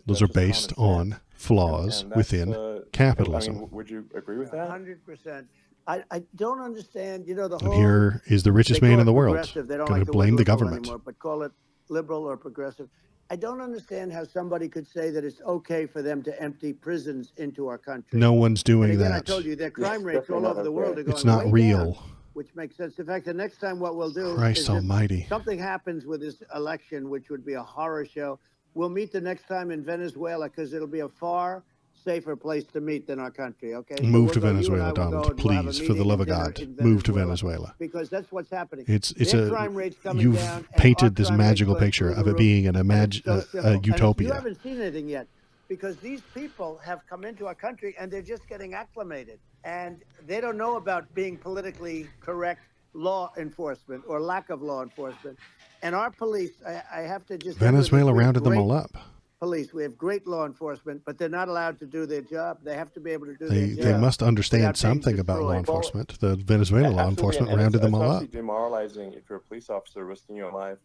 Those are based on flaws and within capitalism. I mean, would you agree with that? 100%. I don't understand, you know, the whole. And here is the richest man in the world They don't going like to the word blame the liberal government. anymore, but call it liberal or progressive. I don't understand how somebody could say that it's okay for them to empty prisons into our country. No one's And doing again, I that. told you their crime Yes, rates all definitely over not the world are okay. going It's not way real. down, which makes sense. In fact, the next time what we'll do Christ is if almighty. something happens with this election, which would be a horror show, we'll meet the next time in Venezuela because it'll be a far safer place to meet than our country. Okay, So Move we'll to go- you and I Venezuela, will go Donald. and we'll have a Please, for the meeting love and of dinner God, in move to Venezuela. because that's what's happening. It's Their a crime rates coming you've down, and painted our this crime rates magical going picture through of the it roof. being an And it's so simple. And you utopia. haven't seen anything yet because these people have come into our country and they're just getting acclimated and they don't know about being politically correct law enforcement or lack of law enforcement. And our police, I have to just Venezuela we have rounded them great all up. Police, we have great law enforcement, but they're not allowed to do their job. They have to be able to do They their job. they must understand without being something about law destroyed. enforcement. The Venezuela law Absolutely, enforcement and rounded them all it's up. obviously demoralizing if you're a police officer risking your life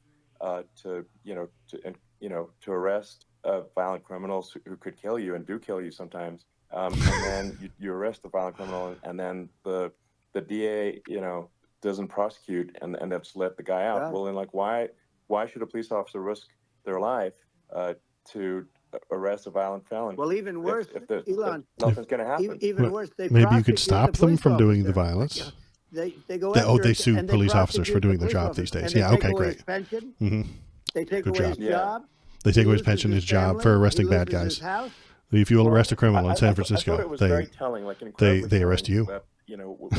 to arrest violent criminals who could kill you and do kill you sometimes, and then you arrest the violent criminal, and then the DA doesn't prosecute and they just let the guy out. Yeah. Well, then, like, why should a police officer risk their life to arrest a violent felon? Well, even worse, if Elon, nothing's going to happen. even Well, worse, they maybe you prosecute could stop the them police from doing the officer. violence. They go They- after they it, sue and they police officers for prosecute doing the their police job these officer, days. and Yeah, they okay, take away great. his pension. hmm They take Good away job. his Yeah. job. They take away his He pension, loses his job family, for he arresting bad loses his guys. house. If you will arrest a criminal in San I thought Francisco, it was very telling, like incredibly they arrest telling you. That, when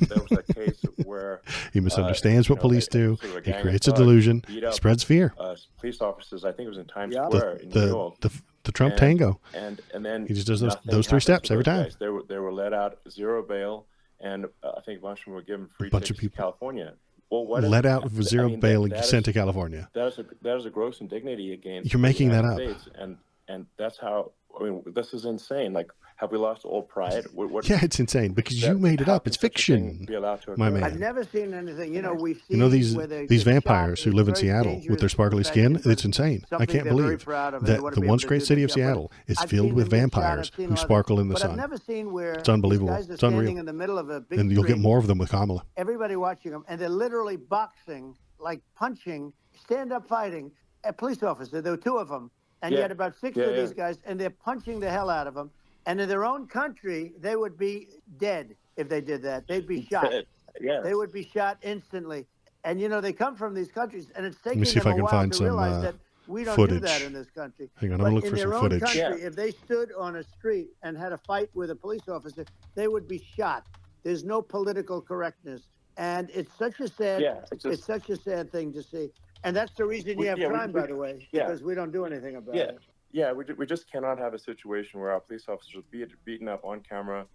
there was that case where He misunderstands what police do. sort of a He gang of creates a thugs delusion. beat He up, spreads fear. police officers. I think it was in Times Yeah. Square in New York. The Trump And- tango. And then He just does nothing those three happens steps to every those time. guys. They were let out, zero bail, and I think a bunch of them were given free bunch of tickets to people. California. Well, what is- Let out with zero I mean, bail that and is- sent to California. That is a gross indignity against. You're making the that United up. States, and that's how. I mean, this is insane. Like, have we lost all pride? Yeah, it's insane because you made it how up. It's can such a thing fiction. be allowed to My occur? man. I've never seen anything. We've seen You know these where they these get vampires shot. who It's live in very Seattle with their dangerous sparkly skin. profession, It's insane. I something can't they're very believe proud of, and they that want the to be once able to great do city their of job. Seattle is I've filled seen with them get shot. vampires I've seen who a lot of- sparkle in the But I've sun. never seen where It's unbelievable. these guys are It's unreal. standing in the middle of a big And you'll get street, more of them with Kamala. everybody watching them, and they're literally boxing, like punching, stand-up fighting a police officer. There were two of them, and you Yeah. had about six Yeah, of yeah. these guys, and they're punching the hell out of them. And in their own country, they would be dead if they did that. They'd be shot. Yeah. They would be shot instantly. And, they come from these countries, and it's me taking see if them I a can while find to some, realize that we don't do that footage. in this country. Hang on, I'm But gonna look in for their some own footage. country, Yeah. if they stood on a street and had a fight with a police officer, they would be shot. There's no political correctness. And it's such a sad, Yeah, it's such a sad thing to see. And that's the reason you have crime, by the way, yeah. because we don't do anything about Yeah, it. yeah, we just cannot have a situation where our police officers are beaten up on camera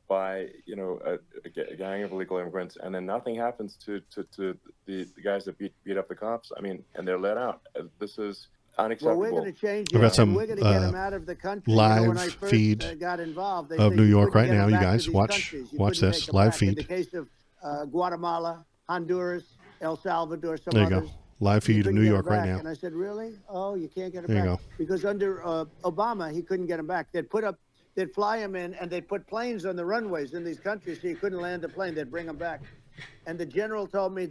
by a gang of illegal immigrants, and then nothing happens to the guys that beat up the cops. I mean, and they're let out. This is unacceptable. Well, we're going to change I've it, got and some, we're going to get them out of the country. live When I first feed got involved, they of said New you York couldn't right get now. them You back to guys these watch countries. You watch couldn't this take them live back. feed. In the case of Guatemala, Honduras, El Salvador, some There you others. go. Live You feed of couldn't New get York them right back. now. And I said, really? Oh, you can't get them There you back. go. Because under Obama, he couldn't get them back. They'd fly them in, and they'd put planes on the runways in these countries so you couldn't land the plane. They'd bring them back. And the generals told me,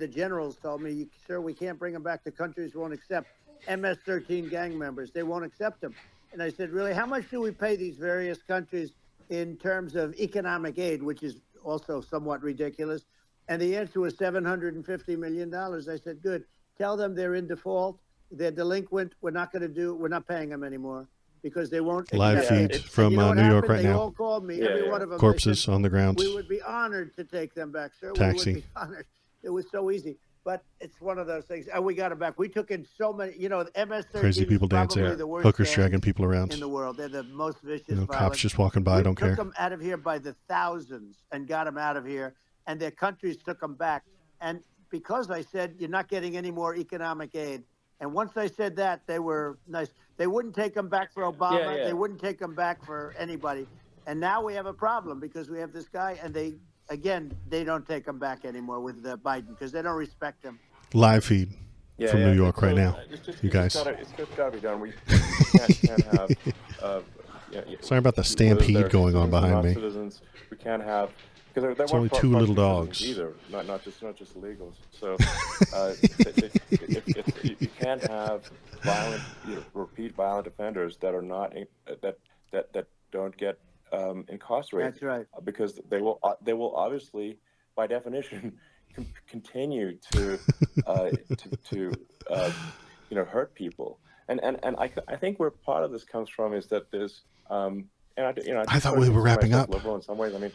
sir, we can't bring them back. The countries won't accept MS-13 gang members. They won't accept them. And I said, really, how much do we pay these various countries in terms of economic aid, which is also somewhat ridiculous? And the answer was $750 million. I said, good. Tell them they're in default. They're delinquent. We're not paying them anymore because they won't Live accept feed it. from You know what New York happened? right They now. all called me, Yeah, every yeah. one of them. They Corpses said, on the ground. we would be honored to take them back, sir. Taxi. We would be honored. It was so easy. But it's one of those things. And we got it back. We took in so many, MS-13 Crazy people is probably dancing. the worst Hookers gang dragging people around. in the world. They're the most vicious, Cops violent. just walking by, don't care. We took them out of here by the thousands and got them out of here. And their countries took them back. And because I said, you're not getting any more economic aid. And once I said that, they were nice. They wouldn't take them back for Obama. Yeah. They wouldn't take them back for anybody. And now we have a problem because we have this guy, and they don't take them back anymore with Biden because they don't respect him. Live feed from New York right now. You guys. It's just got to be done. We can't have. Sorry about the stampede going on behind me. Citizens, we can't have because there It's only weren't two little partial citizens dogs. either. Not just illegals. So you can't have repeat violent offenders that are not that don't get incarcerated. That's right. Because they will obviously, by definition, continue to hurt people. And I think where part of this comes from is that there's I thought we were wrapping up. Liberal in some ways. I mean,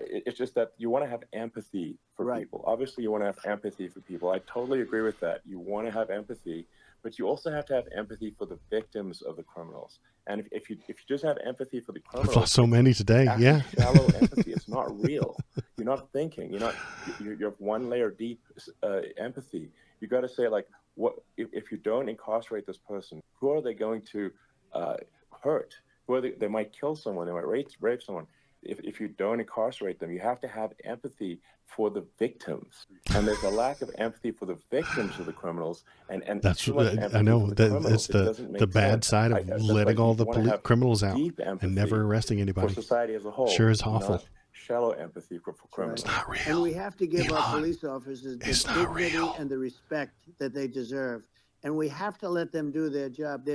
it's just that you want to have empathy for Right. people. Obviously, you want to have empathy for people. I totally agree with that. You want to have empathy, but you also have to have empathy for the victims of the criminals. And if you just have empathy for the I've criminals, lost so many today. actually Yeah. shallow empathy. It's not real. You're not thinking. You're one layer deep empathy. You got to say, like, what if you don't incarcerate this person? Who are they going to hurt? Who are they might kill someone. They might rape someone. If you don't incarcerate them, you have to have empathy for the victims. And there's a lack of empathy for the victims of the criminals. And That's too much I empathy know for the that criminals. it's It the doesn't make bad sense. side of That's letting why all you the wanna have criminals out deep and empathy never arresting for anybody. society as a whole. Sure is awful. Not shallow empathy for criminals. It's not real. And we have to give our Elon, police officers the it's not dignity real. and the respect that they deserve. And we have to let them do their job.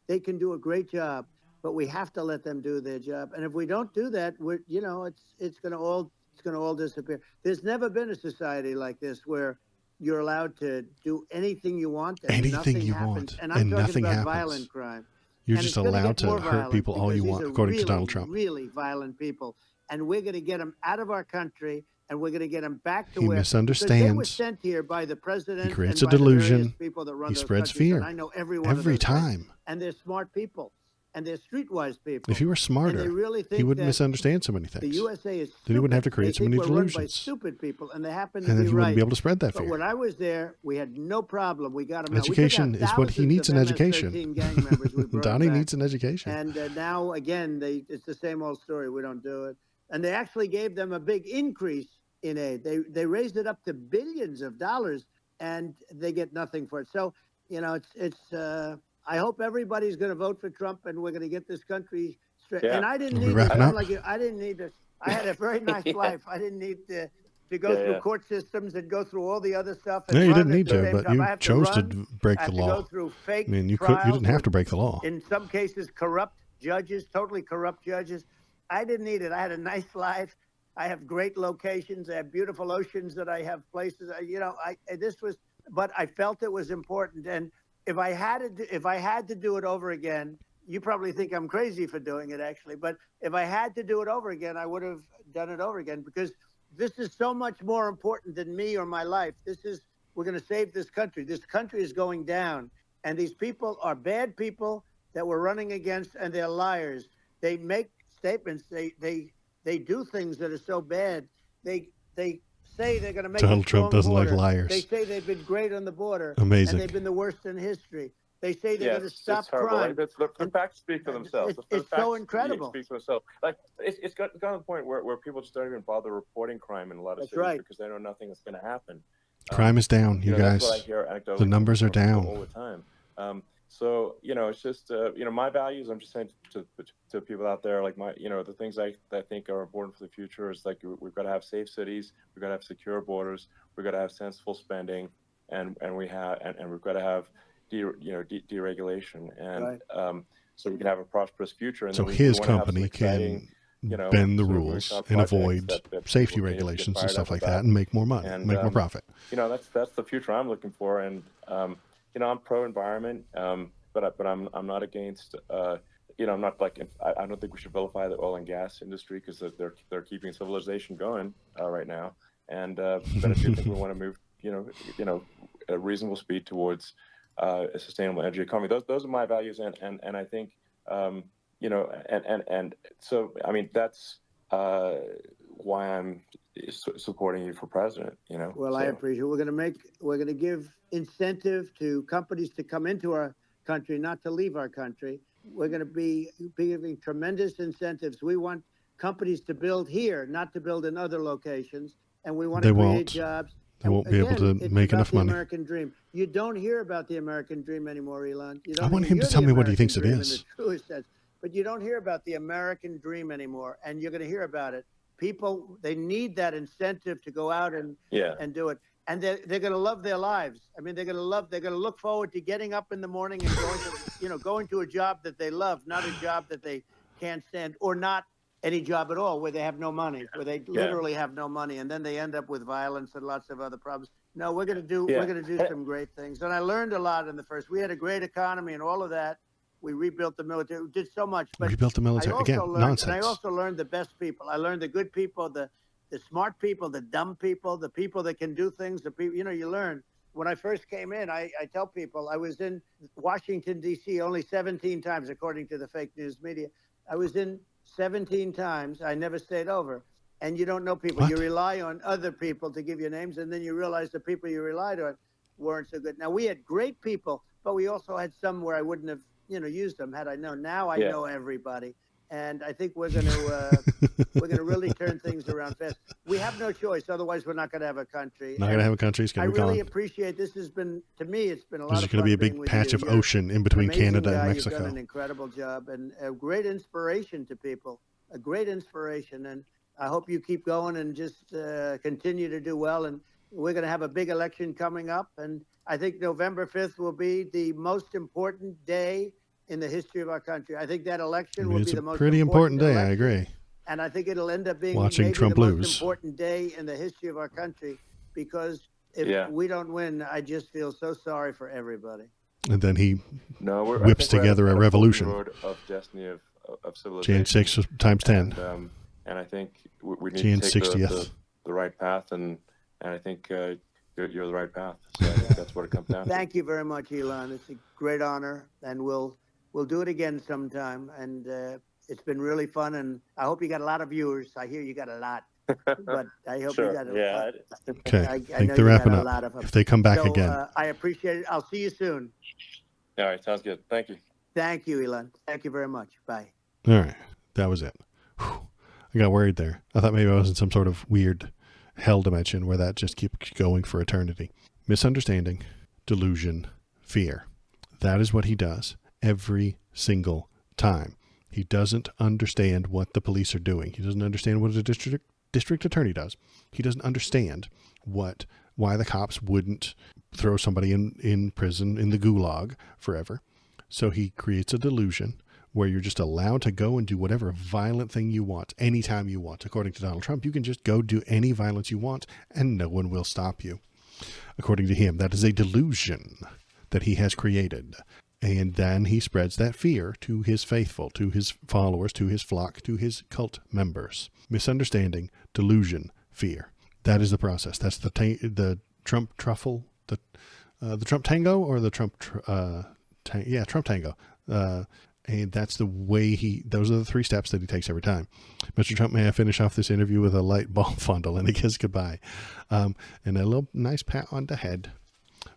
They can do a great job, but we have to let them do their job. And if we don't do that, it's going to all disappear. There's never been a society like this where you're allowed to do anything you want and Anything nothing you happens. want, And I'm and talking nothing about happens. violent crime. You're And just it's gonna allowed get to more hurt violent people all because you these want, are according to really, Donald Trump. really violent people. And we're going to get them out of our country, and we're going to get them back to He where because they were misunderstands. sent here by the president. He creates and a by the various delusion. people that run He those spreads countries, fear. and I know every one of Every those guys. time. And they're smart people, and they're streetwise people. If he were and they smarter, really think he wouldn't that misunderstand so many the things. USA is Then he wouldn't have to stupid. create They so think many we're run by delusions. stupid people, and they happen to And then be he wouldn't right. be able to spread that But fear. when I was there, we had no problem. We got them out. Education We took out is what he thousands needs of an MS-13 education. gang members. We brought Donnie back. needs an education. And now, again, it's the same old story. We don't do it. And they actually gave them a big increase in aid. They raised it up to billions of dollars, and they get nothing for it. So, I hope everybody's going to vote for Trump, and we're going to get this country straight. Yeah. And I didn't Are we need this. wrapping I'm up? like you. I didn't need this. I had a very nice Yeah. life. I didn't need to go through court systems and go through all the other stuff. And No, you run didn't at need the to, same but time. you I have chose to run. break I the have to go law. through fake I mean, you trials didn't have with, to break the law. in some cases, corrupt judges, totally corrupt judges. I didn't need it. I had a nice life. I have great locations. I have beautiful oceans that I have places. But I felt it was important. And if I had to do it over again, you probably think I'm crazy for doing it, actually. But if I had to do it over again, I would have done it over again, because this is so much more important than me or my life. We're going to save this country. This country is going down. And these people are bad people that we're running against, and they're liars. They make statements. They do things that are so bad. They say they're going to make Donald Trump doesn't like liars. They say they've been great on the border. Amazing. And they've been the worst in history. They say they're going to stop crime. crime. The facts speak for themselves. It's so incredible. Speak for themselves. Like it's gotten to the point where people just don't even bother reporting crime in a lot of cities because they know nothing is going to happen. Crime is down, you guys. That's what I hear anecdotally the numbers are down all the time. So it's just my values. I'm just saying to people out there, like the things I think are important for the future is like we've got to have safe cities, we've got to have secure borders, we've got to have sensible spending, and we've got to have deregulation, and so we can have a prosperous future. And so his company can bend the rules and avoid safety regulations and stuff like that, and make more money, make more profit. That's the future I'm looking for, and I'm pro-environment, but I'm not against. I'm not like I don't think we should vilify the oil and gas industry, because they're keeping civilization going right now, and but I do think we want to move at a reasonable speed towards a sustainable energy economy. Those are my values, and I think and so I mean that's why I'm supporting you for president. Well, I appreciate it. We're going to give incentive to companies to come into our country, not to leave our country. We're going to be giving tremendous incentives. We want companies to build here, not to build in other locations, and we want to create jobs. They won't be able to make enough money. American dream. You don't hear about the American dream anymore, Elon. I want him to tell me what he thinks it is. In the truest sense. But you don't hear about the American dream anymore, and you're going to hear about it. People, they need that incentive to go out and do it. And they're going to love their lives. I mean, they're going to look forward to getting up in the morning and going to a job that they love, not a job that they can't stand, or not any job at all where they have no money, where they literally have no money, and then they end up with violence and lots of other problems. No, we're going to do some great things. And I learned a lot in the first. We had a great economy and all of that. We rebuilt the military. We did so much. But rebuilt the military again. Nonsense. And I also learned the best people. I learned the good people, the smart people, the dumb people, the people that can do things. The people, you learn. When I first came in, I tell people I was in Washington, D.C. only 17 times, according to the fake news media. I was in 17 times. I never stayed over. And you don't know people. What? You rely on other people to give you names, and then you realize the people you relied on weren't so good. Now, we had great people, but we also had some where I wouldn't have used them had I known. Now I know everybody. And I think we're going to really turn things around fast. We have no choice. Otherwise, we're not going to have a country. Not going to have a country. It's going to be gone. I really appreciate this. Has been, to me, it's been a lot of fun. There's going to be a big patch of ocean in between Canada and Mexico. You've done an incredible job and a great inspiration to people. A great inspiration. And I hope you keep going and just continue to do well. And we're going to have a big election coming up. And I think November 5th will be the most important day in the history of our country. I think that election will be the most pretty important day. Election. I agree. And I think it'll end up being watching maybe Trump the lose. most important day in the history of our country, because if we don't win, I just feel so sorry for everybody. And then he whips together a revolution. Road of destiny of civilization. Jan 6 times 10. And I think we need to take the right path, and I think you're the right path. So I think that's what it comes down to. Thank you very much, Elon. It's a great honor, and we'll do it again sometime. And it's been really fun, and I hope you got a lot of viewers. I hear you got a lot, but I hope you got a lot. Okay, I think they're wrapping up. If they come back again. I appreciate it. I'll see you soon. All right, sounds good. Thank you. Thank you, Elon. Thank you very much. Bye. All right, that was it. Whew. I got worried there. I thought maybe I was in some sort of weird hell dimension where that just keeps going for eternity. Misunderstanding, delusion, fear. That is what he does every single time. He doesn't understand what the police are doing. He doesn't understand what a district attorney does. He doesn't understand why the cops wouldn't throw somebody in prison, in the gulag forever. So he creates a delusion where you're just allowed to go and do whatever violent thing you want, anytime you want. According to Donald Trump, you can just go do any violence you want and no one will stop you. According to him, that is a delusion that he has created. And then he spreads that fear to his faithful, to his followers, to his flock, to his cult members. Misunderstanding, delusion, fear. That is the process. That's the Trump truffle, the Trump tango, or the Trump Trump tango. And that's the way those are the 3 steps that he takes every time. Mr. Trump, may I finish off this interview with a light ball fondle and a kiss goodbye, and a little nice pat on the head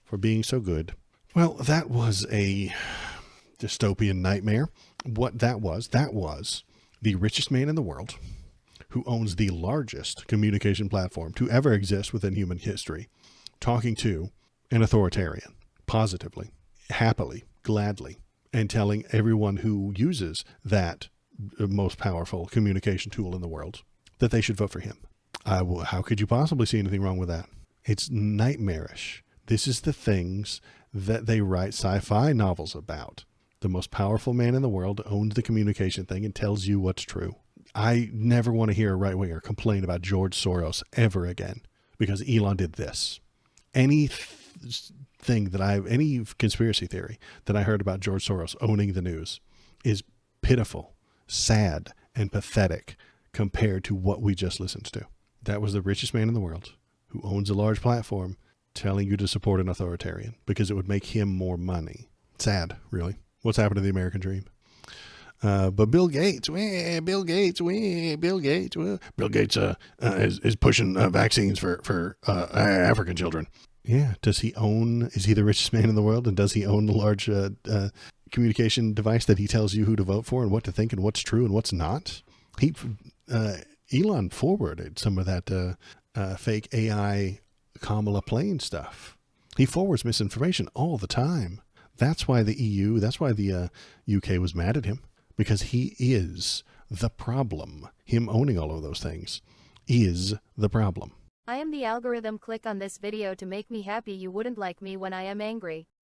for being so good. Well, that was a dystopian nightmare. What that was the richest man in the world, who owns the largest communication platform to ever exist within human history, talking to an authoritarian, positively, happily, gladly, and telling everyone who uses that most powerful communication tool in the world that they should vote for him. How could you possibly see anything wrong with that? It's nightmarish. This is the things that they write sci-fi novels about. The most powerful man in the world owns the communication thing and tells you what's true. I never want to hear a right-winger complain about George Soros ever again, because Elon did this. Any conspiracy theory that I heard about George Soros owning the news is pitiful, sad, and pathetic compared to what we just listened to. That was the richest man in the world who owns a large platform telling you to support an authoritarian because it would make him more money. Sad, really. What's happened to the American dream? But Bill Gates is pushing vaccines for African children. Yeah. Is he the richest man in the world? And does he own the large communication device that he tells you who to vote for and what to think and what's true and what's not? Elon forwarded some of that fake AI Kamala plane stuff. He forwards misinformation all the time. That's why the UK was mad at him, because he is the problem. Him owning all of those things is the problem. I am the algorithm. Click on this video to make me happy. You wouldn't like me when I am angry.